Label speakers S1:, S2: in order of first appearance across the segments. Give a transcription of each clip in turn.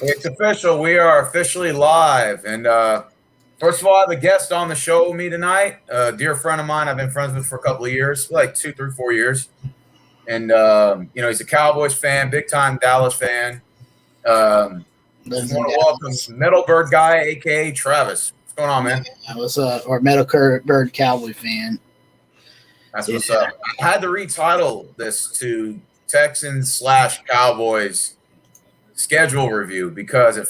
S1: It's official. We are officially live. And first of all, I have a guest on the show with me tonight. A dear friend of mine I've been friends with for a couple of years, like 2, 3, 4 years. And, he's a Cowboys fan, big time Dallas fan. Just
S2: Lives in
S1: want to welcome
S2: Dallas.
S1: Middleburg guy, a.k.a. Travis. What's going on, man?
S2: I was or Metal Bird Cowboy fan.
S1: That's
S2: Yeah.
S1: what's up. I had to retitle this to Texans/Cowboys schedule review because I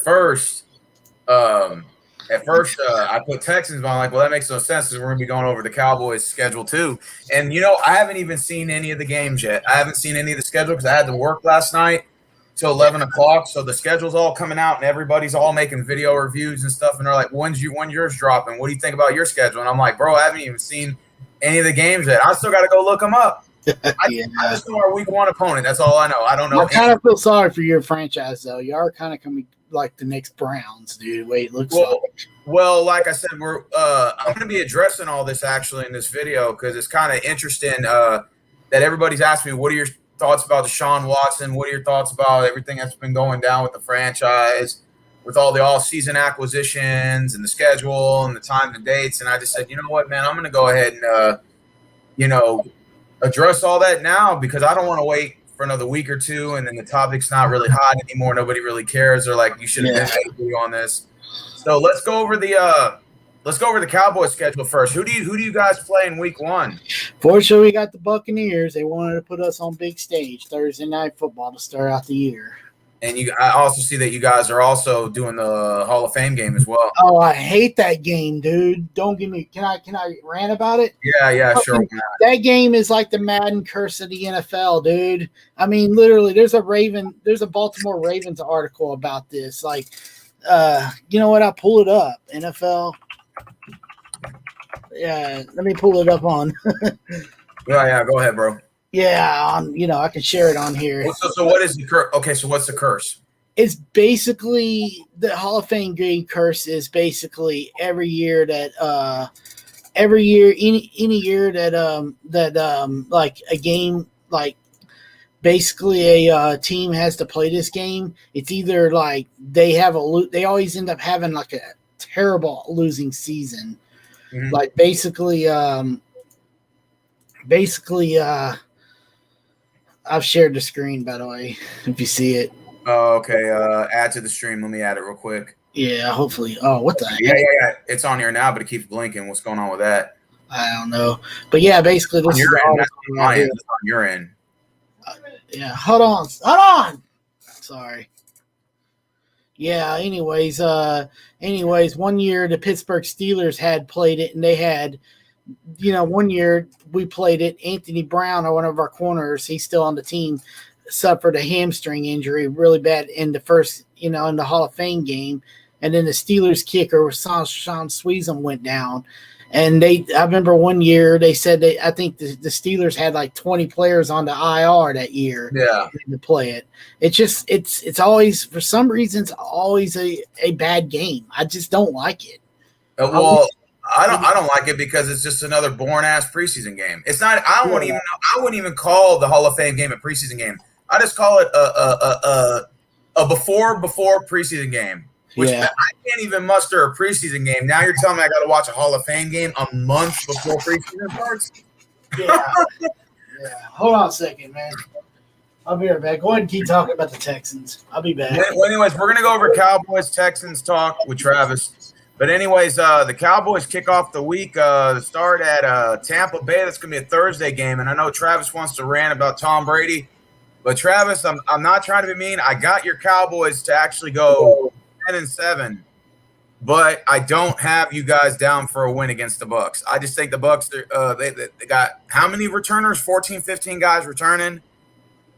S1: put Texans, but I'm like, well, that makes no sense because we're going to be going over the Cowboys schedule too. And, I haven't even seen any of the games yet. I haven't seen any of the schedule because I had to work last night till 11 o'clock. So the schedule's all coming out and everybody's all making video reviews and stuff. And they're like, when yours dropping? What do you think about your schedule? And I'm like, bro, I haven't even seen any of the games yet. I still got to go look them up. I just know our week one opponent. That's all I know. I don't know.
S2: I kind of feel sorry for your franchise, though. You are kind of coming like the next Browns, dude. Wait, looks like.
S1: Well, like I said, I'm going to be addressing all this actually in this video because it's kind of interesting that everybody's asking me, what are your thoughts about Deshaun Watson? What are your thoughts about everything that's been going down with the franchise, with all the all-season acquisitions and the schedule and the times and dates? And I just said, you know what, man, I'm going to go ahead and, address all that now because I don't want to wait for another week or two and then the topic's not really hot anymore. Nobody really cares. They're like, you should have been on this. So let's go over the Cowboys schedule first. Who do you guys play in week one?
S2: Fortunately, we got the Buccaneers. They wanted to put us on big stage Thursday night football to start out the year.
S1: And I also see that you guys are also doing the Hall of Fame game as well.
S2: Oh, I hate that game, dude. Don't give me. Can I rant about it?
S1: Yeah, sure.
S2: That game is like the Madden curse of the NFL, dude. I mean, literally, there's a Baltimore Ravens article about this. Like, you know what? I'll pull it up. NFL. Yeah, let me pull it up on.
S1: Yeah, go ahead, bro.
S2: Yeah, I can share it on here.
S1: So what is the curse? Okay, so what's the curse?
S2: It's basically the Hall of Fame game curse is basically any year that like a game, like basically a team has to play this game. It's either like they always end up having like a terrible losing season. Mm-hmm. Like basically I've shared the screen, by the way, if you see it.
S1: Oh, okay. Add to the stream. Let me add it real quick.
S2: Yeah, hopefully. Oh, what the heck?
S1: Yeah. It's on here now, but it keeps blinking. What's going on with that?
S2: I don't know. But yeah, basically this is
S1: on your end.
S2: Yeah, hold on. Sorry. Yeah, anyways, 1 year the Pittsburgh Steelers had played it, and they had, 1 year we played it. Anthony Brown, or one of our corners, he's still on the team, suffered a hamstring injury really bad in the first, in the Hall of Fame game. And then the Steelers kicker, Sean Sweezum, went down. And I remember 1 year they said I think the Steelers had like 20 players on the IR that year.
S1: Yeah.
S2: To play it. It's always, for some reason, it's always a bad game. I just don't like it.
S1: I don't like it because it's just another boring ass preseason game. It's not. I wouldn't even call the Hall of Fame game a preseason game. I just call it a before preseason game. Which I can't even muster a preseason game. Now you're telling me I got to watch a Hall of Fame game a month before preseason starts?
S2: Yeah. Hold on a second, man. I'll be right back. Go ahead and keep talking about the Texans. I'll be back.
S1: Well, anyways, we're going to go over Cowboys Texans talk with Travis. But anyways, the Cowboys kick off the week to start at Tampa Bay. That's going to be a Thursday game. And I know Travis wants to rant about Tom Brady. But Travis, I'm not trying to be mean. I got your Cowboys to actually go 10-7, but I don't have you guys down for a win against the Bucs. I just think the Bucs, they got how many returners? 14, 15 guys returning.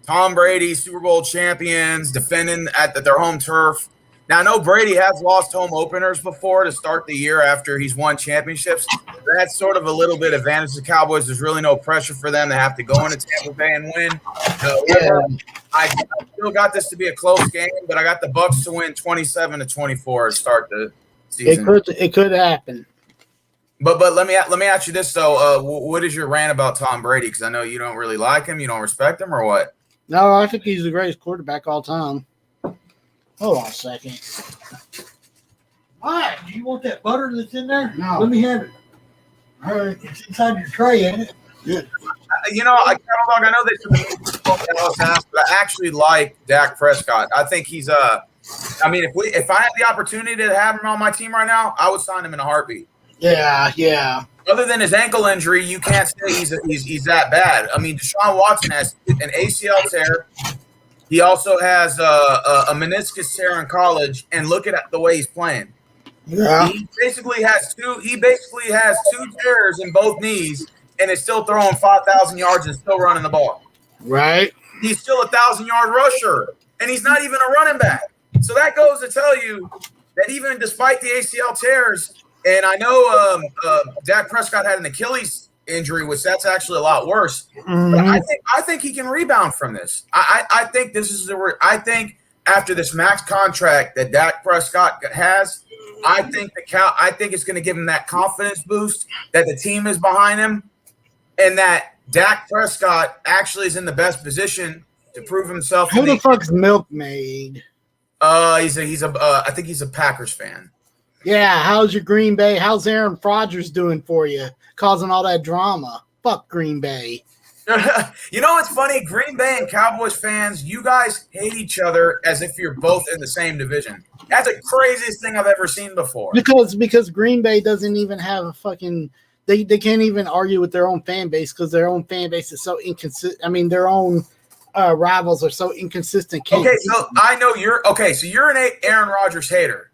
S1: Tom Brady, Super Bowl champions, defending at their home turf. Now, I know Brady has lost home openers before to start the year after he's won championships. That's sort of a little bit advantage to the Cowboys. There's really no pressure for them to have to go into Tampa Bay and win. I still got this to be a close game, but I got the Bucs to win 27-24 to start the season.
S2: It could happen.
S1: But let me ask you this though: what is your rant about Tom Brady? Because I know you don't really like him, you don't respect him, or what?
S2: No, I think he's the greatest quarterback all time. Hold on a second.
S3: All right, do you want that butter that's in there?
S2: No.
S3: Let me have it. All right, it's inside your tray, ain't it?
S2: Yeah.
S1: I know they took the Dallas ass, but I actually like Dak Prescott. I think he's I mean, if I had the opportunity to have him on my team right now, I would sign him in a heartbeat.
S2: Yeah.
S1: Other than his ankle injury, you can't say he's that bad. I mean, Deshaun Watson has an ACL tear. He also has a meniscus tear in college, and look at the way he's playing.
S2: Yeah.
S1: He basically has two tears in both knees, and is still throwing 5,000 yards and still running the ball.
S2: Right.
S1: He's still a 1,000-yard rusher, and he's not even a running back. So that goes to tell you that even despite the ACL tears, and I know Dak Prescott had an Achilles injury, which that's actually a lot worse.
S2: Mm-hmm.
S1: But I think he can rebound from this. I think this is I think after this max contract that Dak Prescott has, I think it's going to give him that confidence boost that the team is behind him, and that Dak Prescott actually is in the best position to prove himself.
S2: Who the fuck's Milkmaid?
S1: I think he's a Packers fan.
S2: Yeah, how's your Green Bay? How's Aaron Rodgers doing for you? Causing all that drama. Fuck Green Bay.
S1: You know what's funny? Green Bay and Cowboys fans, you guys hate each other as if you're both in the same division. That's the craziest thing I've ever seen before.
S2: Because Green Bay doesn't even have a fucking they can't even argue with their own fan base because their own fan base is so inconsistent. I mean, their own rivals are so inconsistent.
S1: Okay, so I know you're an Aaron Rodgers hater.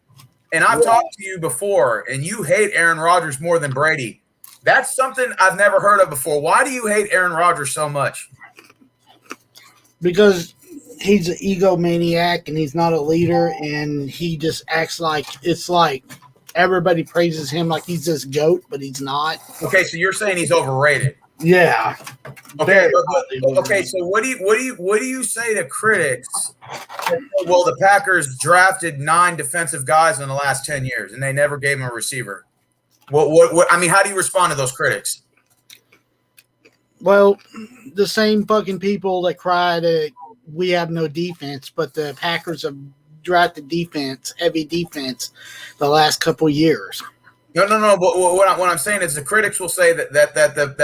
S1: And I've talked to you before, and you hate Aaron Rodgers more than Brady. That's something I've never heard of before. Why do you hate Aaron Rodgers so much?
S2: Because he's an egomaniac, and he's not a leader, and he just acts like it's like everybody praises him like he's this GOAT, but he's not.
S1: Okay, so you're saying he's overrated.
S2: Yeah.
S1: Okay. Okay. So what do you say to critics? Well, the Packers drafted 9 defensive guys in the last 10 years, and they never gave him a receiver. What? I mean, how do you respond to those critics?
S2: Well, the same fucking people that cry that we have no defense, but the Packers have drafted heavy defense, the last couple years.
S1: No. But what I'm saying is the critics will say that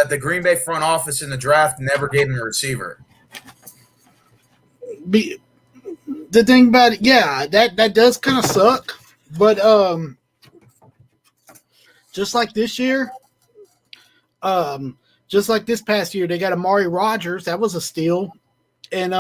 S1: the Green Bay front office in the draft never gave him a receiver.
S2: The thing about it, yeah, that does kind of suck. But just like this year, just like this past year, they got Amari Rodgers. That was a steal, and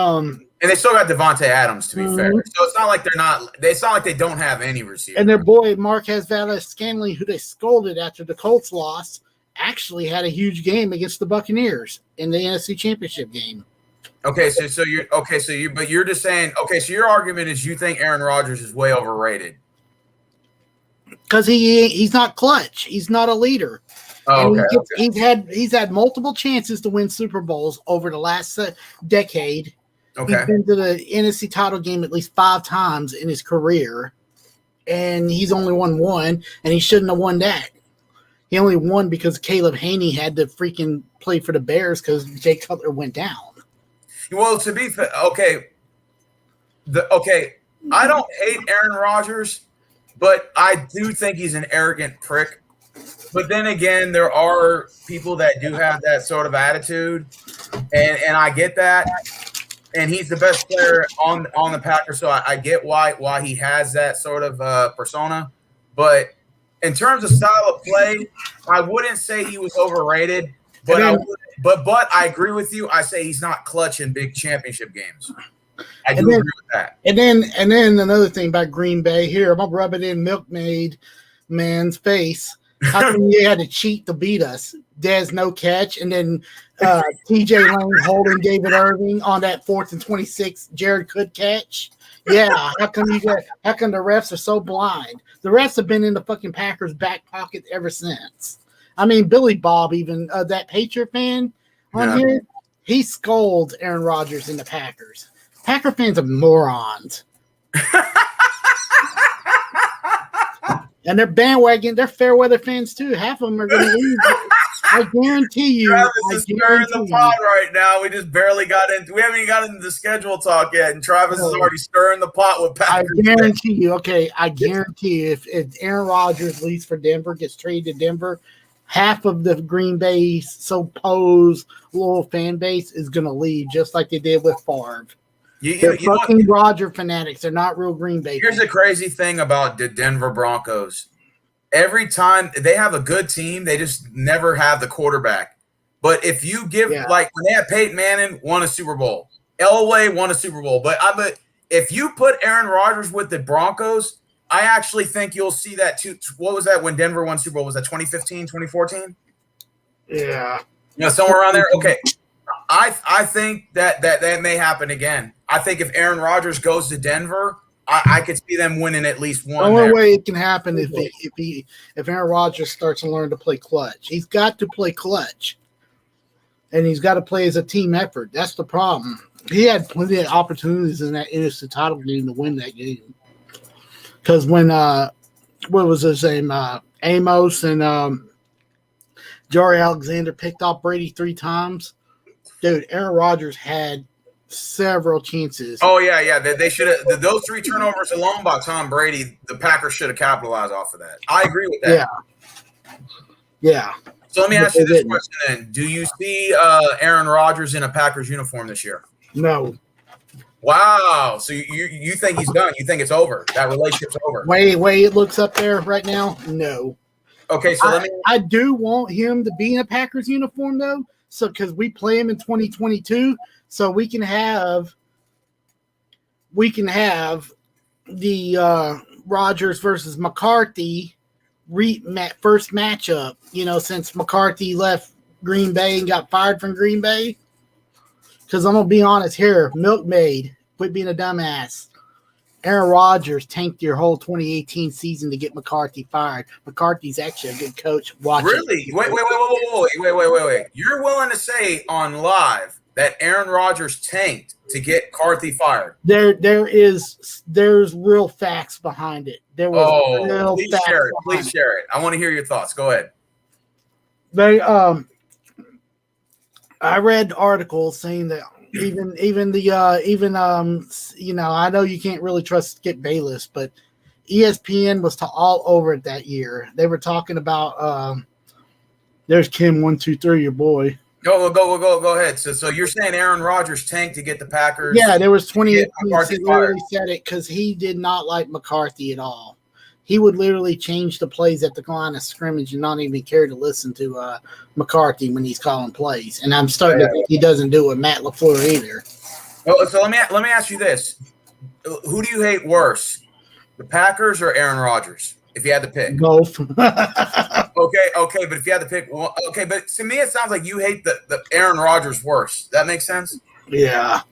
S1: they still got Devontae Adams, to be fair. So it's not like it's not like they don't have any receivers.
S2: And their boy Marquez Valdes-Scantling, who they scolded after the Colts loss, actually had a huge game against the Buccaneers in the NFC Championship game.
S1: Okay, so you're just saying, so your argument is you think Aaron Rodgers is way overrated.
S2: Because he's not clutch. He's not a leader.
S1: Oh, okay.
S2: He's had multiple chances to win Super Bowls over the last decade.
S1: Okay.
S2: He's been to the NFC title game at least 5 times in his career, and he's only won 1, and he shouldn't have won that. He only won because Caleb Haney had to freaking play for the Bears because Jay Cutler went down.
S1: Well, to be fair, I don't hate Aaron Rodgers, but I do think he's an arrogant prick. But then again, there are people that do have that sort of attitude, and I get that. And he's the best player on the Packers, so I get why he has that sort of persona. But in terms of style of play, I wouldn't say he was overrated. But I agree with you. I say he's not clutch in big championship games. I do agree with that. And
S2: then another thing about Green Bay here, I'm gonna rub it in Milkmaid man's face. How come you had to cheat to beat us? Dez no catch, and then TJ Lane holding David Irving on that 4th and 26 Jared could catch. Yeah, how come the refs are so blind? The refs have been in the fucking Packers' back pocket ever since. I mean, Billy Bob, even that Patriot fan on here, he scolds Aaron Rodgers in the Packers. Packer fans are morons. And they're bandwagon. They're fair weather fans too. Half of them are going to leave. I guarantee you.
S1: Travis
S2: I
S1: is stirring the
S2: guarantee
S1: pot
S2: you.
S1: right now. We just barely got into. We haven't even got into the schedule talk yet, and Travis is already stirring the pot with
S2: I
S1: Packers.
S2: guarantee you. Okay, I guarantee you. If Aaron Rodgers leaves for Denver, gets traded to Denver, half of the Green Bay supposed loyal fan base is going to leave, just like they did with Favre. They're fucking Roger fanatics. They're not real Green Bay.
S1: Here's the crazy thing about the Denver Broncos. Every time they have a good team, they just never have the quarterback. But if you give like when they had Peyton Manning, won a Super Bowl. Elway won a Super Bowl. But if you put Aaron Rodgers with the Broncos, I actually think you'll see that too. What was that when Denver won Super Bowl? Was that 2015, 2014?
S2: Yeah.
S1: Somewhere around there. Okay. I think that may happen again. I think if Aaron Rodgers goes to Denver, I could see them winning at least one.
S2: The only way it can happen if Aaron Rodgers starts to learn to play clutch. He's got to play clutch, and he's got to play as a team effort. That's the problem. He had plenty of opportunities in that NFC title game to win that game. Because when what was his name? Amos and Jari Alexander picked off Brady 3 times. Dude, Aaron Rodgers had several chances.
S1: Oh yeah. They should have those 3 turnovers alone by Tom Brady. The Packers should have capitalized off of that. I agree with that.
S2: Yeah.
S1: So let me ask you this question then: do you see Aaron Rodgers in a Packers uniform this year?
S2: No.
S1: Wow. So you think he's done? You think it's over? That relationship's over?
S2: Way it looks up there right now. No.
S1: Okay, so
S2: I do want him to be in a Packers uniform though, so because we play him in 2022. So we can have the Rodgers versus McCarthy first matchup, since McCarthy left Green Bay and got fired from Green Bay. Because I'm going to be honest here, Milkmaid, quit being a dumbass. Aaron Rodgers tanked your whole 2018 season to get McCarthy fired. McCarthy's actually a good coach. Watch
S1: really?
S2: it.
S1: Wait. You're willing to say on live that Aaron Rodgers tanked to get McCarthy fired?
S2: There's real facts behind it. There was real facts.
S1: Please share it. I want to hear your thoughts. Go ahead.
S2: I read articles saying that I know you can't really trust Skip Bayless, but ESPN was all over it that year. They were talking about there's Kim 123, your boy.
S1: Go ahead. So you're saying Aaron Rodgers tanked to get the Packers?
S2: Yeah, there was 28 points. He literally said it because he did not like McCarthy at all. He would literally change the plays at the line of scrimmage and not even care to listen to McCarthy when he's calling plays. And I'm starting to think he doesn't do it with Matt LaFleur either.
S1: Oh, so let me ask you this: who do you hate worse, the Packers or Aaron Rodgers? If you had to pick,
S2: both.
S1: Okay, but if you had to pick, but to me it sounds like you hate the Aaron Rodgers worse. That makes sense?
S2: Yeah.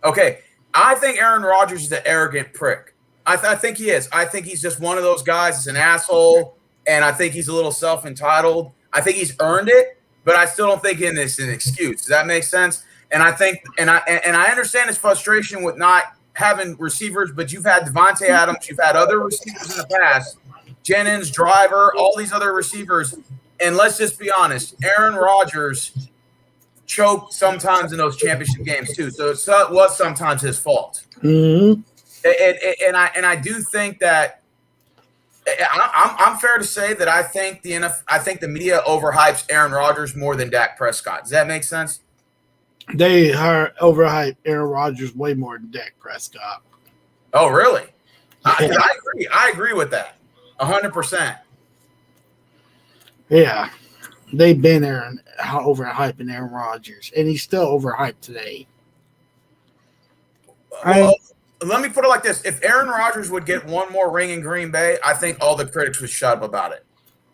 S1: Okay, I think Aaron Rodgers is an arrogant prick. I think he is. I think he's just one of those guys that's an asshole, and I think he's a little self-entitled. I think he's earned it, but I still don't think it's an excuse. Does that make sense? And I think, and I understand his frustration with not having receivers, but you've had Devontae Adams, you've had other receivers in the past, Jennings, Driver, all these other receivers, and let's just be honest, Aaron Rodgers choked sometimes in those championship games too, so it was sometimes his fault.
S2: Mm-hmm.
S1: And I do think that I'm fair to say that I think the media overhypes Aaron Rodgers more than Dak Prescott. Does that make sense?
S2: They are overhyped Aaron Rodgers way more than Dak Prescott.
S1: Oh, really? I agree. I agree with that 100%.
S2: Yeah, they've been overhyping Aaron Rodgers, and he's still overhyped today.
S1: Well, let me put it like this. If Aaron Rodgers would get one more ring in Green Bay, I think all the critics would shut up about it.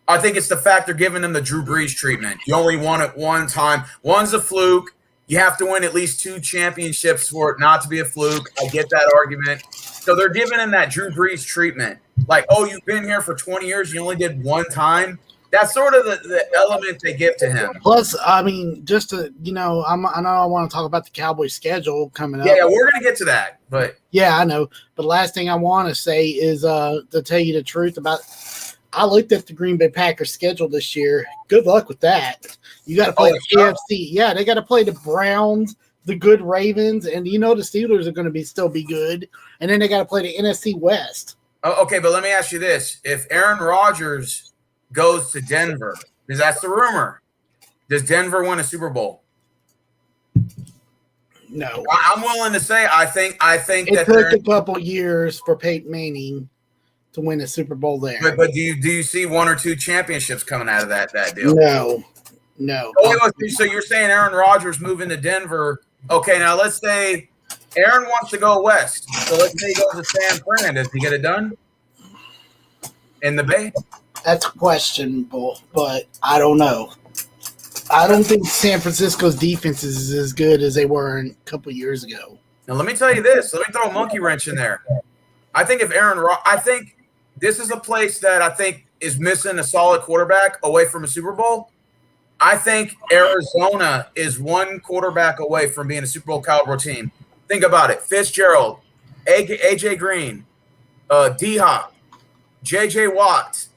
S1: I think it's the fact they're giving him the Drew Brees treatment. You only won it one time. One's a fluke. You have to win at least 2 championships for it not to be a fluke. I get that argument. So they're giving him that Drew Brees treatment. Like, oh, you've been here for 20 years. You only did one time. That's sort of the element they give to him.
S2: Plus, I mean, just to, I know I want to talk about the Cowboys schedule coming up.
S1: Yeah, we're going to get to that. But
S2: yeah, I know. But last thing I want to say is to tell you the truth about I looked at the Green Bay Packers schedule this year. Good luck with that. You got to play the AFC. Yeah, they got to play the Browns, the good Ravens, and the Steelers are going to still be good. And then they got to play the NFC West.
S1: Oh, okay, but let me ask you this: if Aaron Rodgers goes to Denver, because that's the rumor, does Denver win a Super Bowl?
S2: No,
S1: I'm willing to say I think
S2: it took a couple years for Peyton Manning to win a Super Bowl there.
S1: But do you see 1 or 2 championships coming out of that deal?
S2: No.
S1: So you're saying Aaron Rodgers moving to Denver? Okay, now let's say Aaron wants to go west. So let's say he goes to San Fran. Does he get it done in the Bay?
S2: That's questionable, but I don't know. I don't think San Francisco's defense is as good as they were a couple years ago.
S1: Now let me tell you this. Let me throw a monkey wrench in there. I think I think this is a place that I think is missing a solid quarterback away from a Super Bowl. I think Arizona is one quarterback away from being a Super Bowl caliber team. Think about it. Fitzgerald, AJ Green, D-Hop, JJ Watt.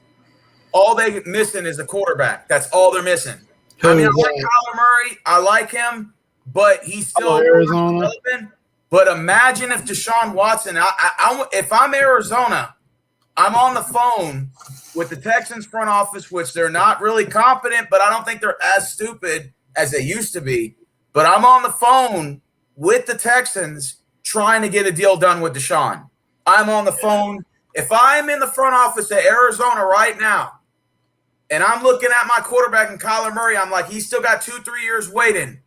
S1: All they missing is a quarterback. That's all they're missing. I mean, I like Kyler Murray. I like him, but he's still
S2: Arizona.
S1: But imagine if Deshaun Watson, if I'm Arizona, I'm on the phone with the Texans front office, which they're not really competent, but I don't think they're as stupid as they used to be. But I'm on the phone with the Texans trying to get a deal done with Deshaun. I'm on the phone. If I'm in the front office at Arizona right now, and I'm looking at my quarterback and Kyler Murray, I'm like, he's still got 2-3 years waiting.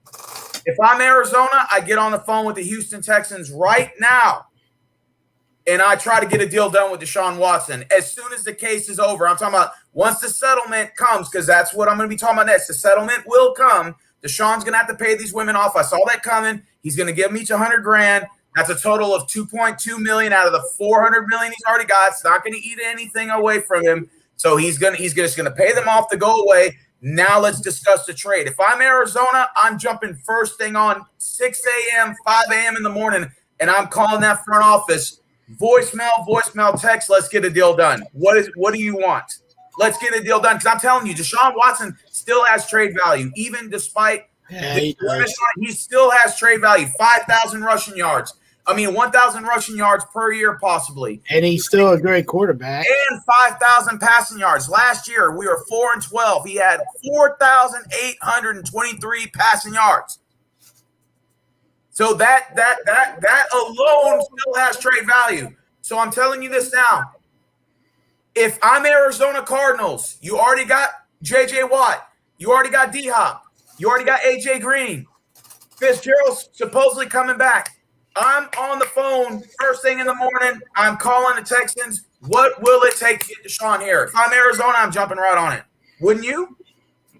S1: If I'm Arizona, I get on the phone with the Houston Texans right now, and I try to get a deal done with Deshaun Watson. As soon as the case is over, I'm talking about once the settlement comes, because that's what I'm going to be talking about next. The settlement will come. Deshaun's going to have to pay these women off. I saw that coming. He's going to give them each $100,000. That's a total of $2.2 million out of the $400 million he's already got. It's not going to eat anything away from him. So he's just going to pay them off to go away. Now let's discuss the trade. If I'm Arizona, I'm jumping first thing on 6 a.m., 5 a.m. in the morning, and I'm calling that front office. Voicemail, text. Let's get a deal done. What do you want? Let's get a deal done. Because I'm telling you, Deshaun Watson still has trade value, even despite he still has trade value. 5,000 rushing yards. 1,000 rushing yards per year, possibly.
S2: And he's still a great quarterback.
S1: And 5,000 passing yards. Last year, we were 4-12. He had 4,823 passing yards. So that alone still has trade value. So I'm telling you this now. If I'm Arizona Cardinals, you already got J.J. Watt. You already got D-Hop. You already got A.J. Green. Fitzgerald's supposedly coming back. I'm on the phone first thing in the morning. I'm calling the Texans. What will it take to get Deshaun here? If I'm Arizona, I'm jumping right on it. Wouldn't you?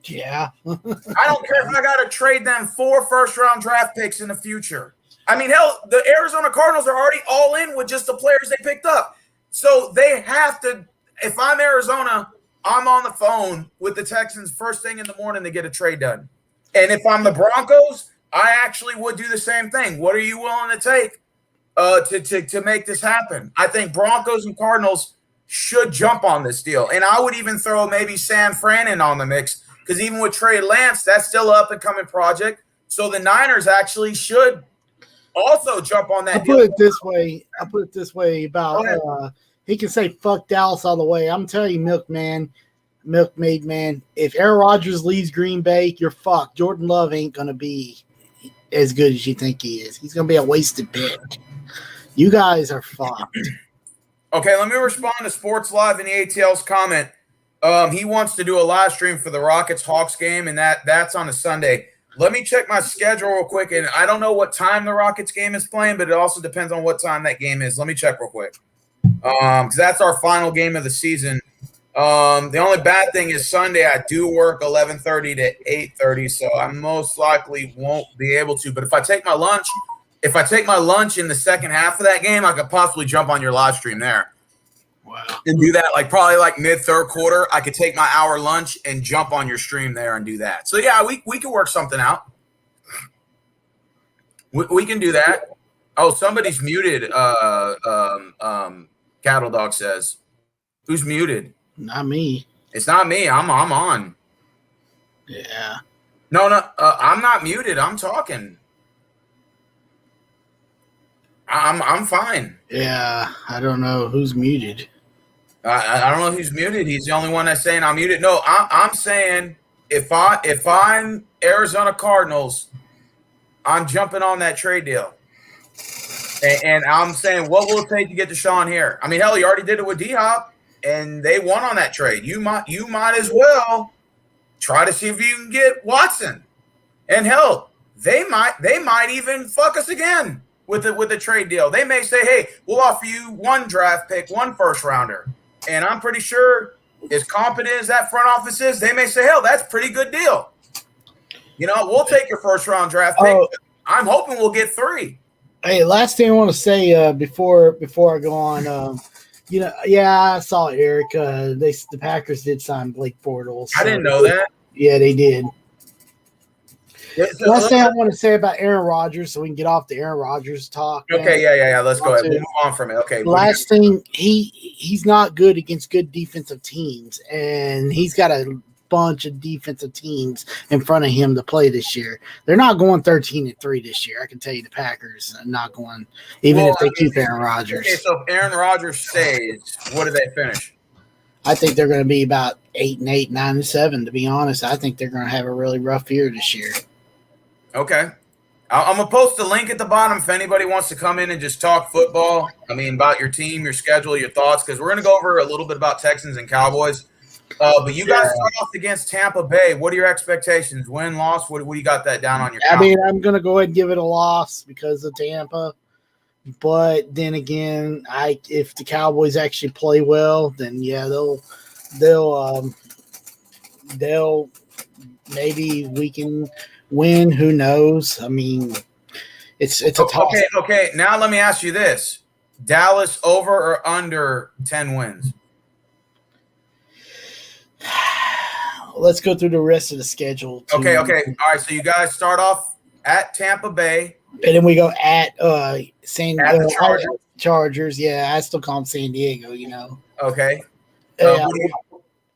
S2: Yeah.
S1: I don't care if I got to trade them 4 first-round draft picks in the future. Hell, the Arizona Cardinals are already all in with just the players they picked up. So they have to – if I'm Arizona, I'm on the phone with the Texans first thing in the morning to get a trade done. And if I'm the Broncos – I actually would do the same thing. What are you willing to take to make this happen? I think Broncos and Cardinals should jump on this deal. And I would even throw maybe San Fran in on the mix, because even with Trey Lance, that's still an up-and-coming project. So the Niners actually should also jump on that deal.
S2: I'll put it this way about he can say fuck Dallas all the way. I'm telling you, Milkmaid man, if Aaron Rodgers leaves Green Bay, you're fucked. Jordan Love ain't going to be as good as you think he is. He's going to be a wasted pick. You guys are fucked.
S1: Okay, let me respond to Sports Live in the ATL's comment. He wants to do a live stream for the Rockets-Hawks game, and that's on a Sunday. Let me check my schedule real quick, and I don't know what time the Rockets game is playing, but it also depends on what time that game is. Let me check real quick, because that's our final game of the season. The only bad thing is Sunday I do work 11:30 to 8:30, so I most likely won't be able to. But if I take my lunch in the second half of that game, I could possibly jump on your live stream there.
S2: Wow.
S1: And do that probably mid third quarter. I could take my hour lunch and jump on your stream there and do that. So yeah, we can work something out. We can do that. Oh, somebody's muted. Cattle Dog says, who's muted?
S2: Not me.
S1: It's not me. I'm on.
S2: Yeah.
S1: No. I'm not muted. I'm talking. I'm fine.
S2: Yeah. I don't know who's muted.
S1: I don't know who's muted. He's the only one that's saying I'm muted. No, I'm saying if I'm Arizona Cardinals, I'm jumping on that trade deal. And I'm saying, what will it take to get Deshaun here? I mean, hell, you already did it with D-Hop, and they won on that trade. You might as well try to see if you can get Watson. And hell, they might even fuck us again with the trade deal. They may say, hey, we'll offer you 1 draft pick, 1 first rounder. And I'm pretty sure, as competent as that front office is, they may say, hell, that's a pretty good deal. You know, we'll take your first round draft pick. I'm hoping we'll get 3.
S2: Hey, last thing I want to say before I go on, I saw Eric. The Packers did sign Blake Bortles.
S1: I didn't know that.
S2: Yeah, they did.
S1: Yeah,
S2: Last thing I want to say about Aaron Rodgers, so we can get off the Aaron Rodgers talk.
S1: Okay, yeah. Let's go ahead. We'll move on from it. Okay.
S2: Last thing, he's not good against good defensive teams, and he's got a bunch of defensive teams in front of him to play this year. They're not going 13-3 this year. I can tell you the Packers are not going, if they keep Aaron Rodgers.
S1: Okay, so if Aaron Rodgers stays, what do they finish?
S2: I think they're going to be about 8-8, 9-7. To be honest, I think they're going to have a really rough year this year.
S1: Okay. I'm going to post the link at the bottom if anybody wants to come in and just talk football. I mean, about your team, your schedule, your thoughts, because we're going to go over a little bit about Texans and Cowboys. But you guys start off against Tampa Bay. What are your expectations? Win, loss? What do you got that down on your
S2: I mean, I'm going to go ahead and give it a loss because of Tampa. But then again, if the Cowboys actually play well, then yeah, they'll maybe we can win. Who knows? I mean, it's a toss.
S1: Okay. Now let me ask you this: Dallas over or under 10 wins?
S2: Let's go through the rest of the schedule.
S1: Okay. All right. So you guys start off at Tampa Bay,
S2: and then we go at the
S1: Chargers.
S2: Chargers. Yeah, I still call them San Diego. You know.
S1: Okay.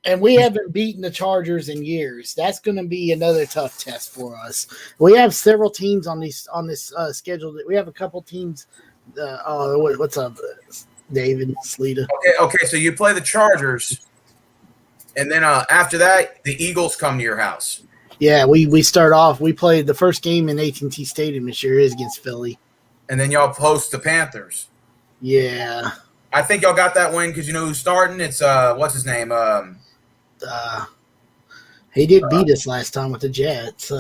S2: And we haven't beaten the Chargers in years. That's going to be another tough test for us. We have several teams on this schedule. We have a couple teams. What's up, David Sleeta?
S1: Okay. So you play the Chargers. And then after that, the Eagles come to your house.
S2: Yeah, we start off. We played the first game in AT&T Stadium this year is against Philly.
S1: And then y'all host the Panthers.
S2: Yeah.
S1: I think y'all got that win because you know who's starting? It's what's his name?
S2: He did beat us last time with the Jets.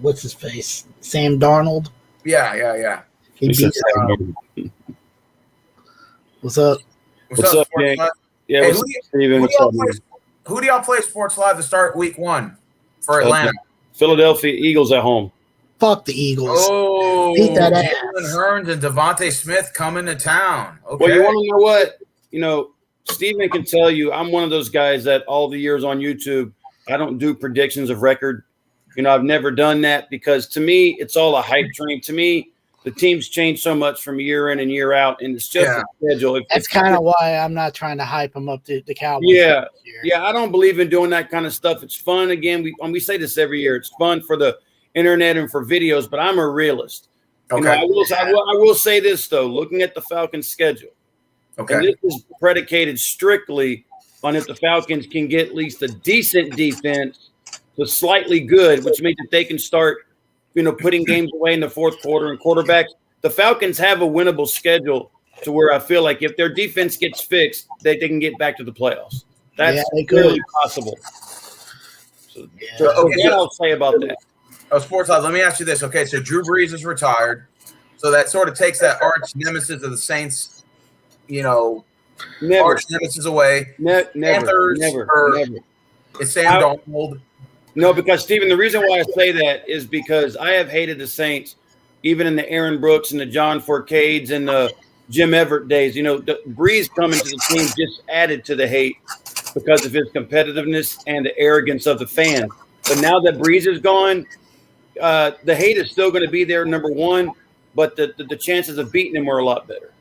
S2: What's his face? Sam Darnold.
S1: Yeah.
S2: He beat us. What's up?
S1: What's up,
S4: Nick? Yeah,
S1: hey, who do y'all play Sports Live to start week 1 for Atlanta?
S4: Philadelphia Eagles at home.
S2: Fuck the Eagles.
S1: Oh,
S2: beat that ass.
S1: Jalen Hurns and Devontae Smith coming to town. Okay.
S4: Well, you want to know what? You know, Steven can tell you I'm one of those guys that all the years on YouTube, I don't do predictions of record. You know, I've never done that because to me, it's all a hype train. To me, the teams change so much from year in and year out, and it's just a schedule.
S2: That's kind of why I'm not trying to hype them up to the Cowboys.
S4: Yeah, I don't believe in doing that kind of stuff. It's fun. Again, we say this every year. It's fun for the internet and for videos, but I'm a realist.
S1: Okay.
S4: You know, I will say this, though, looking at the Falcons' schedule, and this is predicated strictly on if the Falcons can get at least a decent defense to slightly good, which means that they can start – putting games away in the fourth quarter and quarterbacks. The Falcons have a winnable schedule to where I feel like if their defense gets fixed, they can get back to the playoffs. That's clearly possible. So what I'll say about that.
S1: Sports Live, let me ask you this. Okay, so Drew Brees is retired. So that sort of takes that arch nemesis of the Saints, arch nemesis away.
S4: Never.
S1: It's Sam Darnold.
S4: No, because, Steven, the reason why I say that is because I have hated the Saints, even in the Aaron Brooks and the John Forcades and the Jim Everett days. The Breeze coming to the team just added to the hate because of his competitiveness and the arrogance of the fans. But now that Breeze is gone, the hate is still going to be there, number one, but the chances of beating him are a lot better.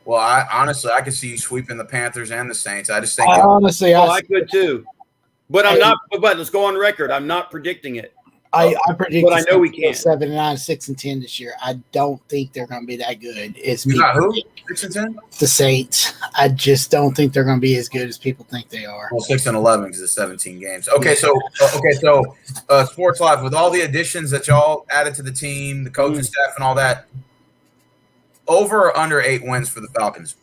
S1: Well, I could see you sweeping the Panthers and the Saints. I just think
S4: I could too. But I'm not. But let's go on record. I'm not predicting it.
S2: I predict,
S4: but I know we can
S2: 7-9, 6-10 this year. I don't think they're going to be that good.
S1: You got who? 6-10?
S2: The Saints. I just don't think they're going to be as good as people think they are.
S1: Well, 6-11 because it's 17 games. Okay, so Sports Life, with all the additions that y'all added to the team, the coaching staff, and all that, over or under 8 wins for the Falcons?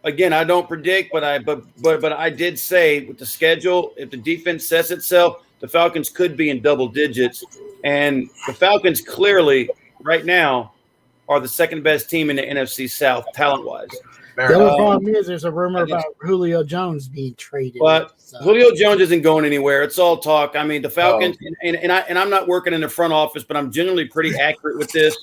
S4: Again, I don't predict, but I did say with the schedule, if the defense sets itself, the Falcons could be in double digits. And the Falcons clearly, right now, are the second best team in the NFC South, talent-wise.
S2: The only problem is there's a rumor about Julio Jones being traded.
S4: But Julio Jones isn't going anywhere. It's all talk. I mean, the Falcons, and I'm not working in the front office, but I'm generally pretty accurate with this.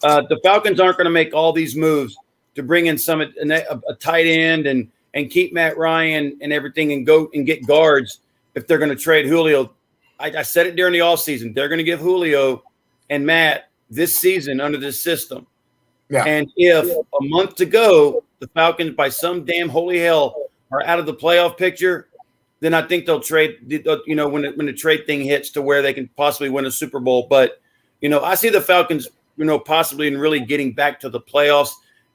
S4: The Falcons aren't going to make all these moves to bring in a tight end and keep Matt Ryan and everything and go and get guards if they're going to trade Julio. I said it during the offseason. They're going to give Julio and Matt this season under this system. Yeah. And if a month to go, the Falcons, by some damn holy hell, are out of the playoff picture, then I think they'll trade, when the trade thing hits to where they can possibly win a Super Bowl. But, I see the Falcons, possibly in really getting back to the playoffs.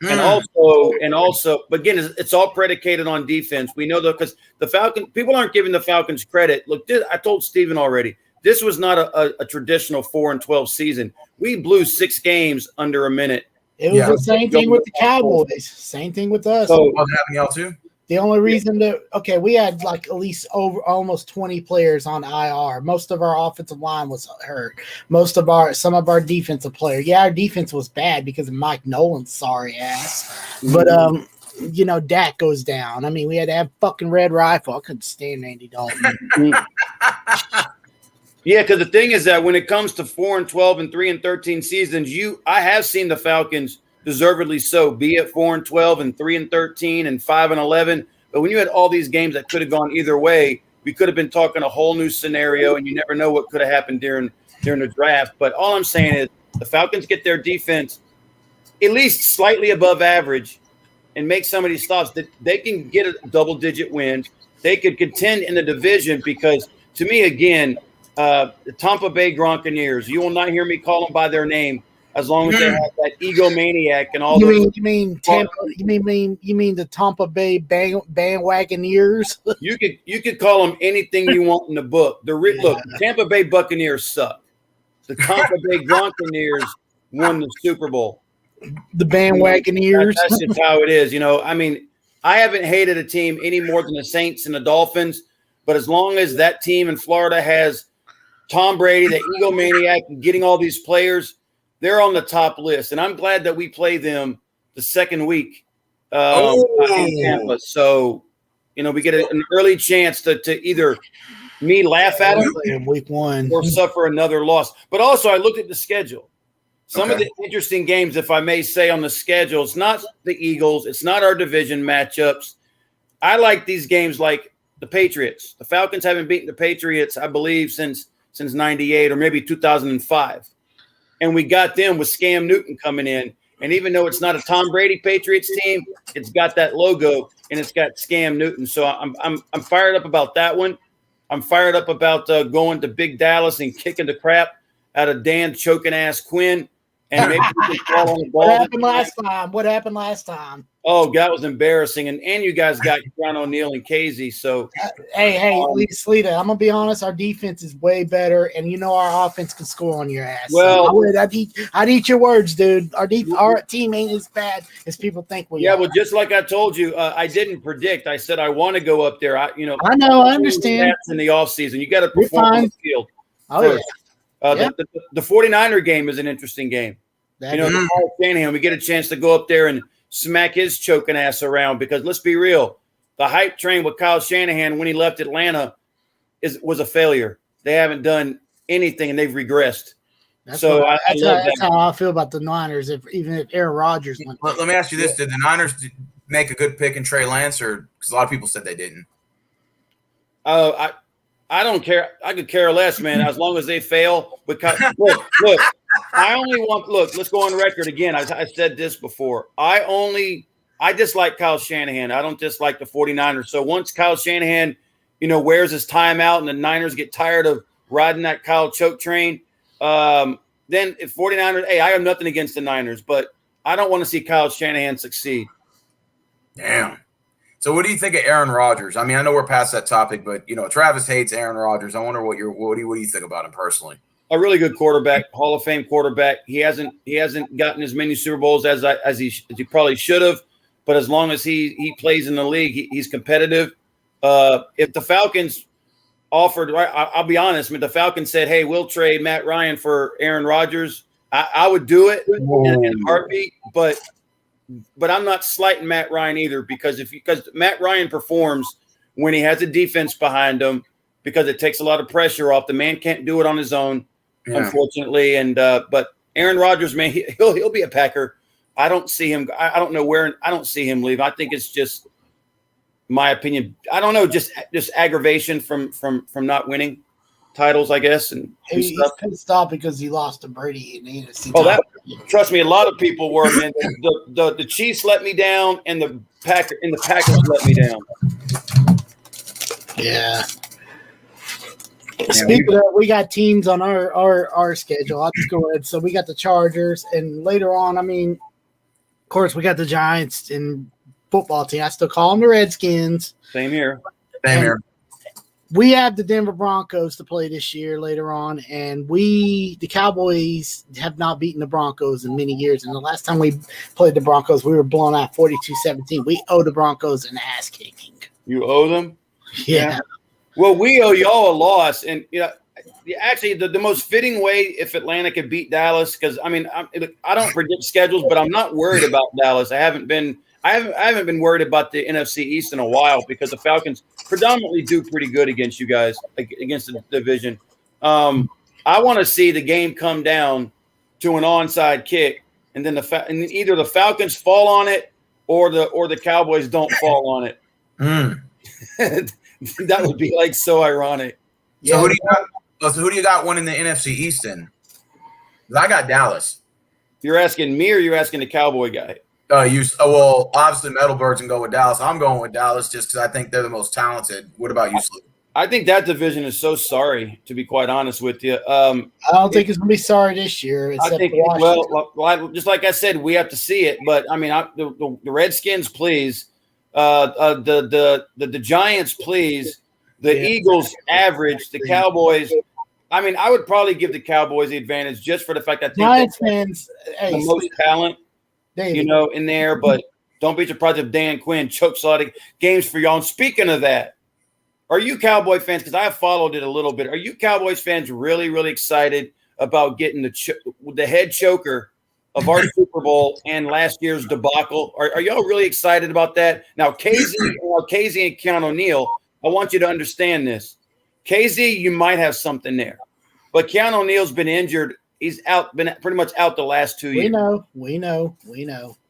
S4: And also, but again, it's all predicated on defense. We know that because the Falcons, people aren't giving the Falcons credit. Look, I told Steven already, this was not a traditional 4-12 season. We blew 6 games under a minute.
S2: It was the same thing with the Cowboys. Same thing with us.
S1: So was it happening y'all too?
S2: The only reason we had like at least almost 20 players on IR. Most of our offensive line was hurt. Some of our defensive players. Yeah, our defense was bad because of Mike Nolan's sorry ass. But Dak goes down. I mean, we had to have fucking Red Rifle. I couldn't stand Andy Dalton.
S4: Yeah, because the thing is that when it comes to 4-12 and 3-13 seasons, I have seen the Falcons deservedly so, be it 4-12 and 3-13 and 5-11. But when you had all these games that could have gone either way, we could have been talking a whole new scenario, and you never know what could have happened during the draft. But all I'm saying is the Falcons get their defense at least slightly above average and make some of these stops that they can get a double-digit win. They could contend in the division because, to me, again, the Tampa Bay Gronkaneers, you will not hear me call them by their name as long as they have that egomaniac and all.
S2: You mean the Tampa Bay bandwagoneers?
S4: You could call them anything you want in the book. Look, the Tampa Bay Buccaneers suck. The Tampa Bay Gronkaneers won the Super Bowl.
S2: The bandwagoneers.
S4: That's just how it is. I mean, I haven't hated a team any more than the Saints and the Dolphins, but as long as that team in Florida has Tom Brady, the egomaniac, and getting all these players, they're on the top list. And I'm glad that we play them the second week in Tampa. So, we get an early chance to either me laugh at them
S2: in week 1
S4: or suffer another loss. But also, I looked at the schedule. Some of the interesting games, if I may say, on the schedule, it's not the Eagles. It's not our division matchups. I like these games like the Patriots. The Falcons haven't beaten the Patriots, I believe, since 98 or maybe 2005. And we got them with Scam Newton coming in. And even though it's not a Tom Brady Patriots team, it's got that logo and it's got Scam Newton. So I'm fired up about that one. I'm fired up about going to Big Dallas and kicking the crap out of Dan choking ass Quinn. And maybe we can fall on the ball.
S2: What happened last time?
S4: Oh, that was embarrassing. And you guys got John O'Neal and Casey. So
S2: hey, Sleeta, I'm gonna be honest. Our defense is way better, and our offense can score on your ass.
S4: Well,
S2: so I'd eat your words, dude. Our team ain't as bad as people think we are.
S4: Yeah, well, just like I told you, I didn't predict. I said I want to go up there. I know.
S2: I understand.
S4: In the offseason, you got to perform on the field.
S2: Oh
S4: first. The 49er game is an interesting game. Kyle Shanahan, we get a chance to go up there and smack his choking ass around because let's be real, the hype train with Kyle Shanahan when he left Atlanta was a failure. They haven't done anything and they've regressed. That's
S2: how I feel about the Niners. Even if Aaron Rodgers went.
S1: Let me ask you this: did the Niners make a good pick in Trey Lance, or because a lot of people said they didn't?
S4: I don't care. I could care less, man. As long as they fail. Because look. I only want. Look, let's go on record again. I said this before. I only I dislike Kyle Shanahan. I don't dislike the 49ers. So once Kyle Shanahan, wears his time out and the Niners get tired of riding that Kyle choke train, then if 49ers, hey, I have nothing against the Niners, but I don't want to see Kyle Shanahan succeed.
S1: Damn. So what do you think of Aaron Rodgers? I mean, I know we're past that topic, but Travis hates Aaron Rodgers. I wonder what do you think about him personally?
S4: A really good quarterback, Hall of Fame quarterback. He hasn't gotten as many Super Bowls as he probably should have, but as long as he plays in the league, he's competitive. If the Falcons offered, I'll be honest, if the Falcons said, "Hey, we'll trade Matt Ryan for Aaron Rodgers," I would do it in a heartbeat. But I'm not slighting Matt Ryan either because Matt Ryan performs when he has a defense behind him because it takes a lot of pressure off. The man can't do it on his own, unfortunately. And but Aaron Rodgers, man, he'll be a Packer. I don't see him. I don't know where. I don't see him leave. I think it's just my opinion. I don't know, just aggravation from not winning titles, I guess. And
S2: he's pissed off because he lost to Brady in the NFC.
S4: Trust me, a lot of people were. Man, the Chiefs let me down, and the Packers let me down.
S2: Yeah. Speaking of, we got teams on our schedule. I'll just go ahead. So we got the Chargers, and later on, of course, we got the Giants and football team. I still call them the Redskins.
S4: Same here.
S2: We have the Denver Broncos to play this year later on, and the Cowboys have not beaten the Broncos in many years. And the last time we played the Broncos, we were blown out 42-17. We owe the Broncos an ass kicking.
S4: You owe them?
S2: Yeah.
S4: Well, we owe y'all a loss, and actually, the most fitting way if Atlanta could beat Dallas, because I don't predict schedules, but I'm not worried about Dallas. I haven't been worried about the NFC East in a while because the Falcons predominantly do pretty good against you guys, against the division. I want to see the game come down to an onside kick, and then either the Falcons fall on it or the Cowboys don't fall on it. That would be so ironic.
S1: So who do you got winning the NFC East then? I got Dallas.
S4: You're asking me or you're asking the Cowboy guy?
S1: Well, obviously Metalbirds can go with Dallas. I'm going with Dallas just because I think they're the most talented. What about you, Sleep?
S4: I think that division is so sorry, to be quite honest with you.
S2: I don't think it's going to be sorry this year.
S4: I think, well, just like I said, we have to see it. But the Redskins, please. The Giants, please. The Eagles, average. The Cowboys. I would probably give the Cowboys the advantage just for the fact that
S2: Giants fans,
S4: the most talent, in there. But don't be surprised if Dan Quinn chokes a lot of games for y'all. And speaking of that, are you Cowboy fans? Because I have followed it a little bit. Are you Cowboys fans really, really excited about getting the head choker of our Super Bowl and last year's debacle? Are y'all really excited about that? Now, KZ and Keanu O'Neal, I want you to understand this. KZ, you might have something there. But Keanu O'Neal's been injured. He's been pretty much out the last 2 years.
S2: We know.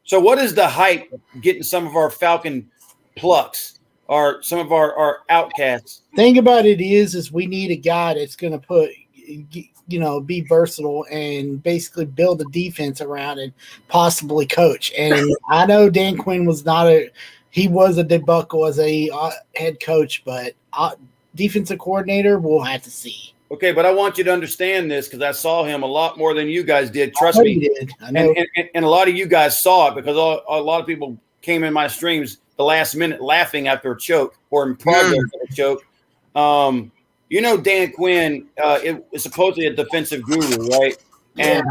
S4: So what is the hype getting some of our Falcon plucks or some of our outcasts?
S2: Thing about it is we need a guy that's going to be versatile and basically build a defense around and possibly coach. And I know Dan Quinn was he was a debacle as a head coach, but defensive coordinator, we'll have to see.
S4: Okay, but I want you to understand this because I saw him a lot more than you guys did. Trust me.
S2: You did. I know.
S4: And a lot of you guys saw it because a lot of people came in my streams the last minute laughing after a choke or in progress of a choke. Dan Quinn is supposedly a defensive guru, right? And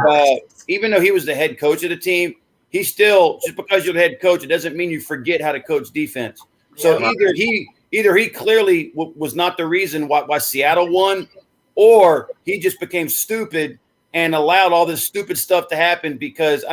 S4: even though he was the head coach of the team, he still, just because you're the head coach, it doesn't mean you forget how to coach defense. So either he clearly was not the reason why Seattle won, or he just became stupid and allowed all this stupid stuff to happen because,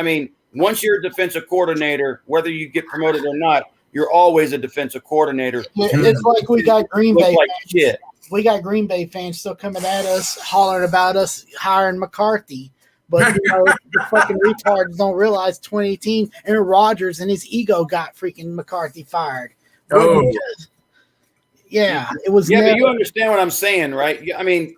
S4: once you're a defensive coordinator, whether you get promoted or not, you're always a defensive coordinator.
S2: It's like we got Green Bay
S4: like
S2: fans.
S4: Shit.
S2: We got Green Bay fans still coming at us, hollering about us hiring McCarthy. But, the fucking retards don't realize 2018, Aaron Rodgers and his ego got freaking McCarthy fired.
S1: Oh.
S2: Yeah, it was.
S4: Yeah, but you understand what I'm saying, right? To me,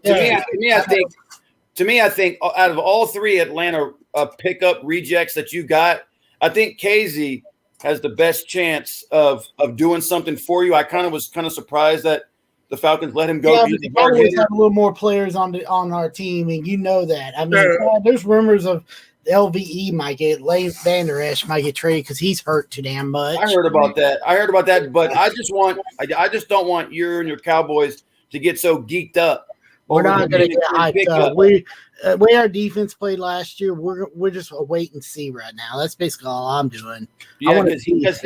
S4: I think out of all three Atlanta pickup rejects that you got, I think KZ has the best chance of doing something for you. I was kind of surprised that the Falcons let him go.
S2: Yeah,
S4: He's
S2: but
S4: a
S2: the
S4: hard
S2: Cowboys
S4: hitter.
S2: have a little more players on our team, and you know that. I mean, there's rumors of LVE might get Vander Esch might get traded because he's hurt too damn much.
S4: I heard about that, but I just don't want you and your Cowboys to get so geeked up.
S2: We're not going to get hyped up. Way our defense played last year, we're just a wait and see right now. That's basically all I'm doing.
S4: Yeah, because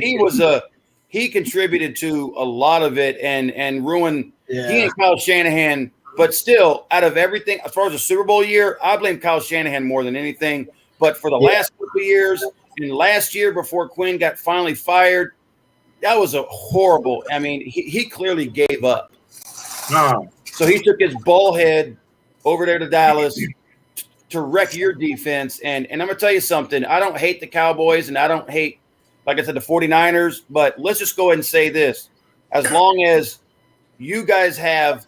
S4: he contributed to a lot of it and ruined he and Kyle Shanahan. But still, out of everything, as far as the Super Bowl year, I blame Kyle Shanahan more than anything. But for the last couple of years and last year before Quinn got finally fired, that was a horrible. I mean, he clearly gave up. So he took his ball head over there to Dallas to wreck your defense. And I'm going to tell you something. I don't hate the Cowboys and I don't hate, like I said, the 49ers. But let's just go ahead and say this. As long as you guys have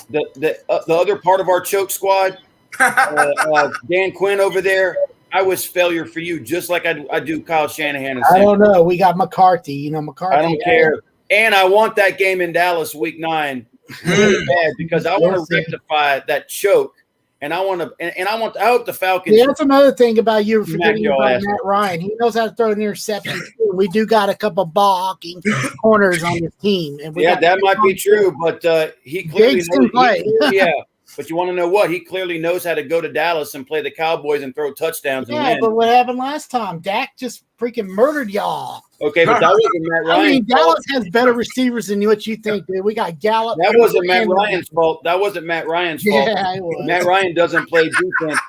S4: the other part of our choke squad, Dan Quinn over there, I wish failure for you, just like I do Kyle Shanahan.
S2: I don't know. We got McCarthy. McCarthy.
S4: I don't care. And I want that game in Dallas week 9 really bad because I want to rectify that choke. And I want to, and I hope the Falcons.
S2: Yeah, that's another thing about you forgetting about Matt Ryan. He knows how to throw an interception. We do got a couple ball hawking corners on this team. And
S4: that might be true, but he clearly knows. But you want to know what? He clearly knows how to go to Dallas and play the Cowboys and throw touchdowns.
S2: Yeah, but what happened last time? Dak just freaking murdered y'all.
S4: Okay, but that wasn't Matt Ryan.
S2: I mean, Dallas has better receivers than what you think, dude. We got Gallup.
S4: That wasn't Matt Ryan's fault. That wasn't Matt Ryan's fault.
S2: Yeah, it was.
S4: Matt Ryan doesn't play defense.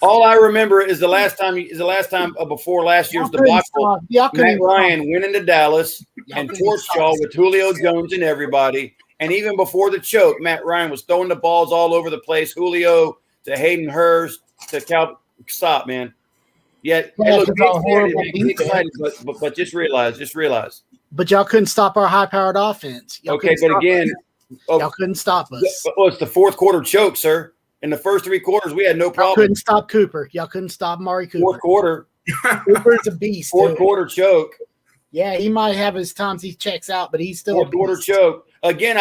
S4: All I remember is the last time before last year's debacle. Matt Ryan went into Dallas and torched y'all with Julio Jones and everybody. And even before the choke, Matt Ryan was throwing the balls all over the place. Julio to Hayden Hurst to Cal. Stop, man. Yet, hey, look, excited, but just realize.
S2: But y'all couldn't stop our high-powered offense.
S4: Y'all
S2: couldn't stop us.
S4: Well, it's the fourth quarter choke, sir. In the first 3 quarters, we had no problem.
S2: Y'all couldn't stop Cooper. Y'all couldn't stop Amari Cooper.
S4: Fourth quarter.
S2: Cooper's a beast.
S4: Fourth quarter choke.
S2: Yeah, he might have his times he checks out, but he's still
S4: fourth quarter choke. Again,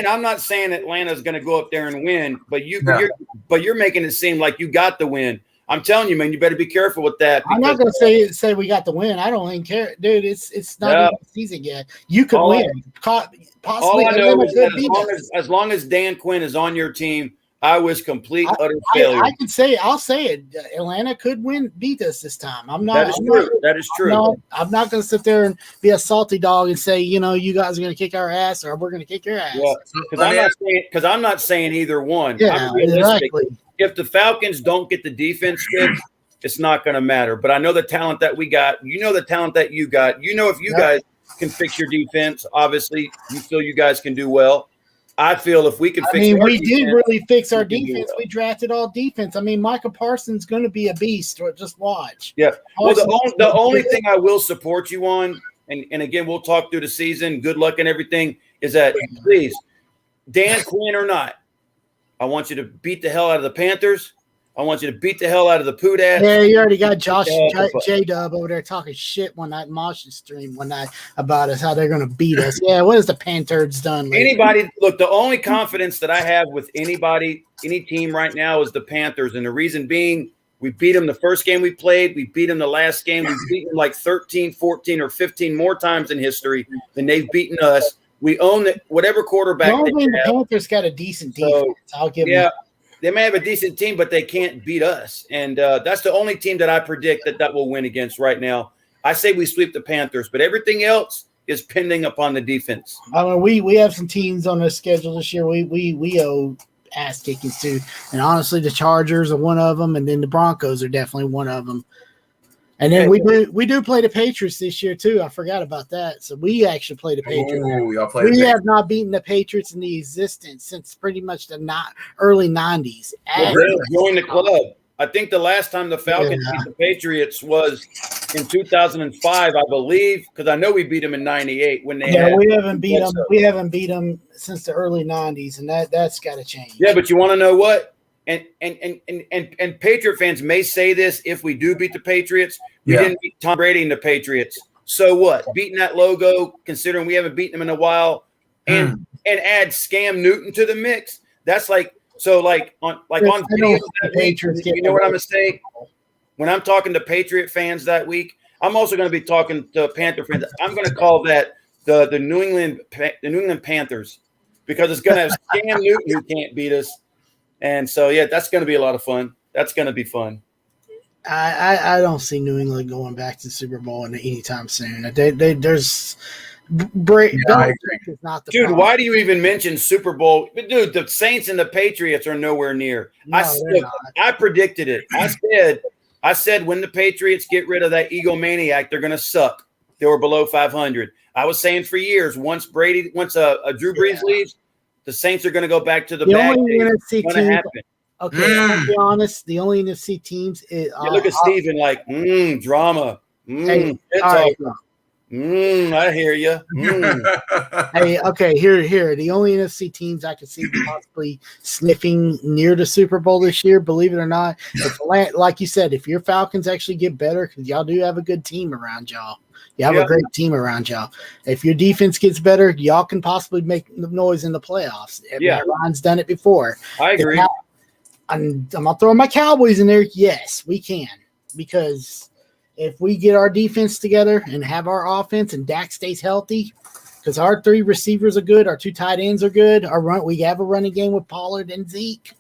S4: I'm not saying Atlanta's going to go up there and win, but you're making it seem like you got the win. I'm telling you, man, you better be careful with that.
S2: I'm not going to say we got the win. I don't even care, dude. It's not even the season yet. You could win. Possibly.
S4: All I know is that as long as Dan Quinn is on your team, I was utter failure.
S2: I'll say it. Atlanta could beat us this time.
S4: That is true.
S2: I'm not going to sit there and be a salty dog and say, you guys are going to kick our ass or we're going to kick your ass.
S4: Yeah, because I'm not saying either one.
S2: Yeah, exactly.
S4: If the Falcons don't get the defense fixed, it's not going to matter. But I know the talent that we got. You know the talent that you got. If you guys can fix your defense, obviously you feel you guys can do well. I feel if we can fix
S2: we did really fix our defense. We drafted all defense. I mean, Micah Parsons going to be a beast. Just watch.
S4: Yeah. Well, the only thing I will support you on, and again, we'll talk through the season, good luck and everything, is that, please, Dan Quinn or not, I want you to beat the hell out of the Panthers. I want you to beat the hell out of the Poodass.
S2: Yeah, you already got J-Dub over there talking shit one night, Mosh's stream one night about us, how they're going to beat us. Yeah, what has the Panthers done lately?
S4: The only confidence that I have with any team right now is the Panthers. And the reason being, we beat them the first game we played. We beat them the last game. We beat them like 13, 14, or 15 more times in history than they've beaten us. We own whatever quarterback
S2: the Panthers got a decent defense. I'll give them.
S4: They may have a decent team, but they can't beat us. And that's the only team that I predict that will win against right now. I say we sweep the Panthers, but everything else is pending upon the defense.
S2: I mean, we have some teams on our schedule this year we owe ass kickings to. And honestly, the Chargers are one of them, and then the Broncos are definitely one of them. And then we do play the Patriots this year too. I forgot about that. So we actually play the Patriots. We have not beaten the Patriots in the existence since pretty much the early 90s.
S4: Join the club. I think the last time the Falcons beat the Patriots was in 2005, I believe, because I know we beat them in 98 when they.
S2: We haven't beat them. We haven't beat them since the early 90s, and that's got to change.
S4: Yeah, but you want to know what? And Patriot fans may say this if we do beat the Patriots. We didn't beat Tom Brady and the Patriots. So what? Beating that logo, considering we haven't beaten them in a while, and add Scam Newton to the mix. That's like so. Like on video that week, you know what I'm gonna say? When I'm talking to Patriot fans that week, I'm also going to be talking to Panther fans. I'm going to call that the New England Panthers because it's going to have Cam Newton who can't beat us, and so yeah, that's going to be a lot of fun. That's going to be fun.
S2: I don't see New England going back to the Super Bowl anytime soon. There's Belichick is not the problem.
S4: Why do you even mention Super Bowl? Dude, the Saints and the Patriots are nowhere near.
S2: No,
S4: I predicted it. I said when the Patriots get rid of that egomaniac, they're going to suck. They were below 500. I was saying for years, once Drew Brees leaves, the Saints are going to go back to the bad days. It's going to happen.
S2: Okay, I'll be honest. The only NFC teams is
S4: look at Steven like drama.
S2: Hey,
S4: I hear you.
S2: Hey, okay, here. The only NFC teams I could see possibly sniffing near the Super Bowl this year, believe it or not, like you said, if your Falcons actually get better, because y'all do have a good team around y'all. You have a great team around y'all. If your defense gets better, y'all can possibly make noise in the playoffs. Matt Ryan's done it before.
S4: I agree.
S2: I'm not throwing my Cowboys in there. Yes, we can, because if we get our defense together and have our offense and Dak stays healthy, because our 3 receivers are good, our 2 tight ends are good, we have a running game with Pollard and Zeke.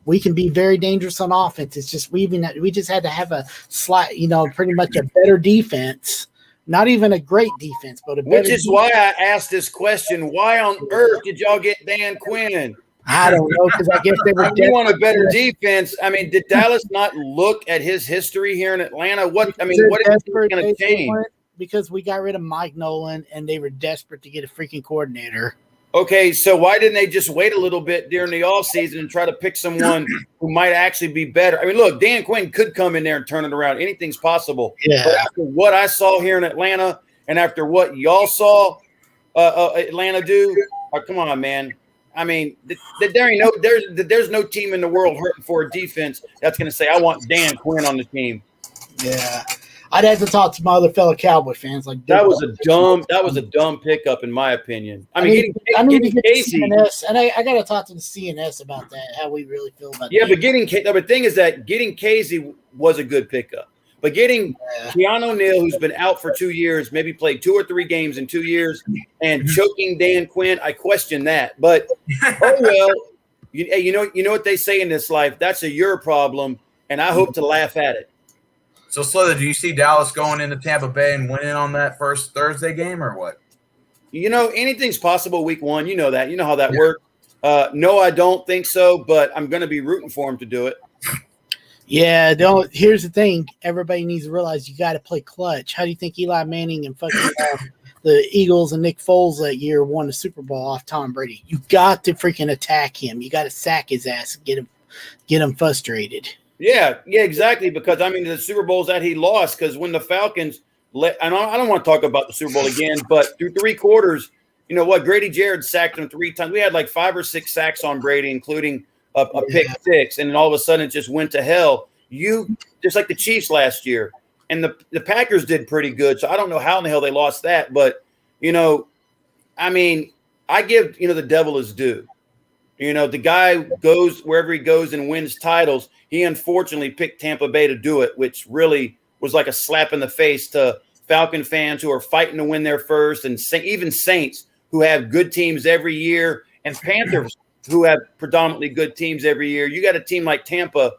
S2: We can be very dangerous on offense. It's just we just had to have a slight, pretty much a better defense. Not even a great defense, but a better.
S4: Which is why I asked this question: why on earth did y'all get Dan Quinn?
S2: I don't know, because I guess they were.
S4: You want a better defense? I mean, did Dallas not look at his history here in Atlanta? What is going to change?
S2: Because we got rid of Mike Nolan, and they were desperate to get a freaking coordinator.
S4: Okay, so why didn't they just wait a little bit during the offseason and try to pick someone who might actually be better? I mean, look, Dan Quinn could come in there and turn it around. Anything's possible.
S2: Yeah.
S4: But after what I saw here in Atlanta and after what y'all saw Atlanta do, come on, man. I mean, there's no team in the world hurting for a defense that's going to say, I want Dan Quinn on the team.
S2: Yeah. I'd have to talk to my other fellow Cowboy fans. Like
S4: that was a dumb pickup, in my opinion. I need to get
S2: Casey, CNS, and I got to talk to the CNS about that. How we really feel about that.
S4: Yeah, but the thing is that getting Casey was a good pickup, but getting Keanu Neal, who's been out for 2 years, maybe played 2 or 3 games in 2 years, and choking Dan Quinn, I question that. But oh well, you know what they say in this life. That's your problem, and I hope to laugh at it.
S1: So, Slither, do you see Dallas going into Tampa Bay and winning on that first Thursday game or what?
S4: Anything's possible week 1. You know that. You know how that works. No, I don't think so, but I'm going to be rooting for him to do it.
S2: Yeah, here's the thing. Everybody needs to realize you got to play clutch. How do you think Eli Manning and fucking the Eagles and Nick Foles that year won the Super Bowl off Tom Brady? You got to freaking attack him. You got to sack his ass and get him frustrated.
S4: Yeah, exactly. Because the Super Bowls that he lost, because when the Falcons I don't want to talk about the Super Bowl again, but through 3 quarters, you know what? Grady Jarrett sacked him 3 times. We had like 5 or 6 sacks on Brady, including a pick 6, and then all of a sudden it just went to hell. Just like the Chiefs last year, and the Packers did pretty good. So I don't know how in the hell they lost that, but I give the devil his due. The guy goes wherever he goes and wins titles. He unfortunately picked Tampa Bay to do it, which really was like a slap in the face to Falcon fans who are fighting to win their first, and even Saints who have good teams every year, and Panthers who have predominantly good teams every year. You got a team like Tampa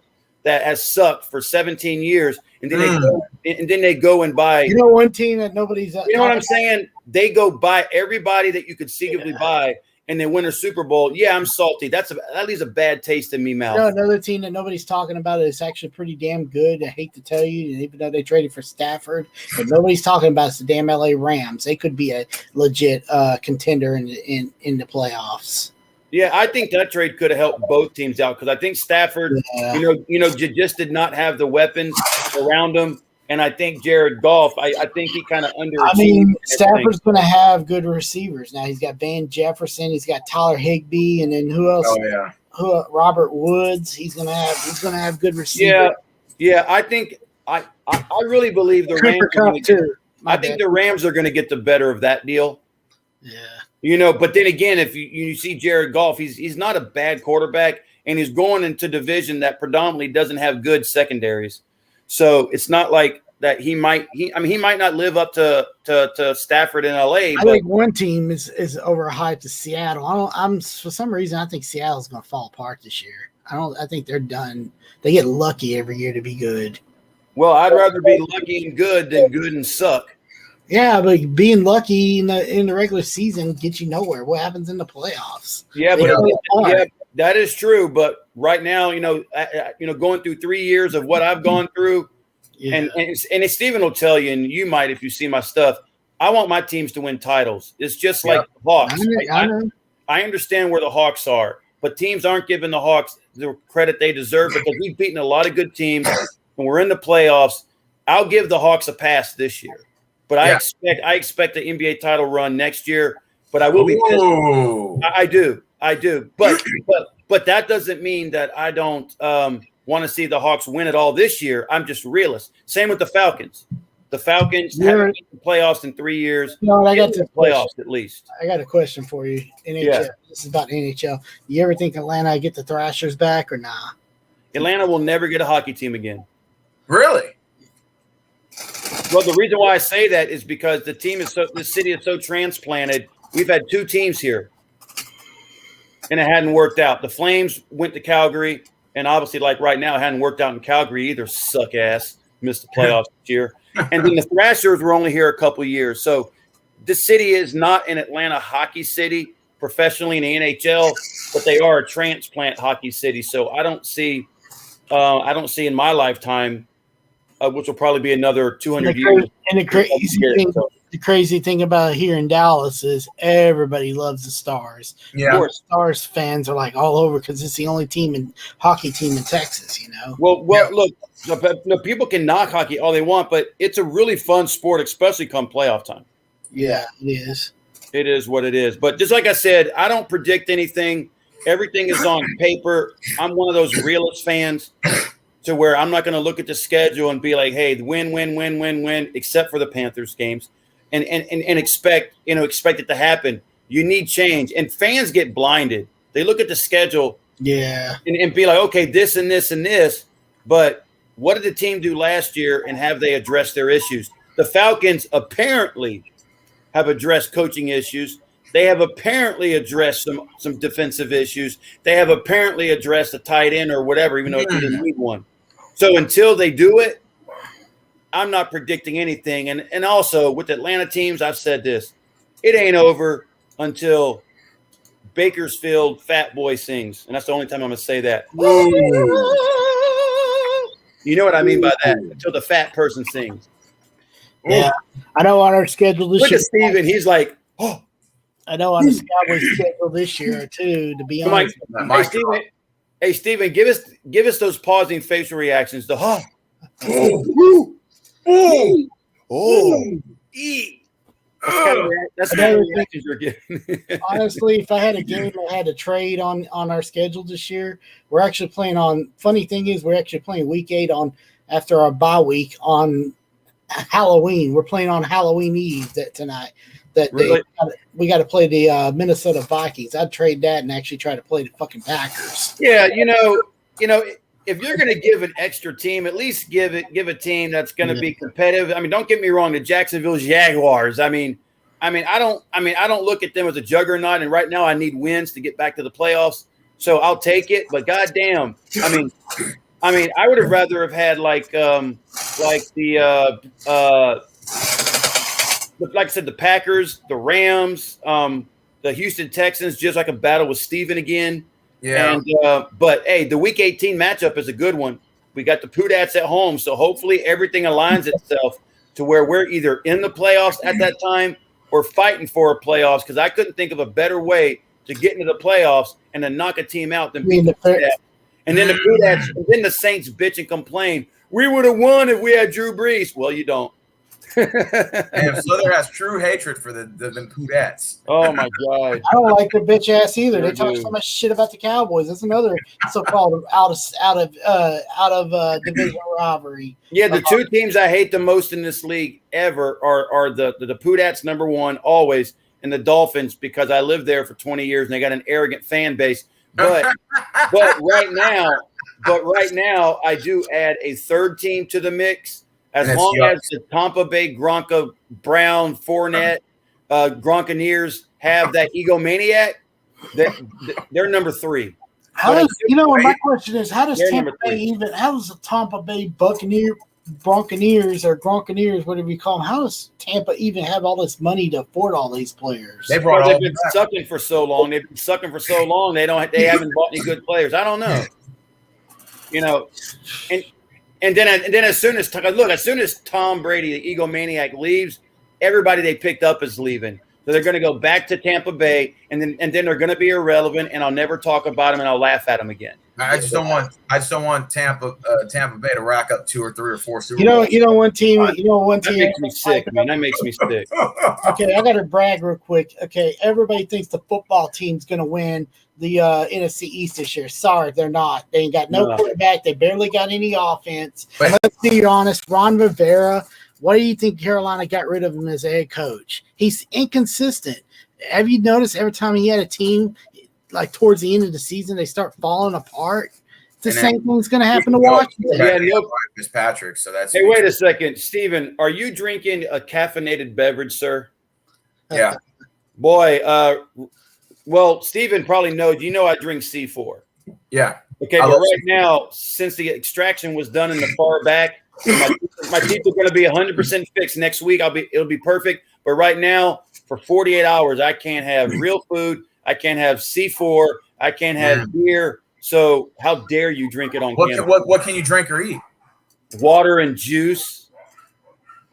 S4: that has sucked for 17 years, and then they go and buy.
S2: One team that nobody's.
S4: You know what I'm saying? They go buy everybody that you could conceivably buy, and they win a Super Bowl. Yeah, I'm salty. That leaves a bad taste in me mouth.
S2: Another team that nobody's talking about is actually pretty damn good. I hate to tell you, even though they traded for Stafford, but nobody's talking about is the damn LA Rams. They could be a legit contender in the playoffs.
S4: Yeah, I think that trade could have helped both teams out, because I think Stafford, just did not have the weapons around him, and I think Jared Goff, I think he kind of underachieved.
S2: Stafford's going to have good receivers now. He's got Van Jefferson, he's got Tyler Higbee, and then who else?
S1: Oh yeah,
S2: Robert Woods. He's going to have good receivers.
S4: Yeah. I think I really believe the Rams. I think the Rams are going to get the better of that deal.
S2: Yeah.
S4: But then again, if you see Jared Goff, he's not a bad quarterback, and he's going into division that predominantly doesn't have good secondaries. So it's not like that he might not live up to Stafford in LA.
S2: I think one team is overhyped to Seattle. For some reason I think Seattle's going to fall apart this year. I think they're done. They get lucky every year to be good.
S4: Well, I'd rather be lucky and good than good and suck.
S2: Yeah, but being lucky in the regular season gets you nowhere. What happens in the playoffs?
S4: Yeah, that is true. But right now, going through 3 years of what I've gone through, and Steven will tell you, and you might if you see my stuff. I want my teams to win titles. It's just like the Hawks. I understand where the Hawks are, but teams aren't giving the Hawks the credit they deserve because we've beaten a lot of good teams, and we're in the playoffs. I'll give the Hawks a pass this year. But I expect the NBA title run next year. But I will be pissed. I do. But that doesn't mean that I don't want to see the Hawks win it all this year. I'm just a realist. Same with the Falcons. The Falcons haven't been to the playoffs in 3 years.
S2: No, I got the
S4: playoffs at least.
S2: I got a question for you. NHL.
S4: Yeah.
S2: This is about NHL. You ever think Atlanta get the Thrashers back or nah?
S4: Atlanta will never get a hockey team again.
S1: Really?
S4: Well, the reason why I say that is because the city is so transplanted. We've had 2 teams here, and it hadn't worked out. The Flames went to Calgary, and obviously, like right now, it hadn't worked out in Calgary either. Suck ass, missed the playoffs this year. And then the Thrashers were only here a couple of years. So the city is not an Atlanta hockey city professionally in the NHL, but they are a transplant hockey city. So I don't see in my lifetime. Which will probably be another 200 years.
S2: And the crazy thing about here in Dallas is everybody loves the Stars.
S1: Yeah.
S2: Of course, Stars fans are like all over because it's the only hockey team in Texas,
S4: Well, look, people can knock hockey all they want, but it's a really fun sport, especially come playoff time.
S2: Yeah, it is.
S4: It is what it is. But just like I said, I don't predict anything. Everything is on paper. I'm one of those realist fans. To where I'm not going to look at the schedule and be like, hey, win, except for the Panthers games, and expect it to happen. You need change, and fans get blinded. They look at the schedule, and be like, okay, this and this and this. But what did the team do last year, and have they addressed their issues? The Falcons apparently have addressed coaching issues. They have apparently addressed some defensive issues. They have apparently addressed a tight end or whatever, even though they didn't need one. So until they do it, I'm not predicting anything. And also with Atlanta teams, I've said this. It ain't over until Bakersfield Fat Boy sings. And that's the only time I'm going to say that. You know what I mean by that? Until the fat person sings.
S2: Yeah. I know on our schedule this year.
S4: Look at Steven. He's like, oh.
S2: I know on the Cowboys schedule this year, too, to be honest.
S4: Hey, Steven, give us those pausing facial reactions. The That's the kind of reactions you're getting.
S2: Honestly, if I had a game I had to trade on our schedule this year, we're actually playing on. Funny thing is, we're actually playing week 8 after our bye week on Halloween. We're playing on Halloween Eve tonight.
S4: Really?
S2: We got to play the Minnesota Vikings. I'd trade that and actually try to play the fucking Packers.
S4: Yeah, if you're going to give an extra team, at least give a team that's going to be competitive. I mean, don't get me wrong, the Jacksonville Jaguars. I don't look at them as a juggernaut, and right now I need wins to get back to the playoffs. So I'll take it. But goddamn, I would have rather have had like I said, the Packers, the Rams, the Houston Texans, just like a battle with Steven again.
S1: Yeah.
S4: And but hey, the Week 18 matchup is a good one. We got the Poodats at home, so hopefully everything aligns itself to where we're either in the playoffs at that time or fighting for a playoffs. Because I couldn't think of a better way to get into the playoffs and to knock a team out than beat the Poodats. And then the Poodats, and then the Saints bitch and complain. We would have won if we had Drew Brees. Well, you don't.
S1: And Slither has true hatred for the Pudettes.
S4: Oh my god!
S2: I don't like their bitch ass either.
S4: Sure
S2: They talk
S4: do.
S2: so much shit about the Cowboys. That's another so-called out of division rivalry.
S4: Yeah, the two teams I hate the most in this league ever are the Pudettes, number one, always, and the Dolphins, because I lived there for 20 years and they got an arrogant fan base. But right now, I do add a third team to the mix. As long as the Tampa Bay Gronka Brown Fournette Gronkaneers have that egomaniac, they're number 3.
S2: How does my question is, how does
S4: They're
S2: Tampa
S4: number
S2: Bay
S4: 3.
S2: how does the Tampa Bay Broncaneers or Gronkaneers, whatever you call them, how does Tampa even have all this money to afford all these players?
S1: They've
S4: been sucking for so long. They haven't bought any good players. I don't know. And then as soon as Tom Brady, the egomaniac, leaves, everybody they picked up is leaving. So they're going to go back to Tampa Bay, and then they're going to be irrelevant, and I'll never talk about them, and I'll laugh at them again.
S1: I just don't want Tampa Bay to rack up 2 or 3 or 4 Super
S2: Bowls. One team.
S4: That makes me sick, man. That makes me sick.
S2: Okay, I got to brag real quick. Okay, everybody thinks the football team's going to win the NFC East this year. Sorry, they're not. They ain't got no quarterback. They barely got any offense. But let's be honest. Ron Rivera, why do you think Carolina got rid of him as a head coach? He's inconsistent. Have you noticed every time he had a team, like towards the end of the season, they start falling apart? It's the same thing's going to happen to Washington.
S1: Fitzpatrick. So that's.
S4: Hey, wait a second, Steven. Are you drinking a caffeinated beverage, sir?
S1: Yeah.
S4: Boy, well, Steven probably knows. You know I drink C4.
S1: Yeah.
S4: Okay, but right now, since the extraction was done in the far back, my teeth are going to be 100% fixed next week. It'll be perfect. But right now, for 48 hours, I can't have real food. I can't have C4. I can't have beer. So how dare you drink it on camera?
S1: What can you drink or eat?
S4: Water and juice.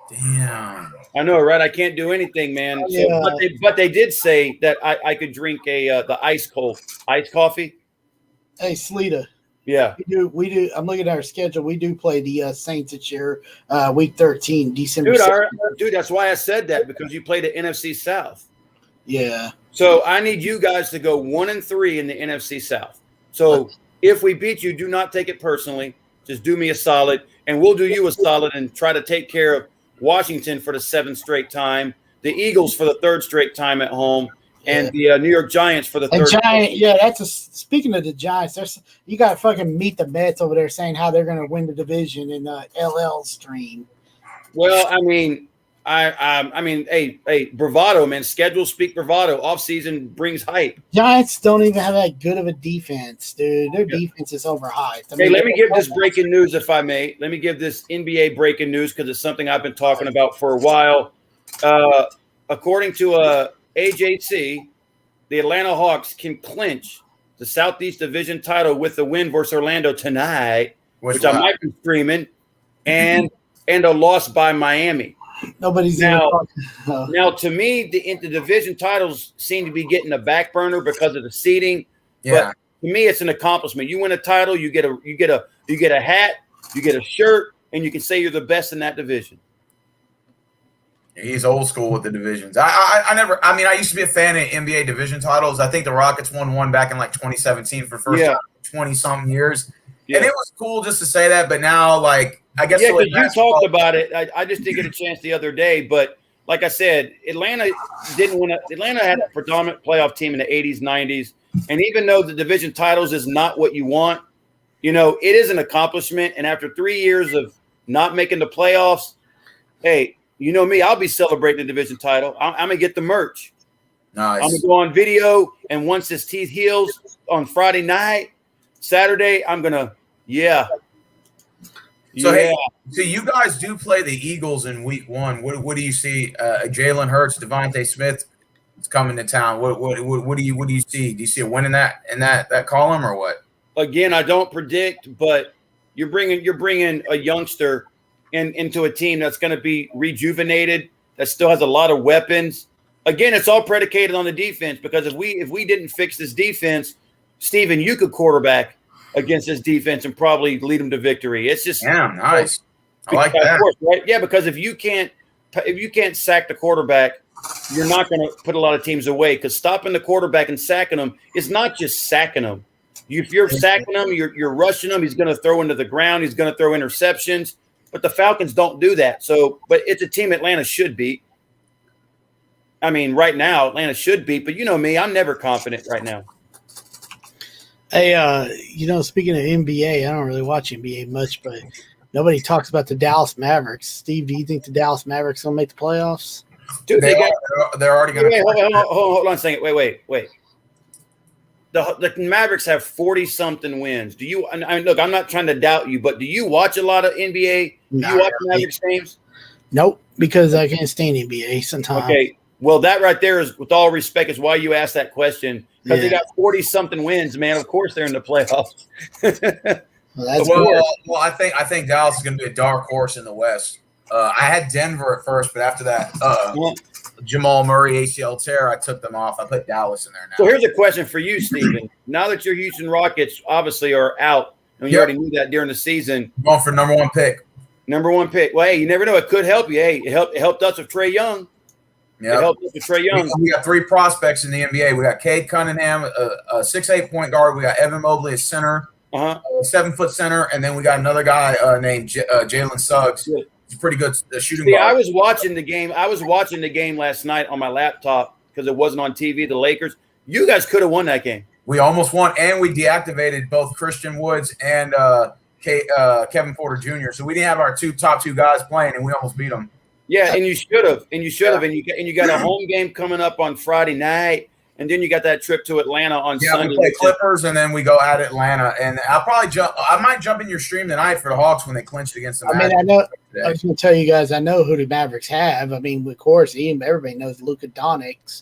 S1: Damn.
S4: I know, right? I can't do anything, man. So, but they did say that I could drink the ice coffee.
S2: Hey, Sleeta.
S4: Yeah.
S2: We do. I'm looking at our schedule. We do play the Saints this year, week 13, December.
S4: Dude, that's why I said that, because you play the NFC South.
S2: Yeah.
S4: So I need you guys to go 1-3 in the NFC South. So if we beat you, do not take it personally. Just do me a solid, and we'll do you a solid and try to take care of Washington for the 7th straight time, the Eagles for the 3rd straight time at home, and the New York Giants for the 3rd.
S2: Speaking of the Giants, you got to fucking meet the Mets over there saying how they're going to win the division in LL stream.
S4: Well, I mean, hey, bravado, man. Schedules speak bravado. Offseason brings hype.
S2: Giants don't even have that good of a defense, dude. Their defense is overhyped.
S4: Hey, let me give this breaking news, if I may. Let me give this NBA breaking news, because it's something I've been talking about for a while. According to AJC, the Atlanta Hawks can clinch the Southeast Division title with the win versus Orlando tonight, which I might be streaming, and a loss by Miami.
S2: Nobody's
S4: now. To me, the division titles seem to be getting a back burner because of the seeding.
S1: Yeah.
S4: But to me, it's an accomplishment. You win a title, you get a hat, you get a shirt, and you can say you're the best in that division.
S1: He's old school with the divisions. I used to be a fan of NBA division titles. I think the Rockets won one back in like 2017 for first time in 20-something years. Yeah. And it was cool just to say that, but now, like, I guess
S4: because you talked about it. I just didn't get a chance the other day, but like I said, Atlanta didn't win. Atlanta had a predominant playoff team in the 80s, 90s, and even though the division titles is not what you want, it is an accomplishment. And after 3 years of not making the playoffs, hey, you know me, I'll be celebrating the division title. I'm gonna get the merch.
S1: Nice.
S4: I'm gonna go on video, and once his teeth heals on Friday night, Saturday, I'm gonna
S1: So, hey, so you guys do play the Eagles in week 1. What do you see? Jalen Hurts, Devontae Smith is coming to town. What do you see? Do you see a win in that column or what?
S4: Again, I don't predict, but you're bringing a youngster into a team that's going to be rejuvenated, that still has a lot of weapons. Again, it's all predicated on the defense, because if we didn't fix this defense, Steven, you could quarterback against this defense and probably lead them to victory. It's just
S1: nice. I like that.
S4: Course, right? Yeah, because if you can't sack the quarterback, you're not going to put a lot of teams away, because stopping the quarterback and sacking them is not just sacking them. If you're sacking him, you're rushing him. He's going to throw into the ground. He's going to throw interceptions. But the Falcons don't do that. So, but it's a team Atlanta should beat. I mean, right now, Atlanta should beat. But you know me, I'm never confident right now.
S2: Hey, speaking of NBA, I don't really watch NBA much, but nobody talks about the Dallas Mavericks. Steve, do you think the Dallas Mavericks will make the playoffs?
S4: Dude,
S1: they're already going to.
S4: Hold on a second. Wait. The Mavericks have 40-something wins. Do you? I mean, look, I'm not trying to doubt you, but do you watch a lot of NBA? Do you watch Mavericks games?
S2: Nope, because I can't stand NBA sometimes.
S4: Okay, well, that right there is, with all respect, is why you asked that question, because they got 40-something wins, man. Of course, they're in the playoffs.
S1: Well, I think Dallas is going to be a dark horse in the West. I had Denver at first, but after that, Jamal Murray ACL tear, I took them off. I put Dallas in there now.
S4: So here's a question for you, Steven. Now that your Houston Rockets obviously are out, and you already knew that during the season.
S1: Going for number one pick.
S4: Well, hey, you never know. It could help you. Hey, it helped us with Trae Young.
S1: Yeah,
S4: it helped us with Trae Young.
S1: We got 3 prospects in the NBA. We got Cade Cunningham, a 6'8" point guard. We got Evan Mobley, a center, a 7-foot center, and then we got another guy named Jalen Suggs.
S4: Good.
S1: He's pretty good shooting.
S4: See, I was watching the game. I was watching the game last night on my laptop because it wasn't on TV. The Lakers. You guys could have won that game.
S1: We almost won, and we deactivated both Christian Woods and Kevin Porter Jr. So we didn't have our top two guys playing, and we almost beat them.
S4: Yeah, and you should have, and you got a home game coming up on Friday night, and then you got that trip to Atlanta on Sunday.
S1: Yeah, we play Clippers, and then we go at Atlanta, and I might jump in your stream tonight for the Hawks when they clinched against the Mavericks.
S2: I know. I was going to tell you guys, I know who the Mavericks have. I mean, of course, everybody knows Luka Doncic.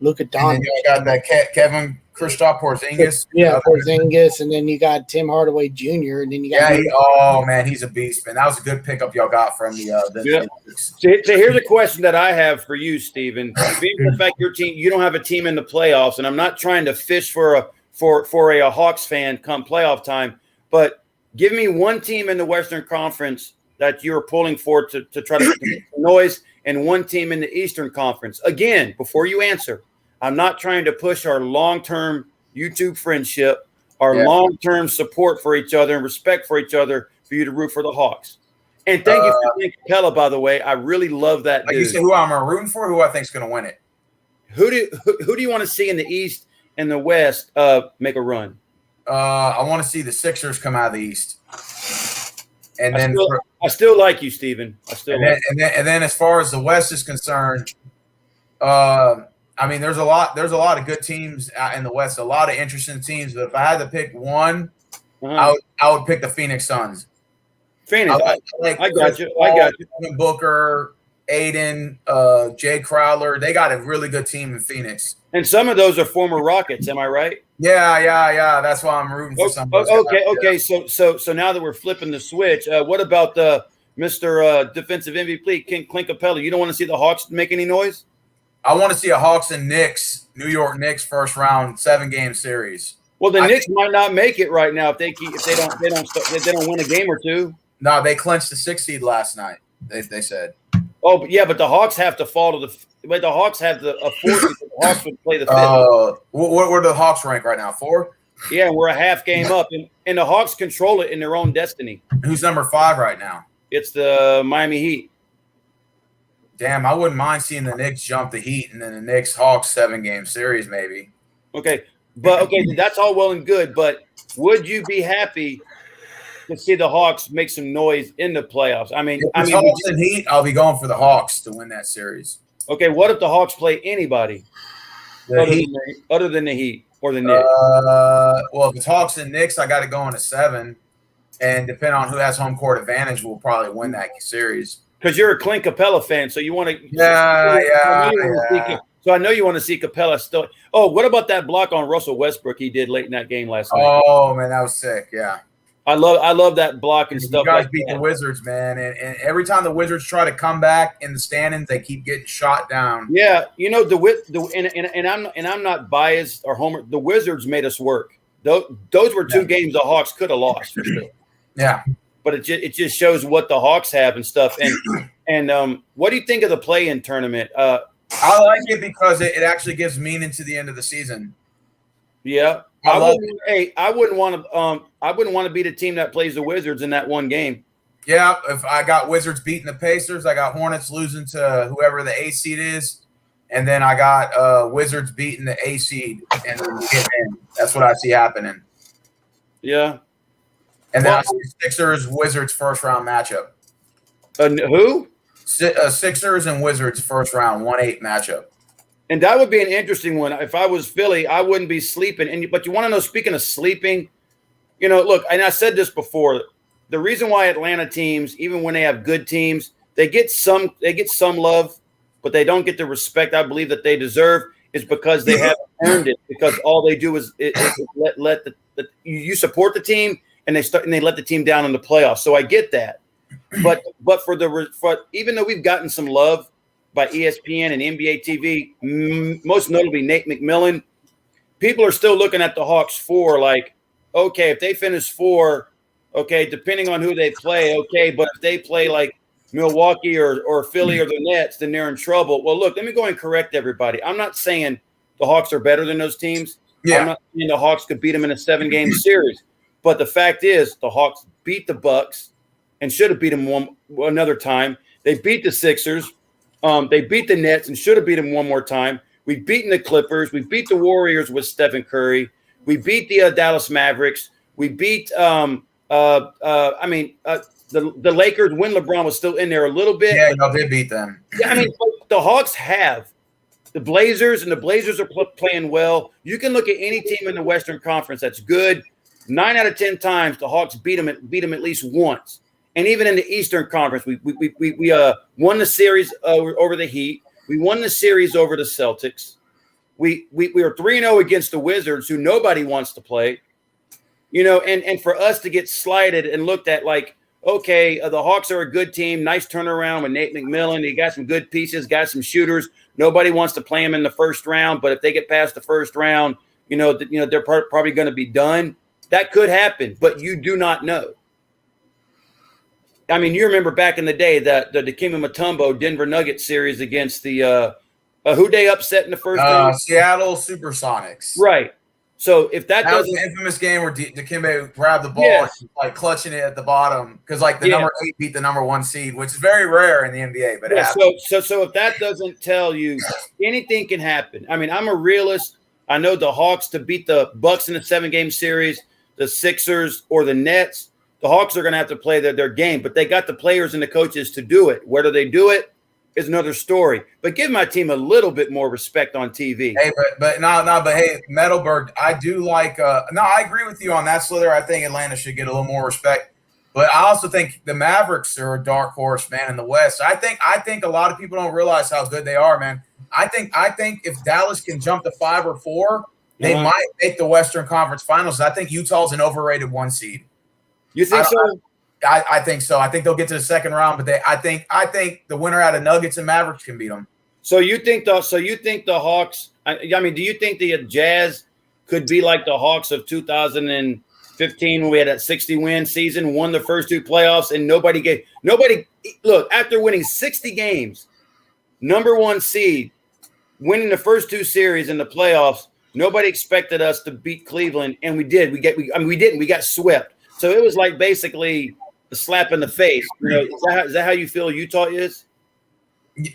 S2: And then
S1: you got that Kevin Kristaps Porzingis.
S2: Yeah, Porzingis, and then you got Tim Hardaway Jr. And then you got
S1: he's a beast, man. That was a good pickup y'all got from the.
S4: So here's a question that I have for you, Steven. Being the fact your team, you don't have a team in the playoffs, and I'm not trying to fish for a Hawks fan come playoff time, but give me one team in the Western Conference that you're pulling for to try to make noise, and one team in the Eastern Conference. Again, before you answer, I'm not trying to push our long-term YouTube friendship, our long-term support for each other and respect for each other for you to root for the Hawks. And thank you for Nick Capella, by the way. I really love that dude.
S1: You say who I'm rooting for, who I think is going to win it.
S4: Who do you want to see in the East and the West make a run?
S1: I want to see the Sixers come out of the East. And
S4: I still like you, Steven.
S1: And then as far as the West is concerned, I mean, there's a lot of good teams out in the West, a lot of interesting teams. But if I had to pick one, I would pick the Phoenix Suns.
S4: Phoenix, I got you.
S1: Booker, Aiden, Jay Crowder, they got a really good team in Phoenix.
S4: And some of those are former Rockets, am I right?
S1: Yeah. That's why I'm rooting for some.
S4: Okay. So now that we're flipping the switch, what about the Mr. Defensive MVP, Clint Capella? You don't want to see the Hawks make any noise?
S1: I want to see a Hawks and Knicks, New York Knicks first round 7-game series.
S4: Well, the Knicks might not make it right now if they don't win a game or two.
S1: No, they clinched the 6th seed last night. They said.
S4: Oh, yeah, but the Hawks have to fall to the Hawks have a 4th. The Hawks would play the 5th.
S1: Where do the Hawks rank right now? 4?
S4: Yeah, we're a half game up, and the Hawks control it in their own destiny.
S1: Who's number 5 right now?
S4: It's the Miami Heat.
S1: Damn, I wouldn't mind seeing the Knicks jump the Heat and then the Knicks-Hawks 7-game series maybe.
S4: Okay, that's all well and good, but would you be happy to see the Hawks make some noise in the playoffs? I mean,
S1: Hawks and Heat, I'll be going for the Hawks to win that series.
S4: Okay, what if the Hawks play anybody other than the Heat or the Knicks?
S1: Well, if it's Hawks and Knicks, I got to go into 7, and depending on who has home court advantage, we'll probably win that series.
S4: Because you're a Clint Capella fan, so you want to. So I know you want to see Capella still. Oh, what about that block on Russell Westbrook he did late in that game last night?
S1: Oh man, that was sick. Yeah,
S4: I love that block and stuff.
S1: You guys beat the Wizards, man, and every time the Wizards try to come back in the standings, they keep getting shot down.
S4: Yeah, you know I'm not biased or homer. The Wizards made us work. Those were 2 games the Hawks could have lost for sure.
S1: Yeah.
S4: But it just shows what the Hawks have and stuff. And And what do you think of the play-in tournament?
S1: I like it because it actually gives meaning to the end of the season.
S4: Yeah,
S1: I love it.
S4: Hey, I wouldn't want to be the team that plays the Wizards in that one game.
S1: Yeah, if I got Wizards beating the Pacers, I got Hornets losing to whoever the A seed is, and then I got Wizards beating the A seed and then getting in. That's what I see happening.
S4: Yeah,
S1: and then I see Sixers Wizards first round matchup.
S4: Who?
S1: Sixers and Wizards first round 1-8 matchup.
S4: And that would be an interesting one. If I was Philly, I wouldn't be sleeping. But you want to know, speaking of sleeping, look, and I said this before, the reason why Atlanta teams, even when they have good teams, they get some love, but they don't get the respect I believe that they deserve, is because they haven't earned it. Because all they do is let you support the team, and they let the team down in the playoffs. So I get that. But for even though we've gotten some love by ESPN and NBA TV, most notably Nate McMillan, people are still looking at the Hawks for like, okay, if they finish 4, okay, depending on who they play, okay, but if they play like Milwaukee or Philly or the Nets, then they're in trouble. Well, look, let me go and correct everybody. I'm not saying the Hawks are better than those teams.
S1: Yeah.
S4: I'm not saying the Hawks could beat them in a 7-game series. But the fact is, the Hawks beat the Bucks and should have beat them another time. They beat the Sixers. They beat the Nets and should have beat them one more time. We've beaten the Clippers. We beat the Warriors with Stephen Curry. We beat the Dallas Mavericks. We beat the Lakers when LeBron was still in there a little bit.
S1: Yeah, no, they beat them.
S4: Yeah, I mean, the Hawks have the Blazers, and the Blazers are playing well. You can look at any team in the Western Conference that's good. 9 out of 10 times, the Hawks beat them at least once. And even in the Eastern Conference, we won the series over the Heat. We won the series over the Celtics. We were 3-0 against the Wizards, who nobody wants to play. And for us to get slighted and looked at like, okay, the Hawks are a good team, nice turnaround with Nate McMillan. He got some good pieces, got some shooters. Nobody wants to play him in the first round, but if they get past the first round, they're probably going to be done. That could happen, but you do not know. I mean, you remember back in the day that the Dikembe Mutombo Denver Nuggets series against the who they upset in the first round?
S1: Seattle Supersonics.
S4: Right. So if that
S1: was an infamous game where Dikembe grabbed the ball and like clutching it at the bottom because like the number 8 beat the number 1 seed, which is very rare in the NBA. But
S4: so if that doesn't tell you, anything can happen. I mean, I'm a realist. I know the Hawks to beat the Bucks in a 7-game series, the Sixers or the Nets. The Hawks are going to have to play their game, but they got the players and the coaches to do it. Whether they do it is another story. But give my team a little bit more respect on TV.
S1: Hey, but hey, Metalberg, I do like. I agree with you on that, Slither. I think Atlanta should get a little more respect. But I also think the Mavericks are a dark horse, man, in the West. I think a lot of people don't realize how good they are, man. I think if Dallas can jump to 5 or 4, they might make the Western Conference Finals. I think Utah's an overrated 1 seed.
S4: You think so?
S1: I think so. I think they'll get to the second round, but I think the winner out of Nuggets and Mavericks can beat them.
S4: So you think the Hawks? I mean, do you think the Jazz could be like the Hawks of 2015 when we had that 60-win season, won the first 2 playoffs, and nobody look after winning 60 games, number 1 seed, winning the first 2 series in the playoffs. Nobody expected us to beat Cleveland, and we did. We didn't. We got swept. So it was like basically a slap in the face. Is that how you feel Utah is?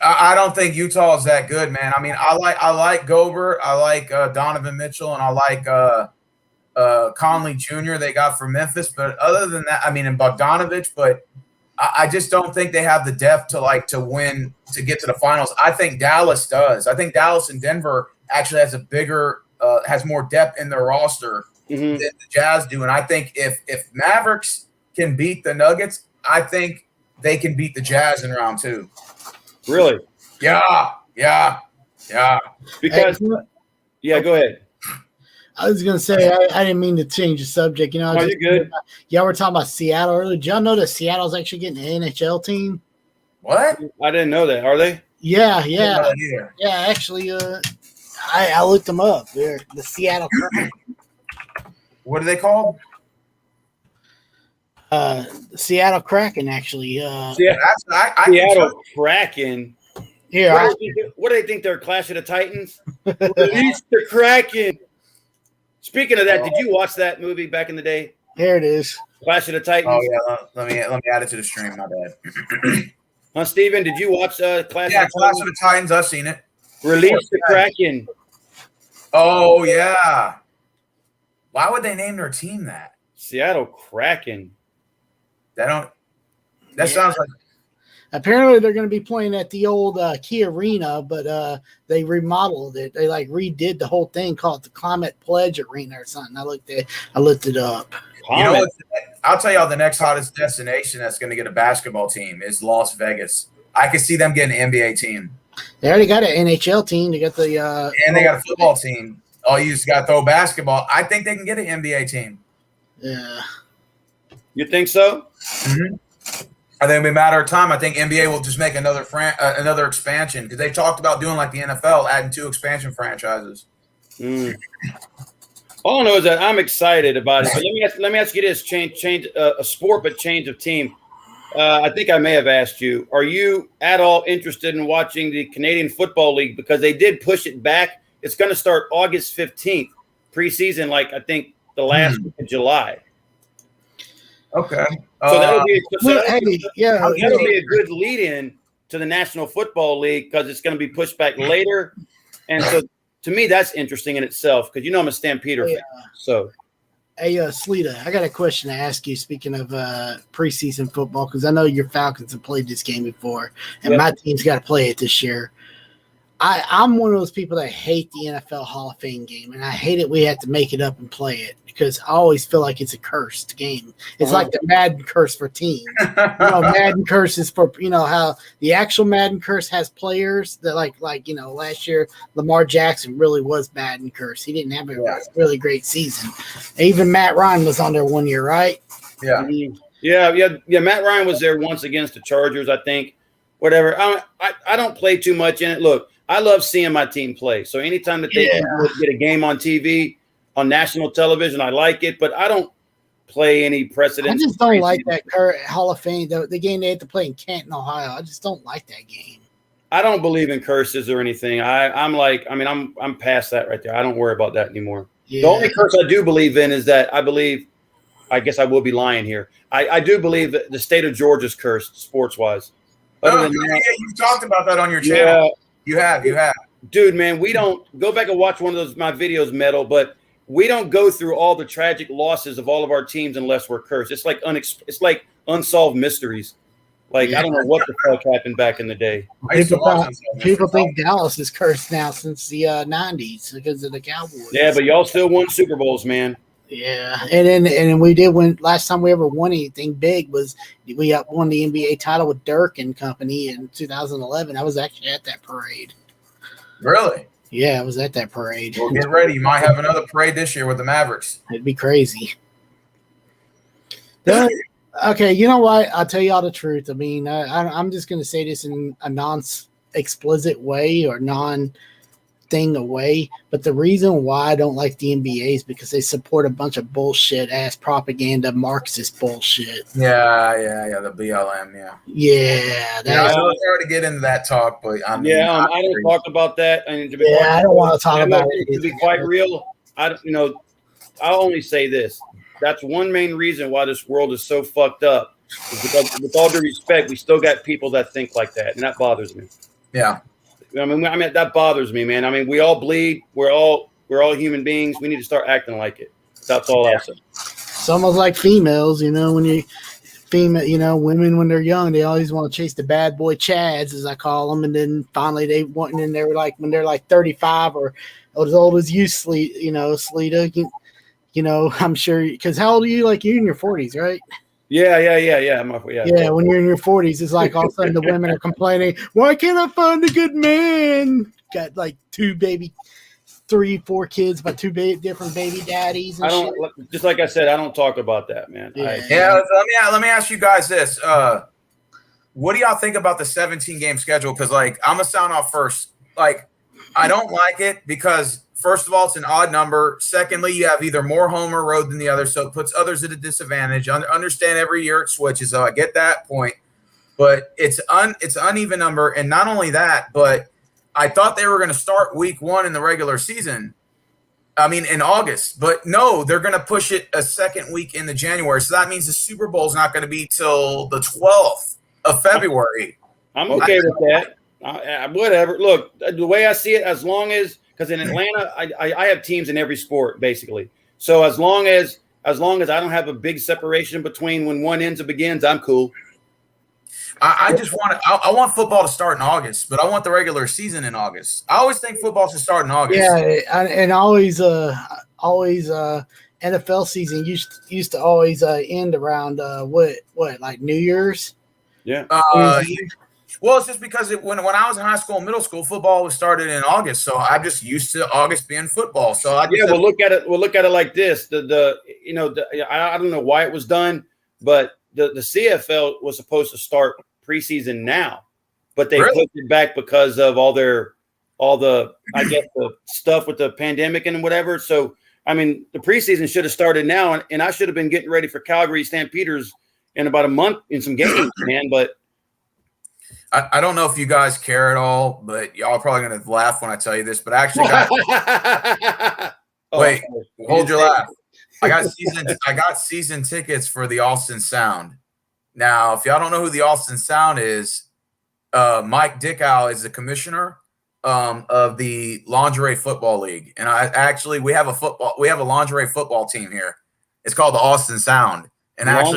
S1: I don't think Utah is that good, man. I mean, I like Gobert, I like Donovan Mitchell, and I like Conley Jr. they got from Memphis. But other than that, I mean, and Bogdanovich, but I just don't think they have the depth to win to get to the finals. I think Dallas does. I think Dallas and Denver actually has a bigger has more depth in their roster. Than the Jazz do. And I think if Mavericks can beat the Nuggets, I think they can beat the Jazz in round 2.
S4: Really?
S1: Yeah.
S4: Because go ahead.
S2: I was going to say, I didn't mean to change the subject.
S4: You're good.
S2: Y'all were talking about Seattle earlier. Did y'all know that Seattle's actually getting an NHL team?
S1: What?
S4: I didn't know that. Are they?
S2: Yeah. Yeah, actually, I looked them up. They're the Seattle Kraken.
S1: What are they called?
S2: Seattle Kraken, actually.
S4: Seattle Kraken.
S2: Here,
S4: what do they think? They're Clash of the Titans? Release the Kraken. Speaking of that, did you watch that movie back in the day?
S2: Here it is.
S4: Clash of the Titans.
S1: Oh yeah, let me add it to the stream. My bad.
S4: Huh, Steven, did you watch Clash?
S1: Yeah, Clash of the Titans. I've seen it.
S4: Release the Kraken.
S1: Oh yeah. Why would they name their team that?
S4: Seattle Kraken.
S1: That sounds like.
S2: Apparently, they're going to be playing at the old Key Arena, but they remodeled it. They redid the whole thing, called the Climate Pledge Arena or something. I looked it up.
S1: You know what? I'll tell y'all the next hottest destination that's going to get a basketball team is Las Vegas. I could see them getting an NBA team.
S2: They already got an NHL team. They got the
S1: and they got a football team. All you just got to throw basketball. I think they can get an NBA team.
S2: Yeah.
S4: You think so?
S1: Mm-hmm. I think it'll be a matter of time. I think NBA will just make another expansion because they talked about doing like the NFL, adding 2 expansion franchises.
S4: All I know is that I'm excited about it. But let me ask you this: change a sport, but change of team. I think I may have asked you: are you at all interested in watching the Canadian Football League because they did push it back? It's going to start August 15th, preseason. Like I think the last week of July.
S1: Okay.
S4: So that'll be a good lead-in to the National Football League because it's going to be pushed back later. And so, to me, that's interesting in itself because I'm a Stampeder fan. So,
S2: hey, Sleeta, I got a question to ask you. Speaking of preseason football, because I know your Falcons have played this game before, and my team's got to play it this year. I'm one of those people that hate the NFL Hall of Fame game, and I hate it. We have to make it up and play it because I always feel like it's a cursed game. It's like the Madden curse for teams. Madden curse is for how the actual Madden curse has players that like last year Lamar Jackson really was Madden curse. He didn't have a really great season. Even Matt Ryan was on there one year, right?
S1: Yeah.
S4: Yeah. Matt Ryan was there once against the Chargers, I think. Whatever. I don't play too much in it. Look. I love seeing my team play. So anytime that they get a game on TV, on national television, I like it. But I don't play any precedent.
S2: I just don't like that Hall of Fame, the game they had to play in Canton, Ohio. I just don't like that game.
S4: I don't believe in curses or anything. I'm past that right there. I don't worry about that anymore. Yeah. The only curse I do believe in is that I guess I will be lying here. I do believe that the state of Georgia's cursed sports-wise.
S1: You've talked about that on your channel. Yeah. You have.
S4: Dude, man, we don't go back and watch one of my videos, Metal, but we don't go through all the tragic losses of all of our teams unless we're cursed. It's like unsolved mysteries. Like, I don't know what the fuck happened back in the day.
S2: People think Dallas is cursed now since the 90s because of the Cowboys.
S4: Yeah, but y'all still won Super Bowls, man.
S2: Yeah, and then we did win. Last time we ever won anything big was we won the NBA title with Dirk and company in 2011. I was actually at that parade.
S1: Really?
S2: Yeah, I was at that parade.
S1: Well, get ready. You might have another parade this year with the Mavericks.
S2: It'd be crazy. Okay, you know what? I'll tell y'all the truth. I mean, I'm just going to say this in a non-explicit way or non-thing away, but the reason why I don't like the NBA is because they support a bunch of bullshit-ass propaganda, Marxist bullshit.
S1: Yeah, the BLM,
S2: Yeah.
S1: I don't care to get into that talk, but I
S4: don't talk about that.
S2: I don't want to talk about it.
S4: To be quite real, I'll only say this. That's one main reason why this world is so fucked up. Is because, with all due respect, we still got people that think like that, and that bothers me.
S1: Yeah.
S4: I mean, that bothers me, man. I mean, we all bleed. We're all human beings. We need to start acting like it. That's all I'll say.
S2: It's almost like females, women when they're young, they always want to chase the bad boy chads, as I call them, and then finally they want, and then they're like when they're like 35 or as old as you, Sleeta. I'm sure because how old are you? Like you're in your 40s, right?
S4: Yeah.
S2: Yeah, when you're in your 40s, it's like all of a sudden the women are complaining, why can't I find a good man? Got like 3, 4 kids by 2 different baby daddies. And
S4: just like I said, I don't talk about that, man.
S1: Let me ask you guys this. What do y'all think about the 17-game schedule? Because, I'm going to sound off first. I don't like it because first of all, it's an odd number. Secondly, you have either more home or road than the other, so it puts others at a disadvantage. Understand every year it switches, so I get that point. But it's an uneven number, and not only that, but I thought they were going to start week 1 in the regular season. I mean, in August. But no, they're going to push it a second week into January. So that means the Super Bowl is not going to be till the 12th of February.
S4: I'm okay with that. Whatever. Look, the way I see it, as long as – because in Atlanta, I have teams in every sport, basically. So as long as I don't have a big separation between when one ends and begins, I'm cool.
S1: I just want – I want football to start in August, but I want the regular season in August. I always think football should start in August.
S2: Yeah, and always NFL season used to always end around what like New Year's?
S4: Yeah.
S1: Well, it's just because when I was in high school and middle school, football was started in August, so I'm just used to August being football. So
S4: we'll look at it. We'll look at it like this: I don't know why it was done, but the CFL was supposed to start preseason now, but they pushed it back because of all the the stuff with the pandemic and whatever. So I mean, the preseason should have started now, and I should have been getting ready for Calgary Stampeders in about a month in some games, man. But
S1: I don't know if you guys care at all, but y'all are probably going to laugh when I tell you this, but I actually wait, hold your laugh. I got season tickets for the Austin Sound. Now, if y'all don't know who the Austin Sound is, Mike Dickow is the commissioner of the Lingerie Football League, and we have a lingerie football team here. It's called the Austin Sound, and as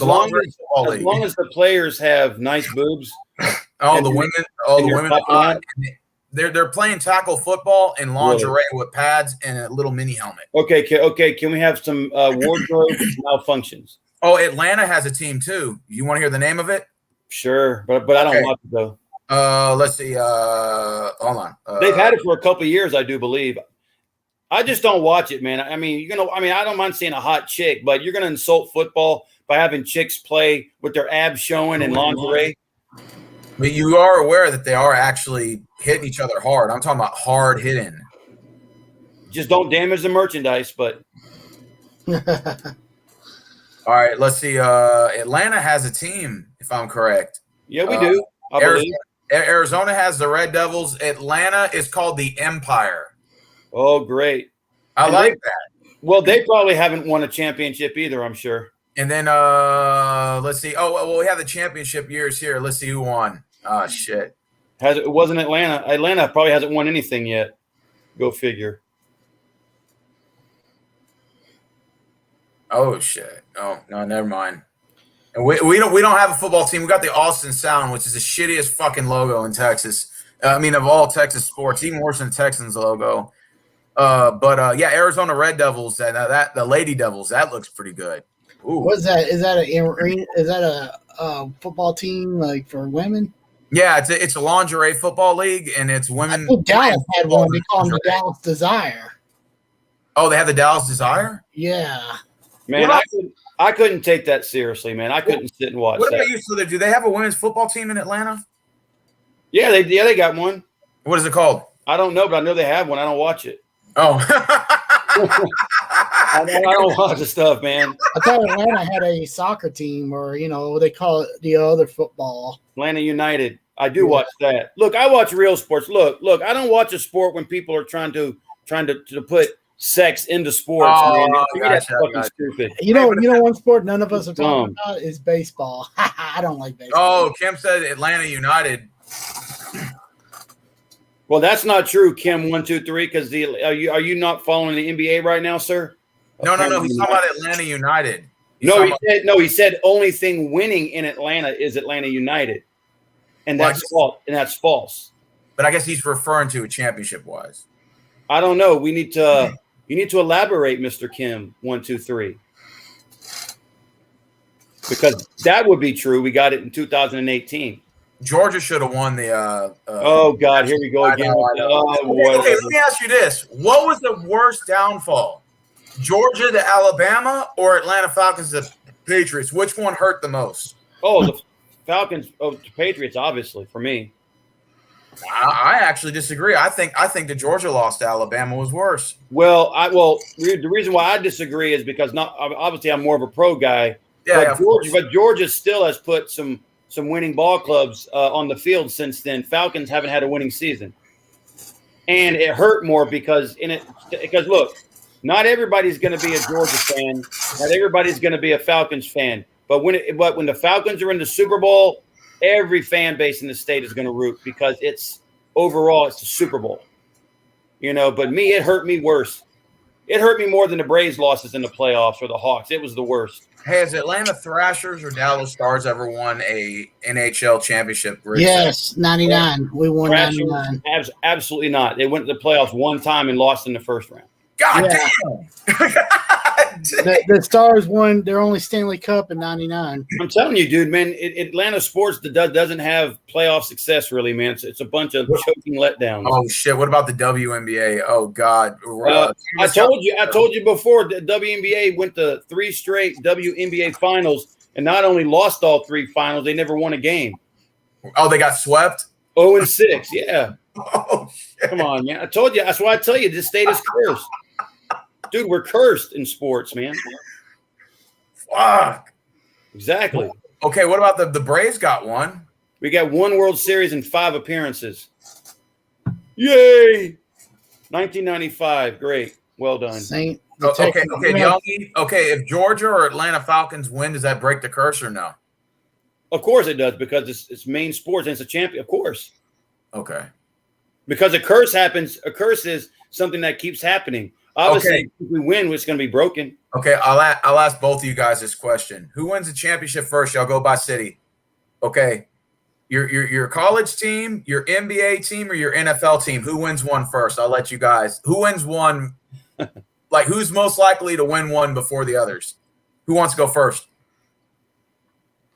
S1: long as the players have nice boobs. The women. They're playing tackle football in lingerie with pads and a little mini helmet.
S4: Okay. Can we have some wardrobe malfunctions?
S1: Oh, Atlanta has a team too. You want to hear the name of it?
S4: Sure, but I don't want to though.
S1: Let's see. Hold on.
S4: They've had it for a couple of years, I do believe. I just don't watch it, man. I mean, I don't mind seeing a hot chick, but you're gonna insult football by having chicks play with their abs showing and lingerie.
S1: But you are aware that they are actually hitting each other hard. I'm talking about hard hitting.
S4: Just don't damage the merchandise, but.
S1: All right, let's see. Atlanta has a team, if I'm correct.
S4: Yeah, we do.
S1: Arizona has the Red Devils. Atlanta is called the Empire.
S4: Oh, great.
S1: I like that.
S4: Well, they probably haven't won a championship either, I'm sure.
S1: And then let's see. Oh, well, we have the championship years here. Let's see who won. Oh, shit.
S4: It wasn't Atlanta. Atlanta probably hasn't won anything yet. Go figure.
S1: Oh, shit. Oh, no, never mind. And we don't have a football team. We got the Austin Sound, which is the shittiest fucking logo in Texas. I mean, of all Texas sports, even worse than the Texans logo. Yeah, Arizona Red Devils and the Lady Devils, that looks pretty good. Ooh.
S2: What is that? Is that a football team like for women?
S1: Yeah, it's a lingerie football league, and it's women.
S2: I think Dallas had one. They call them the Dallas Desire.
S1: Oh, they have the Dallas Desire?
S2: Yeah.
S4: Man, I couldn't take that seriously, man. I couldn't sit and watch that.
S1: What about you? So do they have a women's football team in Atlanta?
S4: Yeah, they got one.
S1: What is it called?
S4: I don't know, but I know they have one. I don't watch it.
S1: Oh.
S4: I don't watch the stuff, man.
S2: I thought Atlanta had a soccer team, or they call it the other football.
S4: Atlanta United. I do watch that. Look, I watch real sports. Look. I don't watch a sport when people are trying to put sex into sports.
S1: Oh,
S4: man.
S1: that's
S4: fucking stupid.
S2: You know one sport none of us are talking about is baseball. I don't like baseball.
S1: Oh, Kim said Atlanta United.
S4: Well, that's not true, Kim. 1, 2, 3. Because are you not following the NBA right now, sir?
S1: No. He's talking about Atlanta United.
S4: He said only thing winning in Atlanta is Atlanta United, and that's false. And that's false.
S1: But I guess he's referring to a championship wise.
S4: I don't know. You need to elaborate, Mr. Kim. 1, 2, 3. Because that would be true. We got it in 2018.
S1: Georgia should have won the.
S4: Oh God, here we go again.
S1: Okay, let me ask you this: what was the worst downfall? Georgia to Alabama or Atlanta Falcons to Patriots? Which one hurt the most?
S4: Oh, the Falcons. Oh, the Patriots, obviously for me.
S1: I actually disagree. I think the Georgia loss to Alabama was worse.
S4: Well, the reason why I disagree is because obviously I'm more of a pro guy.
S1: Yeah,
S4: but Georgia still has put some winning ball clubs on the field since then. Falcons haven't had a winning season, and it hurt more because look, not everybody's going to be a Georgia fan. Not everybody's going to be a Falcons fan. But when the Falcons are in the Super Bowl, every fan base in the state is going to root because it's the Super Bowl. But it hurt me worse. It hurt me more than the Braves losses in the playoffs or the Hawks. It was the worst.
S1: Hey, has Atlanta Thrashers or Dallas Stars ever won a NHL championship?
S2: Yes, 99. We won
S4: Thrashers,
S2: 99.
S4: Absolutely not. They went to the playoffs one time and lost in the first round.
S1: God
S2: Yeah.
S1: damn.
S2: The Stars won their only Stanley Cup in 99.
S4: I'm telling you, dude, man, Atlanta sports doesn't have playoff success, really, man. It's a bunch of choking letdowns.
S1: Oh shit! What about the WNBA? Oh god!
S4: I told you before. The WNBA went to 3 straight WNBA finals, and not only lost all 3 finals, they never won a game.
S1: Oh, they got swept.
S4: 0-6, yeah.
S1: Oh shit!
S4: Come on, man. I told you. That's why I tell you, this state is cursed. Dude, we're cursed in sports, man.
S1: Fuck.
S4: Exactly.
S1: Okay, what about the Braves got one?
S4: We got 1 World Series and 5 appearances. Yay! 1995. Great. Well done.
S1: Okay. If Georgia or Atlanta Falcons win, does that break the curse or no?
S4: Of course it does, because it's main sports and it's a champion. Of course.
S1: Okay.
S4: Because a curse happens. A curse is something that keeps happening. Obviously, if we win, it's going to be broken.
S1: Okay, I'll ask both of you guys this question. Who wins the championship first? Y'all go by city. Okay. Your college team, your NBA team, or your NFL team? Who wins one first? I'll let you guys. Who wins one? Like, who's most likely to win one before the others? Who wants to go first?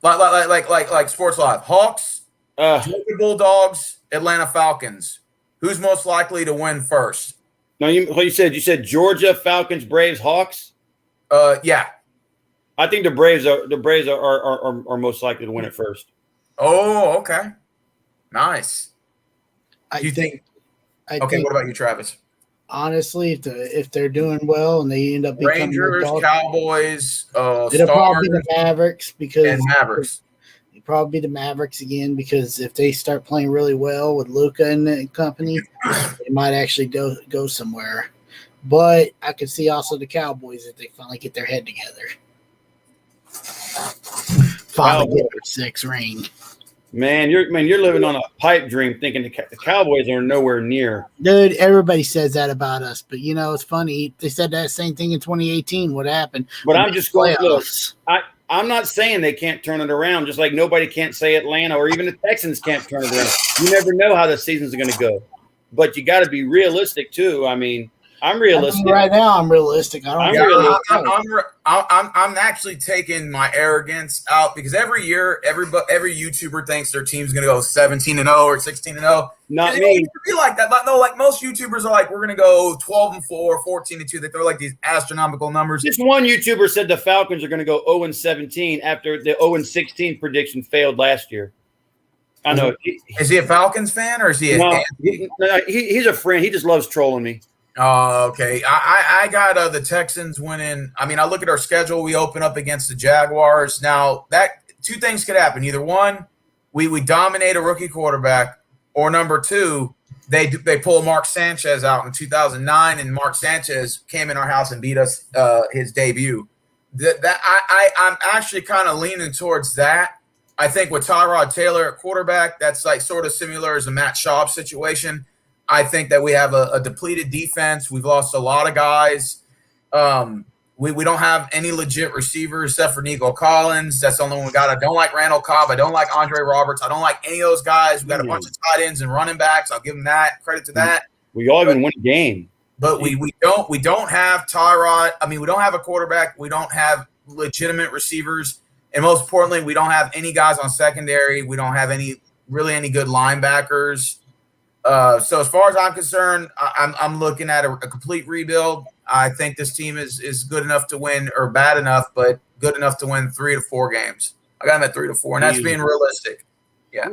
S1: Like Sports Live. Hawks, Georgia Bulldogs, Atlanta Falcons. Who's most likely to win first?
S4: No, you said Georgia, Falcons, Braves, Hawks.
S1: Yeah.
S4: I think the Braves are most likely to win it first.
S1: Oh, okay. Nice.
S2: I
S1: You think?
S2: I
S1: Okay,
S2: think,
S1: what about you, Travis?
S2: honestly, if they're doing well and they end up becoming
S1: Rangers,
S2: adults,
S1: Cowboys,
S2: it'll
S1: Stars,
S2: probably be the Mavericks
S1: and Mavericks.
S2: It'll probably be the Mavericks again, because if they start playing really well with Luka and company, they might actually go somewhere. But I could see also the Cowboys if they finally get their head together. Finally get their 6th ring.
S4: Man, you're living on a pipe dream, thinking the Cowboys are nowhere near.
S2: Dude, everybody says that about us, but it's funny. They said that same thing in 2018. What happened?
S4: But I'm just going. Look, I'm not saying they can't turn it around. Just like nobody can't say Atlanta or even the Texans can't turn it around. You never know how the season's going to go. But you got to be realistic too. I mean, I'm realistic.
S2: Right now, I'm realistic.
S1: I'm actually taking my arrogance out, because every year, every YouTuber thinks their team's going to go 17-0 or 16-0.
S4: Not
S1: it
S4: me.
S1: used to be like that. No, like most YouTubers are like, we're going to go 12-4, 14-2. They throw like these astronomical numbers.
S4: Just one YouTuber said the Falcons are going to go 0-17 after the 0-16 prediction failed last year. I know.
S1: Is he a Falcons fan, or is he?
S4: He's a friend. He just loves trolling me.
S1: Oh, okay. I got the Texans winning. I mean, I look at our schedule. We open up against the Jaguars. Now, that 2 things could happen. Either one, we dominate a rookie quarterback, or number 2, they pull Mark Sanchez out in 2009, and Mark Sanchez came in our house and beat us his debut. I'm actually kind of leaning towards that. I think with Tyrod Taylor at quarterback, that's like sort of similar as a Matt Schaub situation. I think that we have a depleted defense. We've lost a lot of guys. We don't have any legit receivers except for Nico Collins. That's the only one we got. I don't like Randall Cobb. I don't like Andre Roberts. I don't like any of those guys. We got a bunch of tight ends and running backs. I'll give them that credit to that.
S4: We all even win a game.
S1: But we don't have Tyrod. I mean, we don't have a quarterback. We don't have legitimate receivers. And most importantly, we don't have any guys on secondary. We don't have any good linebackers. So as far as I'm concerned, I'm looking at a complete rebuild. I think this team is good enough to win, or bad enough, but good enough to win 3 to 4 games. I got them at 3 to 4, and that's being realistic. Yeah.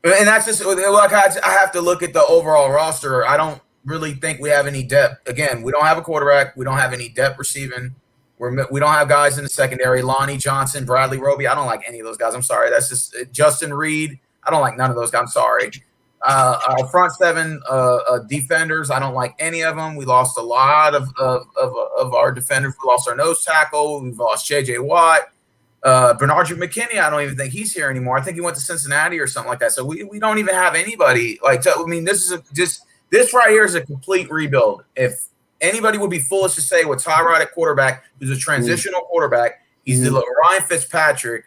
S1: And that's just like I have to look at the overall roster. I don't really think we have any depth. Again, we don't have a quarterback. We don't have any depth receiving. We don't have guys in the secondary. Lonnie Johnson, Bradley Roby. I don't like any of those guys. I'm sorry. That's just Justin Reed. I don't like none of those guys. I'm sorry. Our front seven defenders. I don't like any of them. We lost a lot of our defenders. We lost our nose tackle. We've lost J.J. Watt. Bernard McKinney, I don't even think he's here anymore. I think he went to Cincinnati or something like that. So we don't even have anybody. This right here is a complete rebuild. If anybody would be foolish to say with Tyrod at quarterback, who's a transitional quarterback, he's the Ryan Fitzpatrick.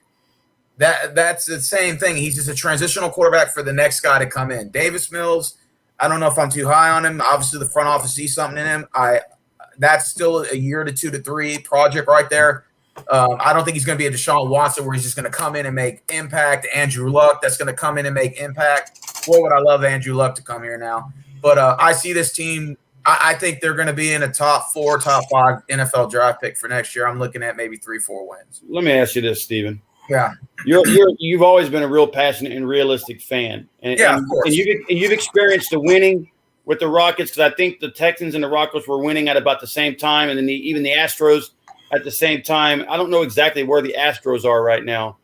S1: That's the same thing. He's just a transitional quarterback for the next guy to come in. Davis Mills, I don't know if I'm too high on him. Obviously, the front office sees something in him. That's still a year to 2 to 3 project right there. I don't think he's going to be a Deshaun Watson where he's just going to come in and make impact. Andrew Luck, that's going to come in and make impact. Boy, would I love Andrew Luck to come here now. But I see this team. I think they're going to be in a top 4, top 5 NFL draft pick for next year. I'm looking at maybe 3-4 wins.
S4: Let me ask you this, Steven.
S1: Yeah,
S4: you've always been a real passionate and realistic fan, and you've experienced the winning with the Rockets, because I think the Texans and the Rockets were winning at about the same time, and then even the Astros at the same time. I don't know exactly where the Astros are right now,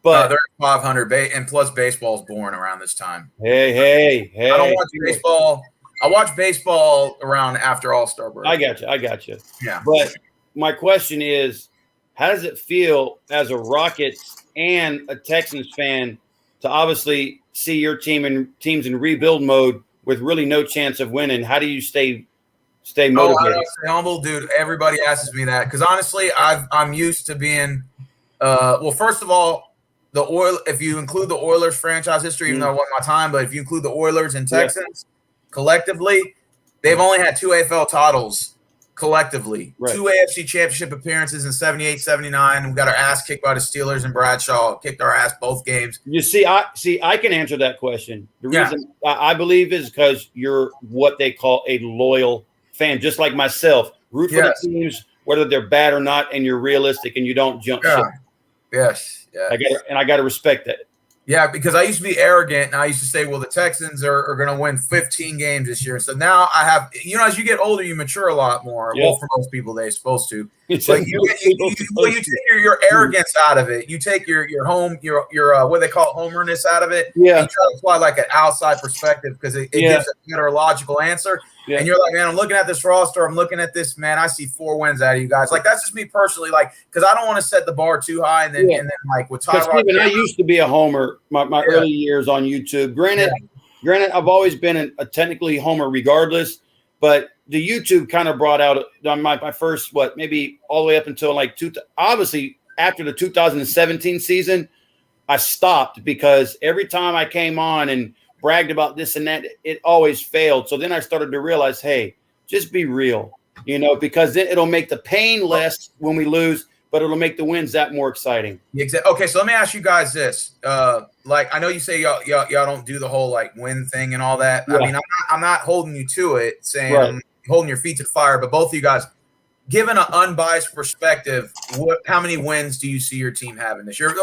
S4: but
S1: they're 500 and plus baseball's born around this time.
S4: Hey!
S1: I don't watch baseball. I watch baseball around after All-Star break.
S4: I got you.
S1: Yeah,
S4: but my question is, how does it feel as a Rockets and a Texans fan to obviously see your teams in rebuild mode with really no chance of winning? How do you stay motivated?
S1: I stay humble, dude. Everybody asks me that because honestly, I'm used to being. Well, first of all, if you include the Oilers franchise history, even though it wasn't my time, but if you include the Oilers and Texans collectively, they've only had 2 AFL titles. Collectively, 2 AFC championship appearances in 78, 79. We got our ass kicked by the Steelers and Bradshaw. Kicked our ass both games.
S4: You see, I can answer that question. The reason I believe is because you're what they call a loyal fan, just like myself. Root for the teams, whether they're bad or not, and you're realistic and you don't jump ship.
S1: Yes.
S4: I got to respect that.
S1: Yeah, because I used to be arrogant, and I used to say, well, the Texans are going to win 15 games this year. So now I have – as you get older, you mature a lot more. Yeah. Well, for most people, they're supposed to. But you take your arrogance out of it. You take your what they call homerness out of it.
S4: Yeah.
S1: You try to apply like an outside perspective because it gives a better logical answer. Yeah. And you're like, man, I'm looking at this roster. I'm looking at this, man. I see 4 wins out of you guys. Like, that's just me personally, like, because I don't want to set the bar too high. And then like, with Tyrod.
S4: Steven, I used to be a homer my early years on YouTube. Granted, I've always been a technically homer regardless, but the YouTube kind of brought out my first, maybe all the way up until like obviously after the 2017 season, I stopped because every time I came on and bragged about this and that, it always failed. So then I started to realize, hey, just be real, because then it'll make the pain less when we lose, but it'll make the wins that more exciting.
S1: Exactly. Okay, so let me ask you guys this. I know you say y'all don't do the whole like win thing and all that. Yeah. I mean, I'm not holding you to it, saying I'm holding your feet to the fire, but both of you guys, given an unbiased perspective, how many wins do you see your team having this year?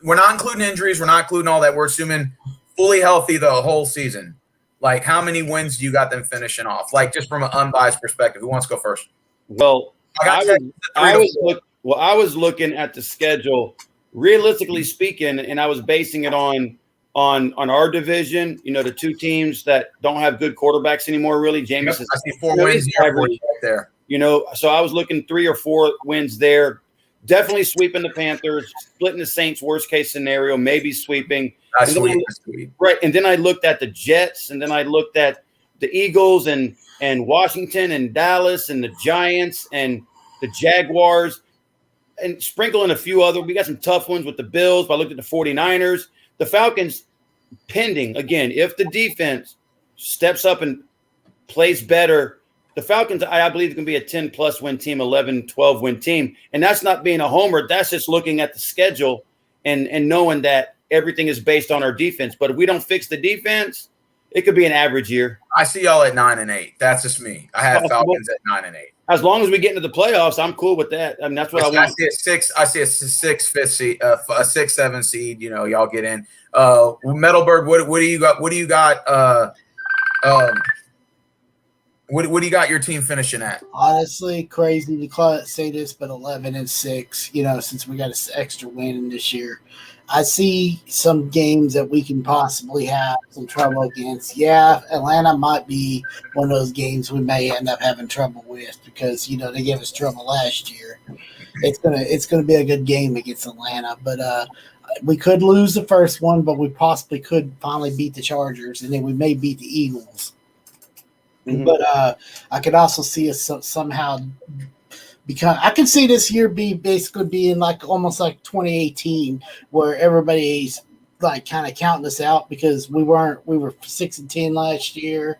S1: We're not including injuries. We're not including all that. We're assuming fully healthy the whole season. Like, how many wins do you got them finishing off? Like, just from an unbiased perspective. Who wants to go first?
S4: Well, I was looking at the schedule, realistically speaking, and I was basing it on our division. The 2 teams that don't have good quarterbacks anymore. Really, Jameis.
S1: I see 4 wins right there.
S4: So I was looking 3 or 4 wins there. Definitely sweeping the Panthers, splitting the Saints, worst case scenario, maybe sweeping. Right. And then I looked at the Jets, and then I looked at the Eagles and Washington and Dallas and the Giants and the Jaguars and sprinkle in a few other. We got some tough ones with the Bills. But I looked at the 49ers, the Falcons, pending. Again, if the defense steps up and plays better, the Falcons, I believe, can be a 10-plus win team, 11, 12-win team. And that's not being a homer. That's just looking at the schedule and knowing that everything is based on our defense. But if we don't fix the defense, it could be an average year.
S1: I see y'all at 9-8. That's just me. I had Falcons at 9-8.
S4: As long as we get into the playoffs, I'm cool with that. I mean, that's what I want.
S1: I see a six. I see a six, fifth seed, a 6, 7 seed. You know, y'all get in. Metalberg, what do you got? What do you got? What do you got your team finishing at?
S2: Honestly, crazy to say this, but 11-6. You know, since we got an extra win in this year, I see some games that we can possibly have some trouble against. Yeah, Atlanta might be one of those games we may end up having trouble with because you know they gave us trouble last year. It's gonna be a good game against Atlanta, but we could lose the first one, but we possibly could finally beat the Chargers, and then we may beat the Eagles. Mm-hmm. But I could also see us somehow become. I can see this year basically being like almost like 2018, where everybody's like kind of counting us out because we were 6-10 last year.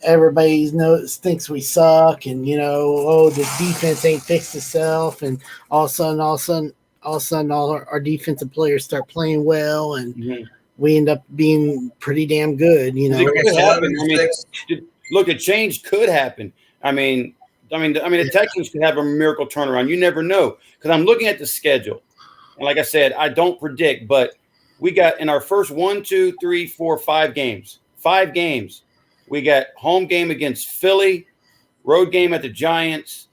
S2: Everybody thinks we suck, and you know, the defense ain't fixed itself, and all of a sudden, all our defensive players start playing well, and we end up being pretty damn good. You know,
S4: it could happen. I mean, look, a change could happen. I mean, the Texans could have a miracle turnaround. You never know, because I'm looking at the schedule, and like I said, I don't predict, but we got in our first 1, 2, 3, 4, 5 games. 5 games. We got home game against Philly, road game at the Giants,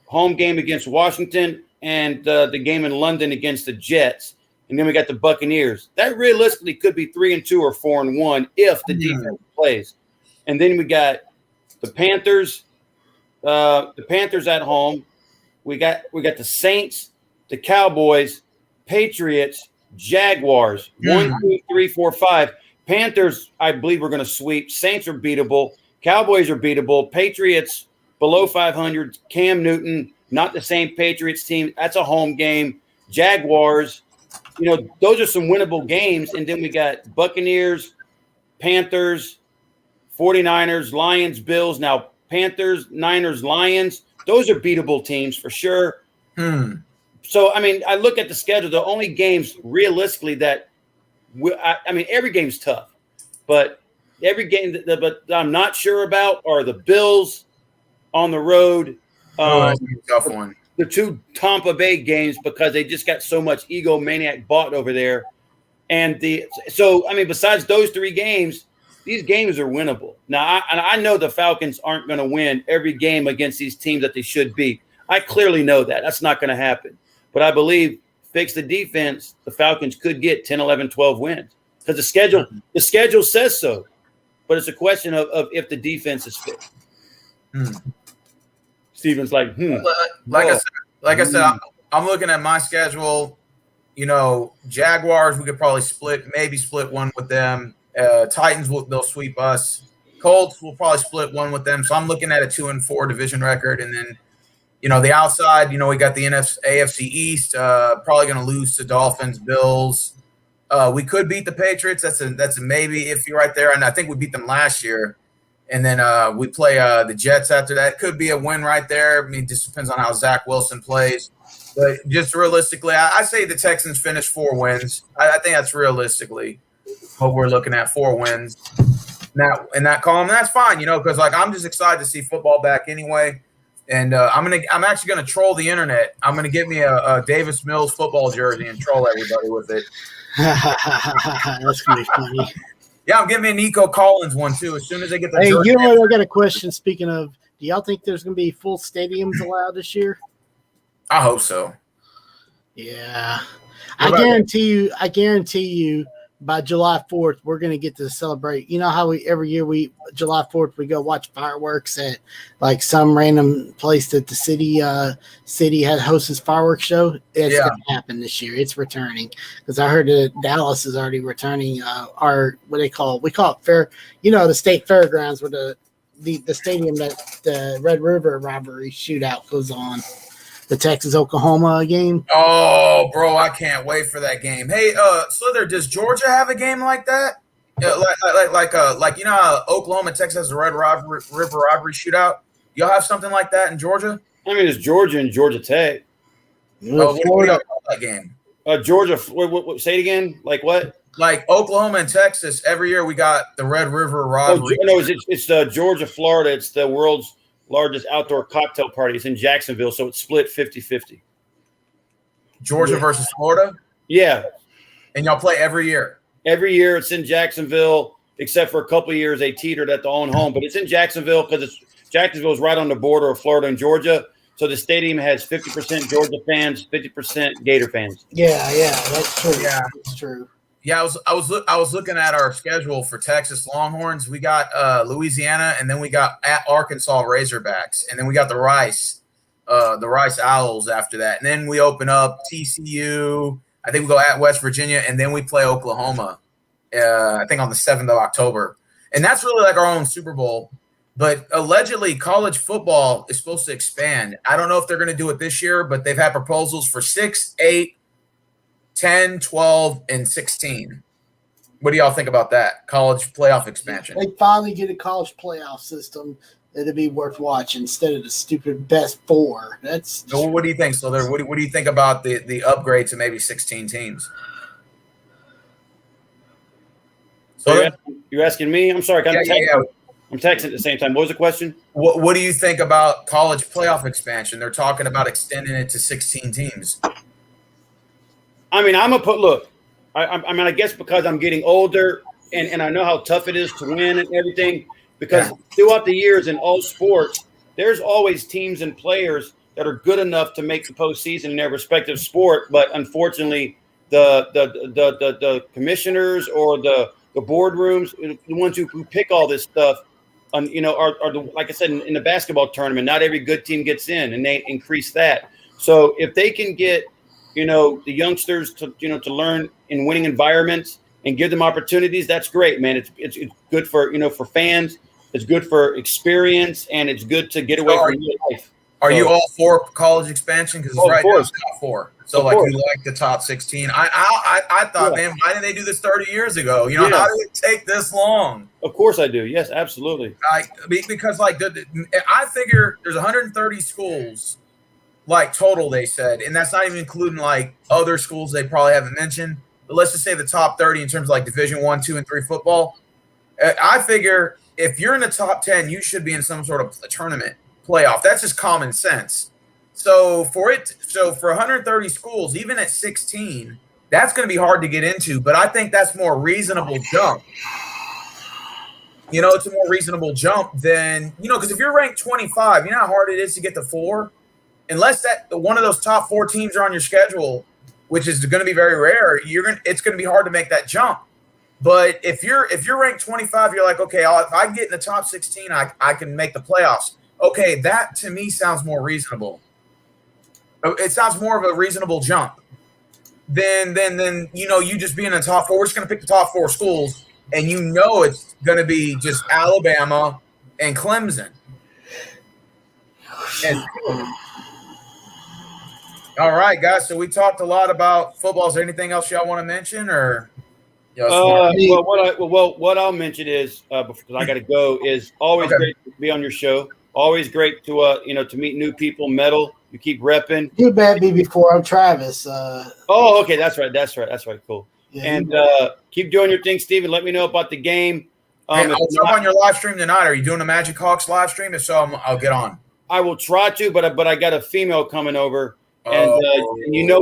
S4: home game against Washington, and the game in London against the Jets. And then we got the Buccaneers. That realistically could be 3-2 or 4-1 if the defense plays. And then we got the Panthers. The Panthers at home. We got the Saints, the Cowboys, Patriots, Jaguars. 1, 2, 3, 4, 5. Panthers, I believe we're going to sweep. Saints are beatable. Cowboys are beatable. Patriots below 500. Cam Newton, not the same Patriots team. That's a home game. Jaguars, you know, those are some winnable games. And then we got Buccaneers, Panthers, 49ers, Lions, Bills. Now, Panthers, Niners, Lions, those are beatable teams for sure. So, I mean, I look at the schedule. The only games realistically that I mean, every game's tough, but every game that I'm not sure about are the Bills on the road.
S1: That's a tough one.
S4: The 2 Tampa Bay games because they just got so much egomaniac bought over there. And so, I mean, besides those 3 games, these games are winnable. Now, I know the Falcons aren't going to win every game against these teams that they should beat. I clearly know that. That's not going to happen. But I believe fix the defense, the Falcons could get 10, 11, 12 wins because the schedule says so. But it's a question of if the defense is fit. Steven's like,
S1: Like I said, I'm looking at my schedule. You know, Jaguars, we could probably split one with them. Titans, they'll sweep us. Colts, we'll probably split one with them. So I'm looking at a 2-4 division record, and then, you know, the outside, you know, we got the AFC East, probably going to lose to Dolphins, Bills. We could beat the Patriots. That's a maybe if you're right there. And I think we beat them last year. And then we play the Jets after that. Could be a win right there. I mean, it just depends on how Zach Wilson plays. But just realistically, I say the Texans finish 4 wins. I think that's realistically what we're looking at, 4 wins. Now, in that column, that's fine, you know, because like I'm just excited to see football back anyway. And I'm actually gonna troll the internet. I'm gonna get me a Davis Mills football jersey and troll everybody with it.
S2: That's gonna be funny.
S1: Yeah, I'm getting me a Nico Collins one too. As soon as I get the
S2: hey,
S1: jersey.
S2: You know what? I got a question. Speaking of, do y'all think there's gonna be full stadiums allowed this year?
S1: I hope so.
S2: Yeah, I guarantee you. By July 4th, we're going to get to celebrate. You know how every year July 4th, we go watch fireworks at like some random place that the city hosts this fireworks show. It's going to happen this year. It's returning because I heard that Dallas is already returning. We call it fair. You know, the state fairgrounds where the stadium that the Red River robbery shootout goes on. The Texas-Oklahoma game.
S1: Oh, bro, I can't wait for that game. Hey, Slither, does Georgia have a game like that? Like you know how Oklahoma and Texas has a Red River robbery shootout? Y'all have something like that in Georgia?
S4: I mean, it's Georgia and Georgia Tech.
S1: What do y'all call that game?
S4: Georgia. What, say it again. Like what?
S1: Like Oklahoma and Texas. Every year we got the Red River robbery.
S4: No, it's Georgia, Florida. It's the world's largest outdoor cocktail parties in Jacksonville. So it's split 50-50.
S1: Georgia versus Florida?
S4: Yeah.
S1: And y'all play every year?
S4: Every year it's in Jacksonville, except for a couple of years they teetered at the own home. But it's in Jacksonville because Jacksonville is right on the border of Florida and Georgia. So the stadium has 50% Georgia fans, 50% Gator fans.
S2: Yeah, that's true.
S1: Yeah,
S2: that's true.
S1: Yeah, I was looking at our schedule for Texas Longhorns. We got Louisiana, and then we got at Arkansas Razorbacks, and then we got the Rice Owls after that, and then we open up TCU. I think we go at West Virginia, and then we play Oklahoma. I think on the 7th of October, and that's really like our own Super Bowl. But allegedly, college football is supposed to expand. I don't know if they're going to do it this year, but they've had proposals for 6, 8, 10, 12, and 16. What do y'all think about that? College playoff expansion.
S2: They finally get a college playoff system that'd be worth watching instead of the stupid best four. That's
S1: So what do you think, Slither? What do you think about the upgrade to maybe 16 teams?
S4: So you're asking me? I'm sorry.
S1: Yeah.
S4: I'm texting at the same time. What was the question?
S1: What do you think about college playoff expansion? They're talking about extending it to 16 teams.
S4: I mean, I'm going to look, I guess because I'm getting older and I know how tough it is to win and everything, because throughout the years in all sports, there's always teams and players that are good enough to make the postseason in their respective sport. But unfortunately, the commissioners or the boardrooms, the ones who pick all this stuff, are the, like I said, in the basketball tournament, not every good team gets in, and they increase that. So if they can get, the youngsters to learn in winning environments and give them opportunities, that's great, man. It's good for, for fans. It's good for experience, and it's good to get away from real life.
S1: Are you all for college expansion? Because right now it's top 4. So
S4: you
S1: like the top 16. I thought, man, why didn't they do this 30 years ago? How did it take this long?
S4: Of course I do. Yes, absolutely.
S1: Because I figure there's 130 schools, total, they said, and that's not even including other schools they probably haven't mentioned. But let's just say the top 30 in terms of Division 1, 2, and 3 football. I figure if you're in the top 10, you should be in some sort of a tournament playoff. That's just common sense. So for 130 schools, even at 16, that's going to be hard to get into. But I think that's more reasonable jump. It's a more reasonable jump than because if you're ranked 25, you know how hard it is to get to 4. Unless one of those top 4 teams are on your schedule, which is going to be very rare, it's going to be hard to make that jump. But if you're ranked 25, you're like, okay, if I get in the top 16, I can make the playoffs. Okay, that to me sounds more reasonable. It sounds more of a reasonable jump than you just being in the top 4. We're just going to pick the top 4 schools, and it's going to be just Alabama and Clemson. All right, guys. So we talked a lot about football. Is there anything else y'all want to mention, or?
S4: What I'll mention is because I got to go. Is always great to be on your show. Always great to to meet new people. Metal, you keep repping.
S2: You met me before. I'm Travis.
S4: Okay, that's right. Cool. Yeah, and keep doing your thing, Steven. Let me know about the game.
S1: I'll jump on your live stream tonight. Are you doing a Magic Hawks live stream? If so, I'll get on.
S4: I will try to, but I got a female coming over. And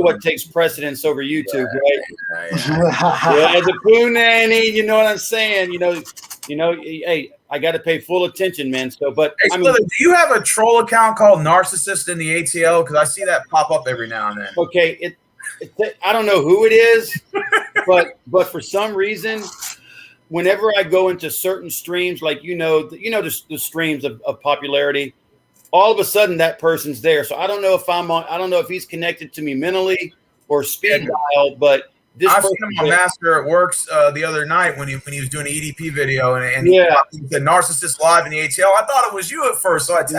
S4: what takes precedence over YouTube, right? Yeah, the poo nanny. You know what I'm saying? Hey, I got to pay full attention, man. So, but
S1: hey, do you have a troll account called Narcissist in the ATL? Because I see that pop up every now and then.
S4: Okay, I don't know who it is, but for some reason, whenever I go into certain streams, the streams of popularity. All of a sudden, that person's there. So I don't know if I don't know if he's connected to me mentally or speed dial. But
S1: I've seen him on Master at Works the other night when he was doing an EDP video, and he said Narcissist live in the ATL. I thought it was you at first, so I tagged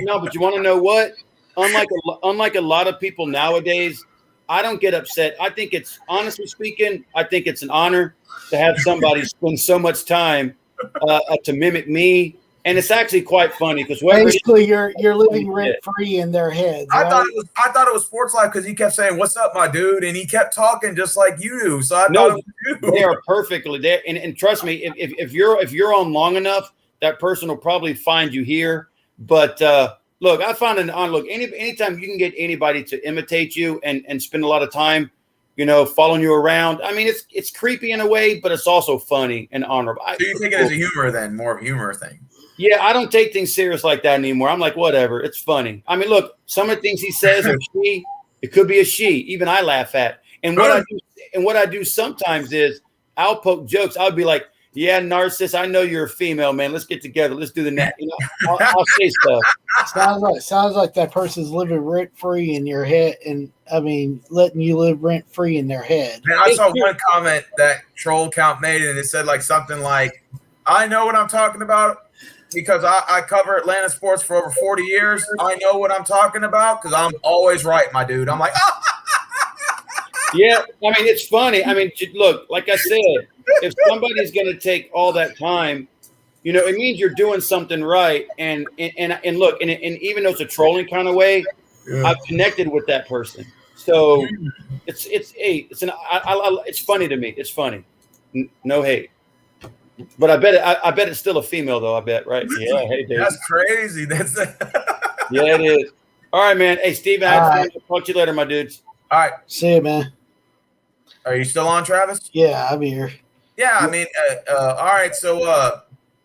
S4: No. But you want to know what? Unlike a lot of people nowadays, I don't get upset. I think it's, honestly speaking, it's an honor to have somebody spend so much time to mimic me. And it's actually quite funny because
S2: basically you're living rent free in their heads.
S1: I thought it was Sports Life because he kept saying, "What's up, my dude?" and he kept talking just like you do. So I thought it was you.
S4: They are perfectly there. And trust me, if you're on long enough, that person will probably find you here. But look, I found anytime you can get anybody to imitate you and spend a lot of time, following you around. I mean, it's creepy in a way, but it's also funny and honorable.
S1: So you take it as a humor then, more of a humor thing.
S4: Yeah, I don't take things serious like that anymore. I'm like, whatever, it's funny. I mean, look, some of the things he says are she. It could be a she. Even I laugh at. And what I do sometimes is I'll poke jokes. I'll be like, yeah, narcissist, I know you're a female, man. Let's get together. Let's do the net. I'll say stuff.
S2: Sounds like that person's living rent free in your head, and I mean, letting you live rent free in their head.
S1: Man, I saw one comment that troll count made, and it said like something like, "I know what I'm talking about because I cover Atlanta sports for over 40 years. I know what I'm talking about because I'm always right, my dude." I'm like, oh.
S4: Yeah, I mean, it's funny. I mean, look, like I said, if somebody's going to take all that time, it means you're doing something right. And look, and even though it's a trolling kind of way, I've connected with that person. So it's funny to me. It's funny. No hate. But I bet it's still a female though. I bet, right? Yeah. Hey, Dave.
S1: That's crazy.
S4: Yeah, it is. All right, man. Hey, Steven, I'll talk to you later, my dudes.
S1: All right.
S2: See you, man.
S1: Are you still on, Travis?
S2: Yeah, I'm here.
S1: Yeah, I mean, all right. So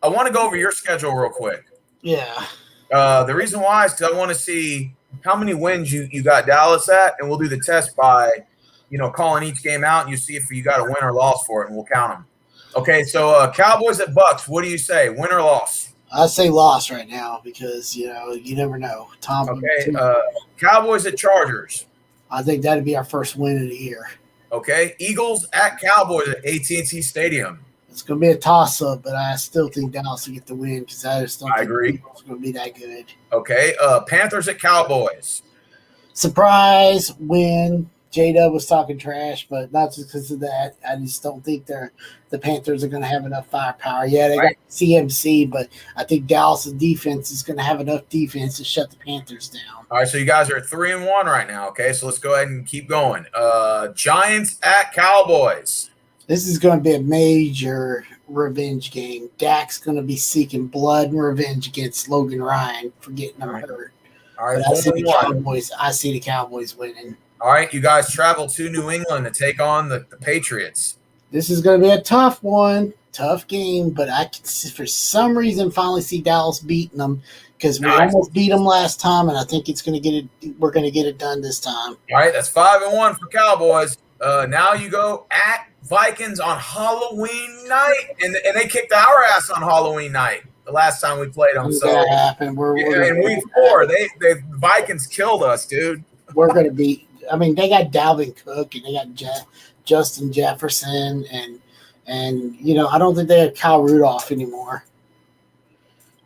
S1: I want to go over your schedule real quick.
S2: Yeah.
S1: The reason why is because I want to see how many wins you got Dallas at, and we'll do the test by, calling each game out, and you see if you got a win or loss for it, and we'll count them. Okay, so Cowboys at Bucks. What do you say, win or loss?
S2: I say loss right now because you never know. Tom.
S1: Okay, Cowboys at Chargers.
S2: I think that'd be our first win of the year.
S1: Okay, Eagles at Cowboys at AT&T Stadium.
S2: It's going to be a toss-up, but I still think Dallas will get the win because I just don't think
S1: agree.
S2: It's going to be that good.
S1: Okay, Panthers at Cowboys.
S2: Surprise win. J-Dub was talking trash, but not just because of that. I just don't think the Panthers are going to have enough firepower. Yeah, they got CMC, but I think Dallas' defense is going to have enough defense to shut the Panthers down.
S1: All right, so you guys are at 3-1 right now. Okay, so let's go ahead and keep going. Giants at Cowboys.
S2: This is going to be a major revenge game. Dak's going to be seeking blood and revenge against Logan Ryan for getting him hurt.
S1: All right,
S2: I see the Cowboys winning.
S1: All right, you guys travel to New England to take on the Patriots.
S2: This is going to be a tough one, tough game, but I can, for some reason, finally see Dallas beating them because we almost beat them last time, and I think we're going to get it done this time.
S1: All right, that's 5-1 for Cowboys. Now you go at Vikings on Halloween night, and they kicked our ass on Halloween night the last time we played them. So
S2: that happened.
S1: In week 4, the Vikings killed us, dude.
S2: We're going to beat. I mean, they got Dalvin Cook and they got Justin Jefferson, and I don't think they have Kyle Rudolph anymore.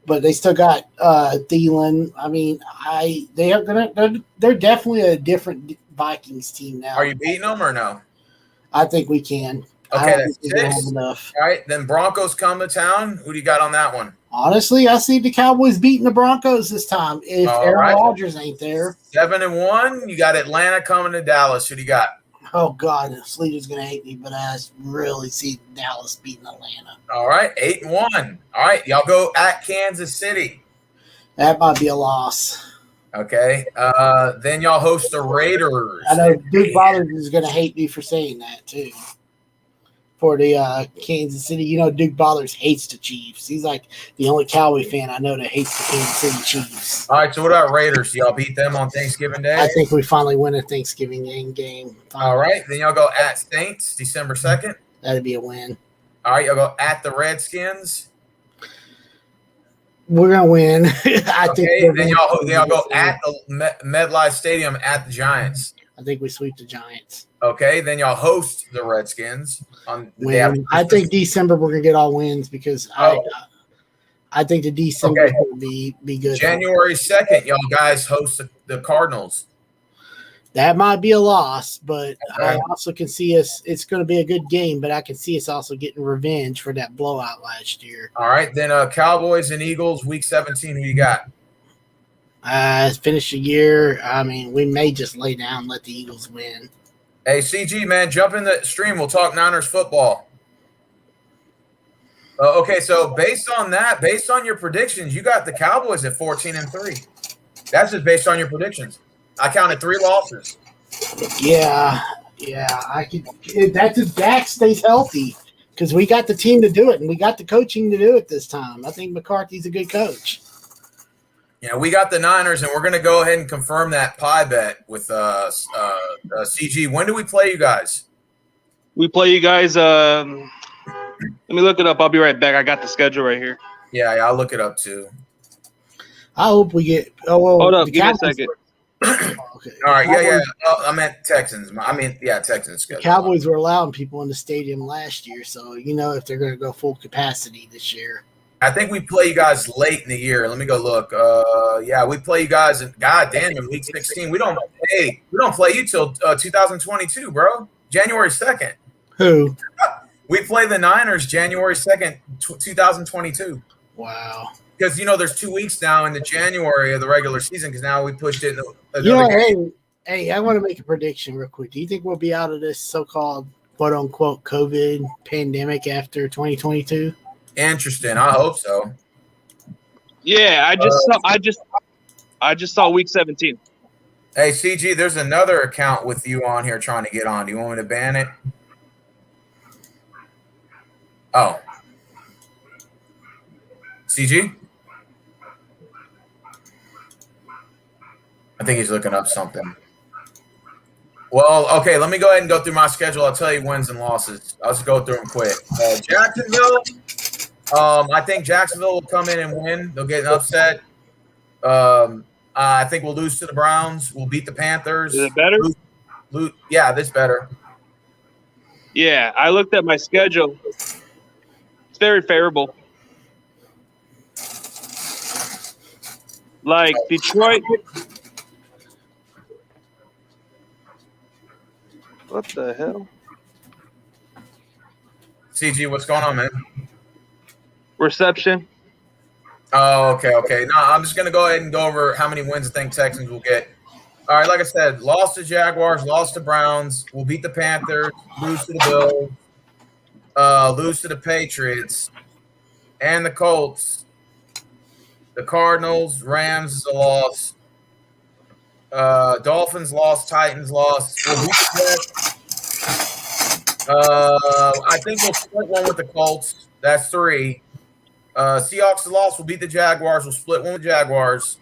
S2: But they still got Thielen. I mean, they're definitely a different Vikings team now.
S1: Are you beating them or no?
S2: I think we can.
S1: Okay, that's 6. Enough. All right, then Broncos come to town. Who do you got on that one?
S2: Honestly, I see the Cowboys beating the Broncos this time if Aaron Rodgers ain't there.
S1: 7-1. You got Atlanta coming to Dallas. Who do you got?
S2: Oh, God, Sleeter's going to hate me, but I really see Dallas beating Atlanta.
S1: All right, 8-1. All right, y'all go at Kansas City.
S2: That might be a loss.
S1: Okay, then y'all host the Raiders.
S2: I know Duke Ballard is going to hate me for saying that, too. For the Kansas City, Duke Ballard hates the Chiefs. He's like the only Cowboy fan I know that hates the Kansas City Chiefs.
S1: All right, so what about Raiders? Y'all beat them on Thanksgiving Day?
S2: I think we finally win a Thanksgiving game. Finally.
S1: All right, then y'all go at Saints December 2nd.
S2: That'd be a win.
S1: All right, y'all go at the Redskins.
S2: We're gonna win. I think.
S1: Then y'all go at the MetLife Stadium at the Giants.
S2: I think we sweep the Giants.
S1: Okay, then y'all host the Redskins on the day after.
S2: I think December we're gonna get all wins because I think the December will be good.
S1: January 2nd, y'all guys host the Cardinals.
S2: That might be a loss, but I also can see us. It's going to be a good game, but I can see us also getting revenge for that blowout last year.
S1: All right, then Cowboys and Eagles, Week 17. Who you got?
S2: Finish the year. I mean, we may just lay down and let the Eagles win.
S1: Hey, CG, man, jump in the stream. We'll talk Niners football. Okay, so based on that, based on your predictions, you got the Cowboys at 14-3. That's just based on your predictions. I counted 3 losses.
S2: Yeah, I could. That's if Dak stays healthy, because we got the team to do it, and we got the coaching to do it this time. I think McCarthy's a good coach.
S1: Yeah, we got the Niners, and we're going to go ahead and confirm that pie bet with CG. When do we play you guys?
S5: We play you guys. Let me look it up. I'll be right back. I got the schedule right here.
S1: Yeah, I'll look it up too.
S2: I hope we get. Oh, well,
S5: Hold up. Give me a second.
S2: Okay.
S1: All right, yeah. I meant Texans. Texans.
S2: The Cowboys were allowing people in the stadium last year, so if they're going to go full capacity this year.
S1: I think we play you guys late in the year. Let me go look. We play you guys in week 16. We don't play you till 2022, bro. January 2nd.
S2: Who?
S1: We play the Niners January 2nd, 2022.
S2: Wow.
S1: Because there's 2 weeks now in the January of the regular season. Because now we pushed it.
S2: Hey, I want to make a prediction real quick. Do you think we'll be out of this so-called "quote unquote" COVID pandemic after 2022?
S1: Interesting. I hope so.
S5: Yeah, I just saw week 17.
S1: Hey, CG, there's another account with you on here trying to get on. Do you want me to ban it? Oh. CG? I think he's looking up something. Well, okay, let me go ahead and go through my schedule. I'll tell you wins and losses. I'll just go through them quick. Jacksonville. I think Jacksonville will come in and win. They'll get an upset. I think we'll lose to the Browns. We'll beat the Panthers.
S5: Is it better?
S1: Yeah, this better.
S5: Yeah, I looked at my schedule. It's very favorable. Like Detroit. What the hell?
S1: CG, what's going on, man?
S5: Reception.
S1: Oh, okay. No, I'm just going to go ahead and go over how many wins I think Texans will get. All right, like I said, lost to Jaguars, lost to Browns. We'll beat the Panthers, lose to the Bills, lose to the Patriots, and the Colts. The Cardinals, Rams is a loss. Dolphins lost, Titans lost. We'll beat the Jets. I think we'll split one with the Colts. That's 3. Seahawks lost. We'll beat the Jaguars. We'll split one with the Jaguars.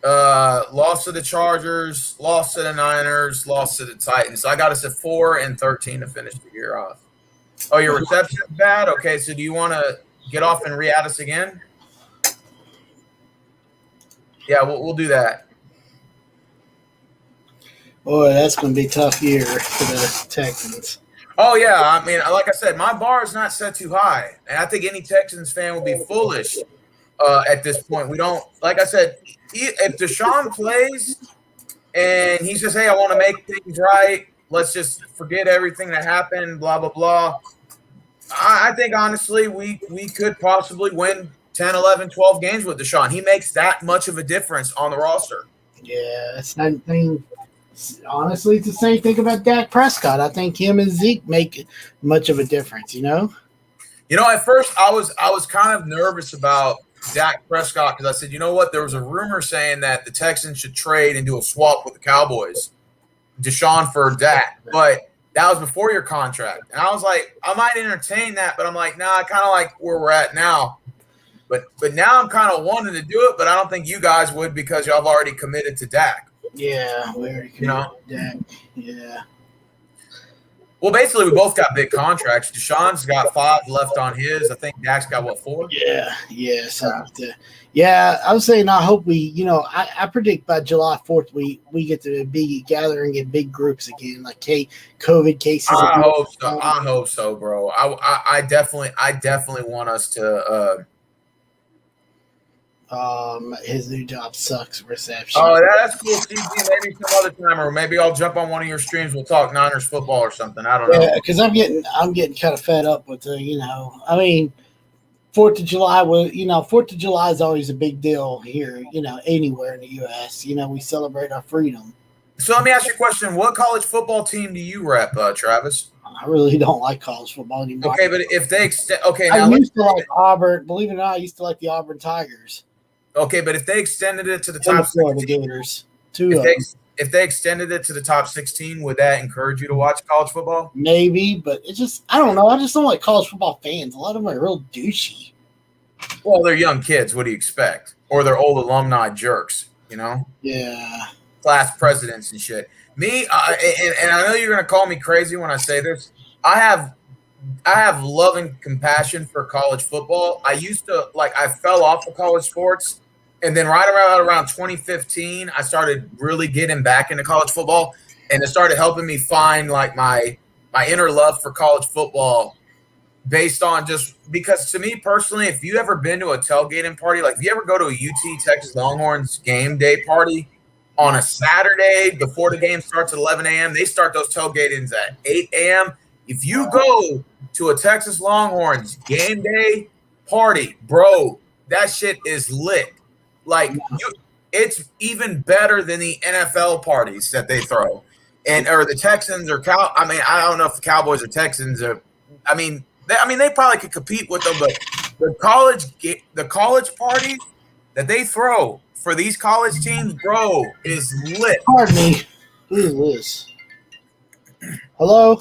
S1: Lost to the Chargers. Lost to the Niners. Lost to the Titans. So I got us at 4-13 to finish the year off. Oh, your reception is bad? Okay, so do you want to get off and re-add us again? Yeah, we'll do that.
S2: Boy, that's going to be a tough year for the Texans.
S1: Oh, yeah. I mean, like I said, my bar is not set too high. And I think any Texans fan will be foolish at this point. We don't – like I said, if Deshaun plays and he says, hey, I want to make things right, let's just forget everything that happened, blah, blah, blah. I think, honestly, we could possibly win 10, 11, 12 games with Deshaun. He makes that much of a difference on the roster.
S2: Yeah, it's not – honestly, it's the same thing about Dak Prescott. I think him and Zeke make much of a difference,
S1: at first I was kind of nervous about Dak Prescott because I said, you know what? There was a rumor saying that the Texans should trade and do a swap with the Cowboys, Deshaun for Dak. But that was before your contract. And I was like, I might entertain that, but I'm like, nah, I kind of like where we're at now. But now I'm kind of wanting to do it, but I don't think you guys would because y'all have already committed to Dak.
S2: Yeah, we already committed to Dak. Yeah.
S1: Well, basically, we both got big contracts. Deshaun's got 5 left on his. I think Dak's got, 4?
S2: Yeah, something like that. Yeah, I was saying I hope we, I predict by July 4th we get to be gathering in big groups again, like COVID cases.
S1: I hope so, bro. I definitely want us to
S2: his new job sucks reception.
S1: Oh, that's cool, CG. Maybe some other time, or maybe I'll jump on one of your streams. We'll talk Niners football or something. I don't know.
S2: Yeah, because I'm getting kind of fed up with I mean, 4th of July was 4th of July is always a big deal here. Anywhere in the U.S. We celebrate our freedom.
S1: So let me ask you a question: what college football team do you rep, Travis?
S2: I really don't like college football anymore.
S1: Okay, but if they extend, okay,
S2: I
S1: now
S2: used to like Auburn. Believe it or not, I used to like the Auburn Tigers
S1: okay, but if they extended it to the
S2: and the
S1: top
S2: Florida
S1: 16,
S2: Gators. Two
S1: if
S2: of
S1: they
S2: them.
S1: if they extended it to the top 16, would that encourage you to watch college football?
S2: Maybe, but it's just I don't know. I just don't like college football fans. A lot of them are real douchey.
S1: Well, they're young kids. What do you expect? Or they're old alumni jerks,
S2: Yeah.
S1: class presidents and shit. Me, and I know you're gonna call me crazy when I say this. I have love and compassion for college football. I used to I fell off of college sports, and then right around 2015, I started really getting back into college football, and it started helping me find like my inner love for college football based on just because to me personally, if you ever been to a tailgating party, like if you ever go to a UT Texas Longhorns game day party on a Saturday before the game starts at 11 a.m., they start those tailgatings at 8 a.m. If you go to a Texas Longhorns game day party, bro, that shit is lit. It's even better than the NFL parties that they throw, or the Texans or I mean, I don't know if the Cowboys or Texans are. They probably could compete with them, but the college parties that they throw for these college teams, bro, is lit.
S2: Pardon me. Who is this? Hello?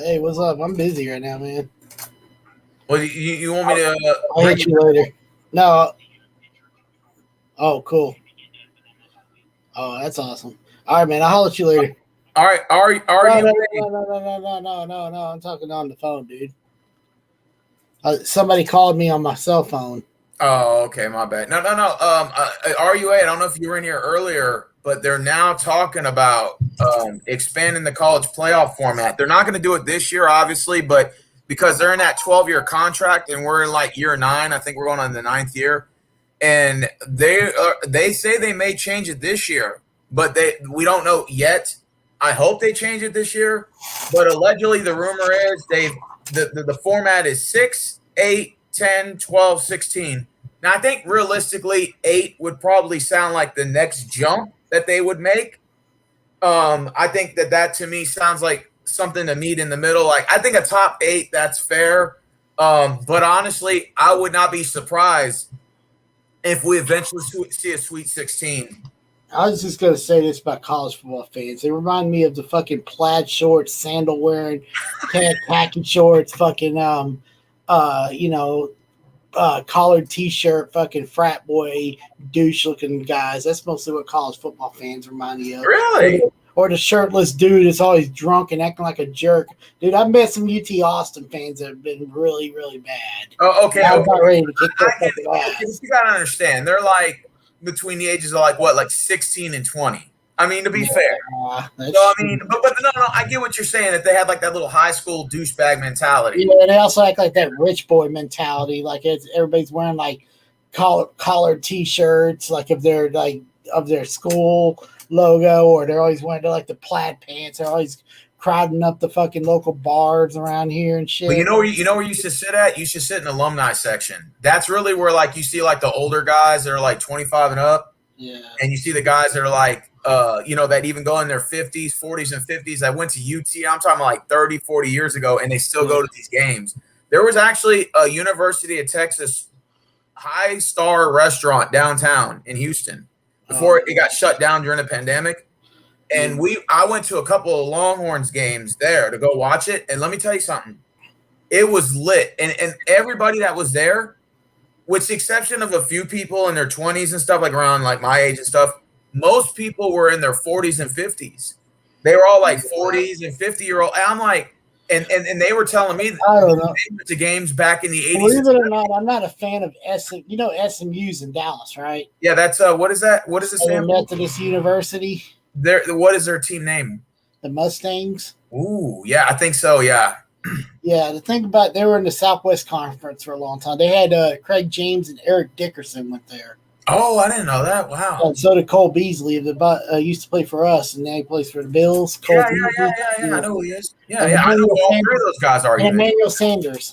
S2: Hey, what's up? I'm busy right now, man.
S1: Well, you want me to?
S2: I'll hit you later. No. Oh, cool. Oh, that's awesome. All right, man. I'll holler at you later.
S1: All right. Are you?
S2: No. I'm talking on the phone, dude. Somebody called me on my cell phone.
S1: Oh, okay. My bad. No. RUA, I don't know if you were in here earlier, but they're now talking about expanding the college playoff format. They're not going to do it this year, obviously, but because they're in that 12-year contract and we're in like year 9, I think we're going on the 9th year, and they say they may change it this year, but we don't know yet. I hope they change it this year, but allegedly the rumor is the format is 6, 8, 10, 12, 16. Now, I think realistically 8 would probably sound like the next jump that they would make. I think that to me sounds like something to meet in the middle. Like I think a top 8, that's fair. But honestly, I would not be surprised if we eventually see a Sweet 16.
S2: I was just going to say this about college football fans. They remind me of the fucking plaid shorts, sandal wearing, khaki shorts, fucking, collared t-shirt, fucking frat boy, douche looking guys. That's mostly what college football fans remind me of.
S1: Really?
S2: Or the shirtless dude that's always drunk and acting like a jerk. Dude, I've met some UT Austin fans that have been really, really bad.
S1: Oh, okay.
S2: I'm not ready to kick their fucking ass.
S1: You gotta understand, they're like between the ages of like 16 and 20. I mean, to be fair. So I mean, but no, I get what you're saying, that they had like that little high school douchebag mentality.
S2: Yeah, they also act like that rich boy mentality. Like everybody's wearing like collared t-shirts, like of their school logo, or they're always wearing like the plaid pants. They're always crowding up the fucking local bars around here and shit.
S1: But you know where you should sit at? You should sit in the alumni section. That's really where like you see like the older guys that are like 25 and up.
S2: Yeah.
S1: And you see the guys that are like that even go in their 50s, 40s, and 50s. I went to UT, I'm talking like 30, 40 years ago, and they still go to these games. There was actually a University of Texas high star restaurant downtown in Houston before it got shut down during the pandemic. And I went to a couple of Longhorns games there to go watch it. And let me tell you something. It was lit. And everybody that was there, with the exception of a few people in their 20s and stuff, like around like my age and stuff, most people were in their 40s and 50s. They were all like 40s and 50-year-old. And I'm like, and they were telling me
S2: I don't know.
S1: they went to games back in the 80s.
S2: Believe it or not, I'm not a fan of SMU's in Dallas, right?
S1: Yeah, that's what is that? What is it?
S2: Methodist University.
S1: What is their team name?
S2: The Mustangs.
S1: Ooh, yeah, I think so. Yeah.
S2: Yeah, the thing about they were in the Southwest Conference for a long time. They had Craig James and Eric Dickerson went there.
S1: Oh, I didn't know that. Wow.
S2: And so did Cole Beasley. Used to play for us, and now he plays for the Bills.
S1: Yeah. I know who he is. Yeah. I know who all 3 of those guys are.
S2: And Emmanuel Sanders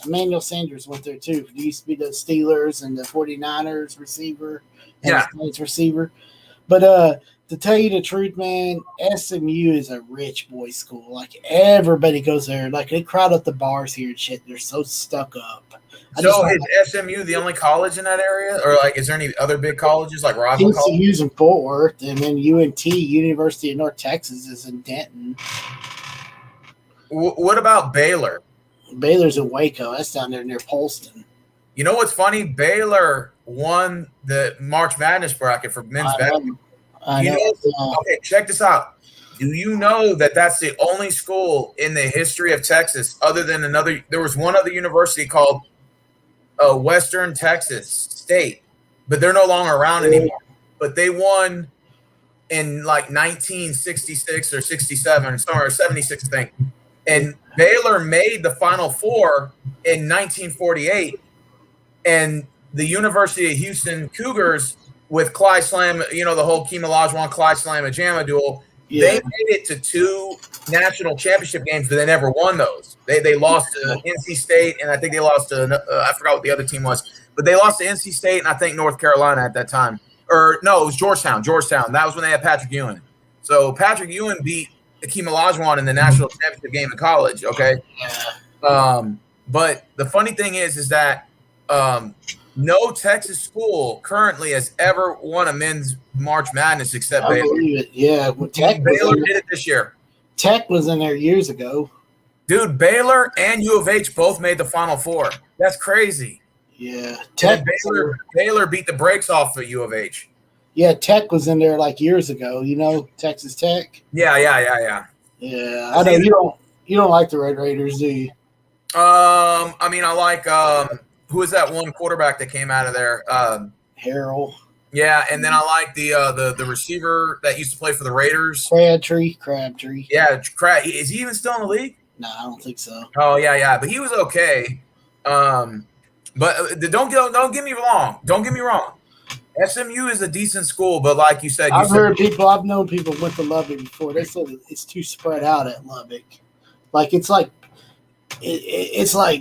S2: went there too. He used to be the Steelers and the 49ers receiver and the Saints receiver. But to tell you the truth, man, SMU is a rich boy school. Like everybody goes there. Like they crowd up the bars here and shit. They're so stuck up.
S1: So is SMU the only college in that area, or like is there any other big colleges like rival colleges?
S2: TCU's in Fort Worth, and then UNT, University of North Texas, is in Denton.
S1: What about Baylor?
S2: Baylor's in Waco. That's down there near Polston.
S1: You know what's funny? Baylor won the March Madness bracket for men's basketball. Okay, check this out. Do you know that that's the only school in the history of Texas, other than another? There was one other university called Western Texas State, but they're no longer around anymore. But they won in like 1966 or 67 or somewhere, 76, I think. And Baylor made the Final Four in 1948, and the University of Houston Cougars with Clyde Slam, you know, the whole Keem Olajuwon, Clyde Slam-Ajama duel, they made it to 2 national championship games, but they never won those. They lost to NC State, and I think they lost to I forgot what the other team was, but they lost to NC State and I think North Carolina at that time. Or no, it was Georgetown. That was when they had Patrick Ewing. So Patrick Ewing beat Hakeem Olajuwon in the national championship game in college. Okay, but the funny thing is that no Texas school currently has ever won a men's March Madness except Baylor.
S2: Believe it. Yeah, well,
S1: Baylor did it this year.
S2: Tech was in there years ago.
S1: Dude, Baylor and U of H both made the Final Four. That's crazy.
S2: Yeah, Tech.
S1: Baylor beat the brakes off of U of H.
S2: Yeah, Tech was in there like years ago. You know, Texas Tech.
S1: Yeah.
S2: Yeah, I know you don't like the Red Raiders, do you?
S1: I mean, I like who is that one quarterback that came out of there?
S2: Harrell.
S1: Yeah, and then I like the receiver that used to play for the Raiders.
S2: Crabtree.
S1: Yeah, is he even still in the league?
S2: No, I don't think so.
S1: Oh yeah, but he was okay. But don't get me wrong. Don't get me wrong. SMU is a decent school, but like you said, I've
S2: known people went to Lubbock before. They said it's too spread out at Lubbock. Like it's like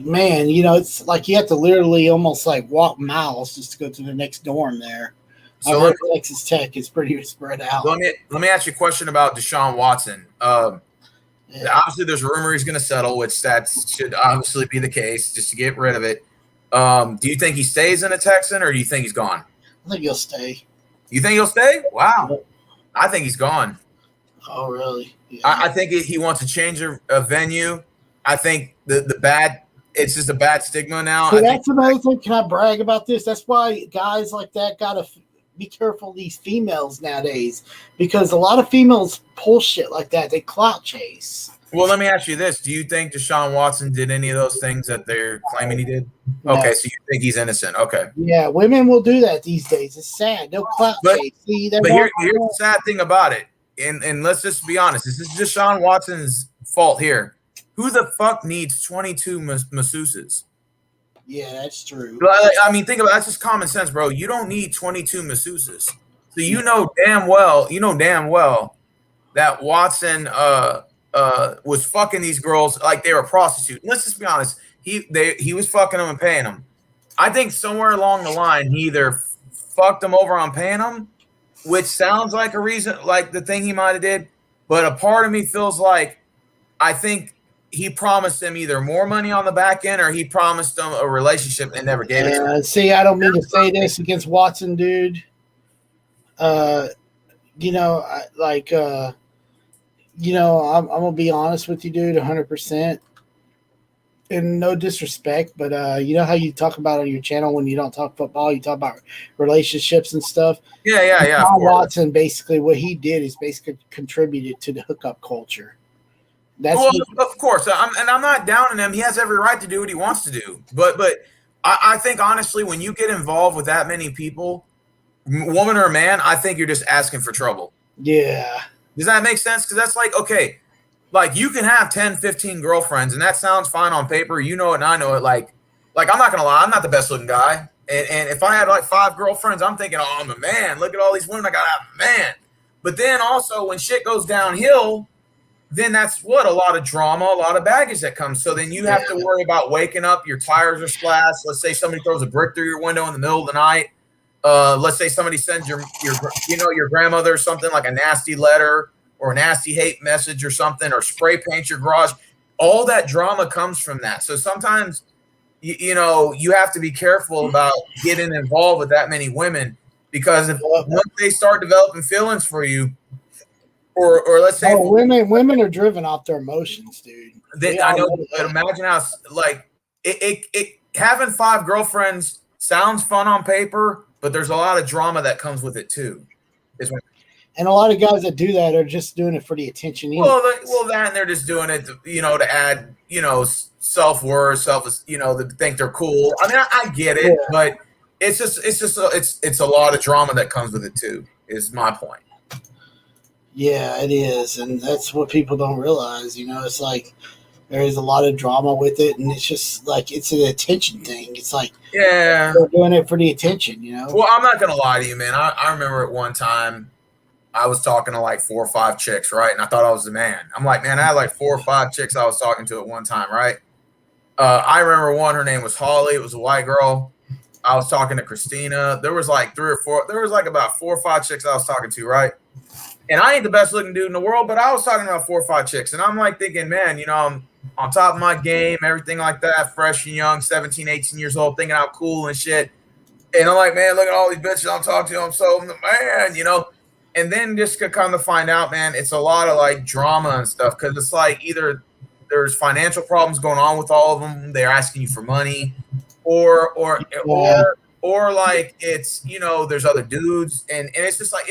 S2: man, you know, it's like you have to literally almost like walk miles just to go to the next dorm there. So Texas Tech is pretty spread out.
S1: Let me ask you a question about Deshaun Watson. Obviously, there's a rumor he's going to settle, which that should obviously be the case, just to get rid of it. Do you think he stays in a Texan, or do you think he's gone?
S2: I think he'll stay. You
S1: think he'll stay? Wow. I think he's gone.
S2: Oh, really? Yeah.
S1: I think he wants to change a venue. I think it's just a bad stigma now.
S2: So that's another thing. Can I brag about this? That's why guys like that got to be careful of these females nowadays, because a lot of females pull shit like that. They clout chase.
S1: Well, let me ask you this. Do you think Deshaun Watson did any of those things that they're claiming he did? No. Okay, so you think he's innocent. Okay.
S2: Yeah, women will do that these days. It's sad. They'll clout chase.
S1: But here's the sad thing about it, and let's just be honest. This is Deshaun Watson's fault here. Who the fuck needs 22 masseuses?
S2: Yeah, that's true.
S1: I mean, think about it. That's just common sense, bro. You don't need 22 masseuses. So you know damn well that Watson was fucking these girls like they were prostitutes. Let's just be honest. He was fucking them and paying them. I think somewhere along the line he either fucked them over on paying them, which sounds like a reason, like the thing he might have did. But a part of me feels like I think he promised them either more money on the back end or he promised them a relationship and never gave it to them.
S2: See, I don't mean to say this against Watson, dude. I'm gonna be honest with you, dude, 100%. And no disrespect, but you know how you talk about on your channel when you don't talk football, you talk about relationships and stuff.
S1: Yeah.
S2: Watson, basically, what he did is basically contributed to the hookup culture.
S1: Of course, I'm not downing him. He has every right to do what he wants to do. But I think honestly, when you get involved with that many people, woman or man, I think you're just asking for trouble.
S2: Yeah.
S1: Does that make sense? Because that's like, okay, like you can have 10, 15 girlfriends, and that sounds fine on paper. You know it, and I know it. Like I'm not gonna lie, I'm not the best looking guy. And if I had like 5 girlfriends, I'm thinking, oh, I'm a man. Look at all these women, I gotta have a man. But then also when shit goes downhill, then that's what a lot of drama, a lot of baggage that comes. So then you have to worry about waking up, your tires are splashed. Let's say somebody throws a brick through your window in the middle of the night. let's say somebody sends your grandmother something like a nasty letter or a nasty hate message or something, or spray paint your garage. All that drama comes from that. So sometimes, you have to be careful about getting involved with that many women, because if once they start developing feelings for you, or let's say
S2: women are driven off their emotions, dude.
S1: I know. Imagine how it having 5 girlfriends sounds fun on paper, but there's a lot of drama that comes with it too.
S2: And a lot of guys that do that are just doing it for the attention.
S1: Well, that, and they're just doing it, to add, self-worth, to think they're cool. I mean, I get it, but it's a lot of drama that comes with it too, is my point.
S2: Yeah, it is. And that's what people don't realize, it's like there is a lot of drama with it, and it's just like it's an attention thing. It's like they're doing it for the attention,
S1: Well, I'm not gonna lie to you, man. I remember at one time I was talking to like 4 or 5 chicks, right? And I thought I was the man. I'm like, man, I had like 4 or 5 chicks I was talking to at one time, right? I remember one, her name was Holly. It was a white girl. I was talking to Christina. There was like 3 or 4. There was like about 4 or 5 chicks I was talking to, right? And I ain't the best looking dude in the world, but I was talking about 4 or 5 chicks. And I'm like thinking, man, I'm on top of my game, everything like that, fresh and young, 17, 18 years old, thinking out cool and shit. And I'm like, man, look at all these bitches I'm talking to. I'm the man, And then just to kind of find out, man, it's a lot of like drama and stuff, because it's like either there's financial problems going on with all of them, they're asking you for money, or like it's there's other dudes, and it's just like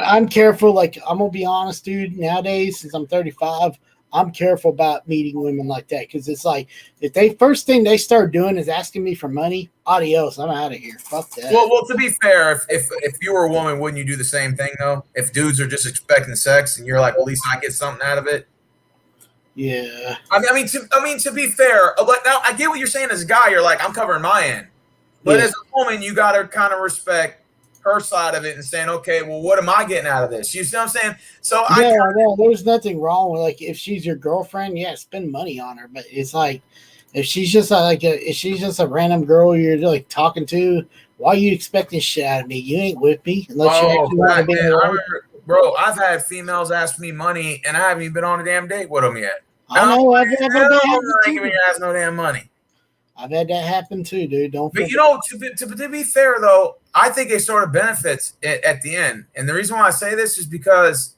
S2: I'm careful. Like, I'm gonna be honest, dude. Nowadays, since I'm 35, I'm careful about meeting women like that, because it's like if they first thing they start doing is asking me for money, adios, I'm out of here. Fuck that.
S1: Well, to be fair, if you were a woman, wouldn't you do the same thing though? If dudes are just expecting sex and you're like, well, at least I get something out of it.
S2: Yeah.
S1: I mean, to be fair, but now I get what you're saying. As a guy, you're like, I'm covering my end, but as a woman, you got to kind of respect her side of it and saying, okay, well, what am I getting out of this? You see what I'm saying? So
S2: there's nothing wrong with, like, if she's your girlfriend, spend money on her. But it's like, if she's just a random girl you're like talking to, why are you expecting shit out of me? You ain't with me unless you actually want to be alone.
S1: Bro, I've had females ask me money and I haven't even been on a damn date with them yet.
S2: I know. I've had
S1: that giving your ass no damn money.
S2: I've had that happen too, dude. But
S1: to be fair though, I think it sort of benefits at the end. And the reason why I say this is because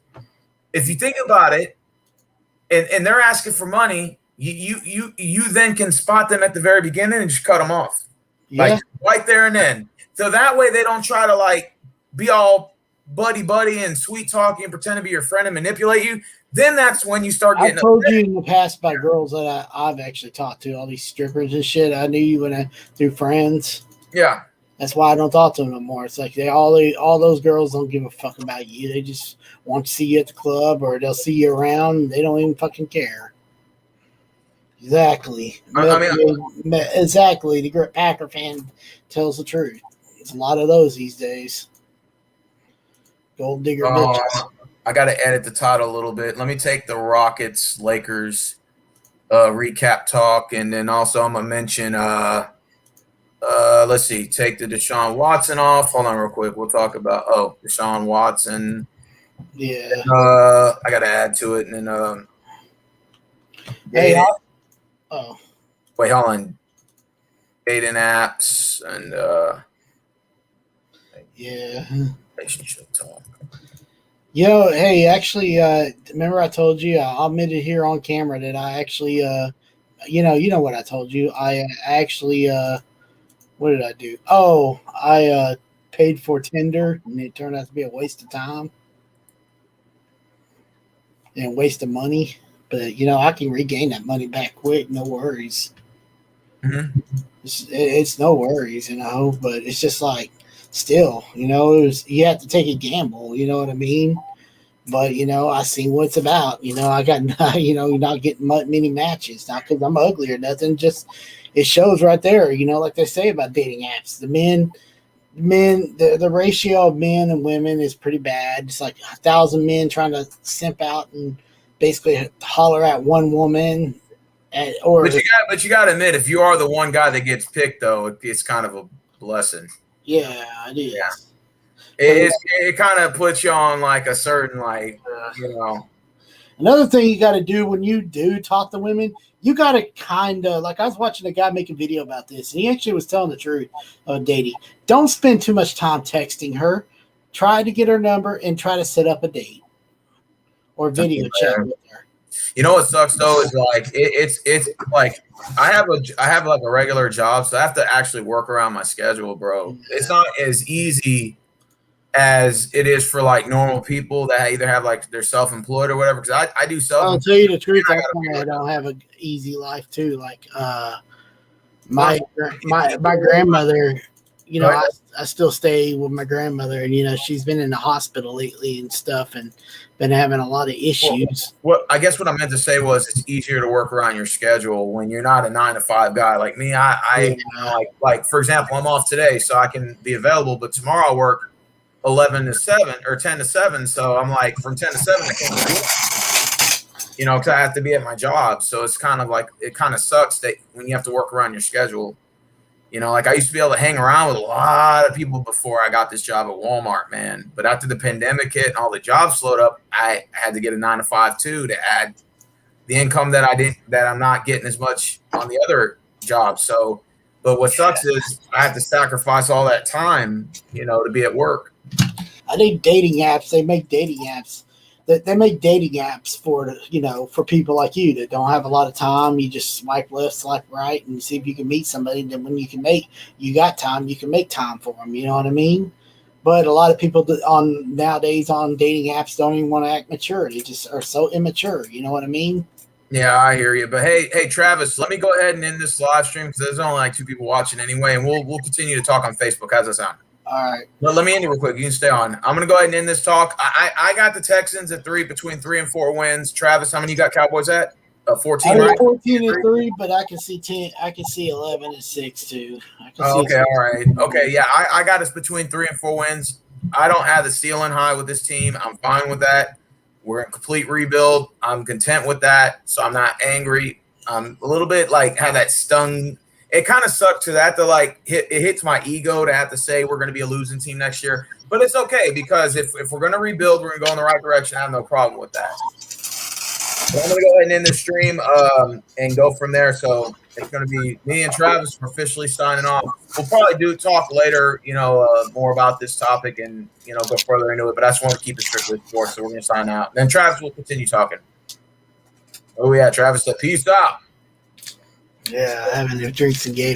S1: if you think about it, and they're asking for money, you then can spot them at the very beginning and just cut them off, like right there and then. So that way they don't try to like be all buddy and sweet talking and pretend to be your friend and manipulate you. Then that's when you start getting.
S2: I've told you in the past by girls that I've actually talked to, all these strippers and shit. I knew you through friends.
S1: Yeah.
S2: That's why I don't talk to them no more. It's like all those girls don't give a fuck about you. They just want to see you at the club, or they'll see you around. They don't even fucking care. Exactly. Exactly. The Packer fan tells the truth. There's a lot of those these days. Gold digger bitches.
S1: I got to edit the title a little bit. Let me take the Rockets Lakers recap talk, and then also I'm gonna mention. Let's see. Take the Deshaun Watson off. Hold on, real quick. We'll talk about Deshaun Watson.
S2: Yeah.
S1: I got to add to it, and then.
S2: Hey.
S1: Wait, hold on. Dating apps and.
S2: Yeah.
S1: Relationship talk.
S2: Yo, hey, actually, remember I told you, I'll admit it here on camera that I actually, you know what I told you. I actually, what did I do? Oh, I paid for Tinder, and it turned out to be a waste of time and waste of money. But, I can regain that money back quick, no worries.
S1: Mm-hmm.
S2: It's no worries, but it's just like, still, you have to take a gamble, you know what I mean? But, I seen what it's about. I got, not getting many matches, not because I'm ugly or nothing, just it shows right there, like they say about dating apps. The ratio of men and women is pretty bad. It's like 1,000 men trying to simp out and basically holler at one woman.
S1: But you got to admit, if you are the one guy that gets picked, though, it's kind of a blessing.
S2: Yeah, it is.
S1: Yeah. It kind of puts you on like a certain
S2: Another thing you got to do when you do talk to women, you got to kind of like I was watching a guy make a video about this, and he actually was telling the truth of dating. Don't spend too much time texting her. Try to get her number and try to set up a date or video chat with her.
S1: You know what sucks though is like it's like I have like a regular job, so I have to actually work around my schedule, bro. It's not as easy as it is for like normal people that either have like they're self-employed or whatever. Because I do
S2: I'll tell you the truth, I don't have an easy life too. Like my grandmother, you know, I still stay with my grandmother, and you know she's been in the hospital lately and stuff, and been having a lot of issues.
S1: Well, I guess what I meant to say was it's easier to work around your schedule when you're not a 9 to 5 guy like me. Like for example, I'm off today, so I can be available, but tomorrow I work 11 to 7 or 10 to 7. So I'm like from 10 to 7, I can't do it, you know, because I have to be at my job. So it's kind of like it kind of sucks that when you have to work around your schedule. You know, like I used to be able to hang around with a lot of people before I got this job at Walmart, man. But after the pandemic hit and all the jobs slowed up, I had to get a 9 to 5 too to add the income that I'm not getting as much on the other jobs. So, but what sucks is I have to sacrifice all that time, you know, to be at work.
S2: I think dating apps. They make dating apps. They make dating apps for, you know, for people like you that don't have a lot of time. You just swipe left, swipe right, and see if you can meet somebody. Then when you got time, you can make time for them. You know what I mean? But a lot of people nowadays on dating apps don't even want to act mature. They just are so immature. You know what I mean?
S1: Yeah, I hear you. But hey, Travis, let me go ahead and end this live stream because there's only like 2 people watching anyway, and we'll continue to talk on Facebook. How's that sound?
S2: All right.
S1: But let me end it real quick. You can stay on. I'm going to go ahead and end this talk. I got the Texans at between 3 and 4 wins. Travis, how many you got Cowboys at? 14, right?
S2: 14 and 3, but I can see 10. I can see 11 and 6 too.
S1: Okay, all right. Okay, yeah, I got us between 3 and 4 wins. I don't have the ceiling high with this team. I'm fine with that. We're in complete rebuild. I'm content with that, so I'm not angry. I'm a little bit like have that stung. It kind of sucked to that to like it hits my ego to have to say we're going to be a losing team next year. But it's okay because if we're going to rebuild, we're going to go in the right direction. I have no problem with that. But I'm going to go ahead and end this stream and go from there. So it's going to be me and Travis officially signing off. We'll probably talk later, you know, more about this topic and, you know, go further into it. But I just want to keep it strictly sports, so we're going to sign out. Then Travis will continue talking. Oh, yeah, Travis said peace out.
S2: Yeah, having their drinks and gators.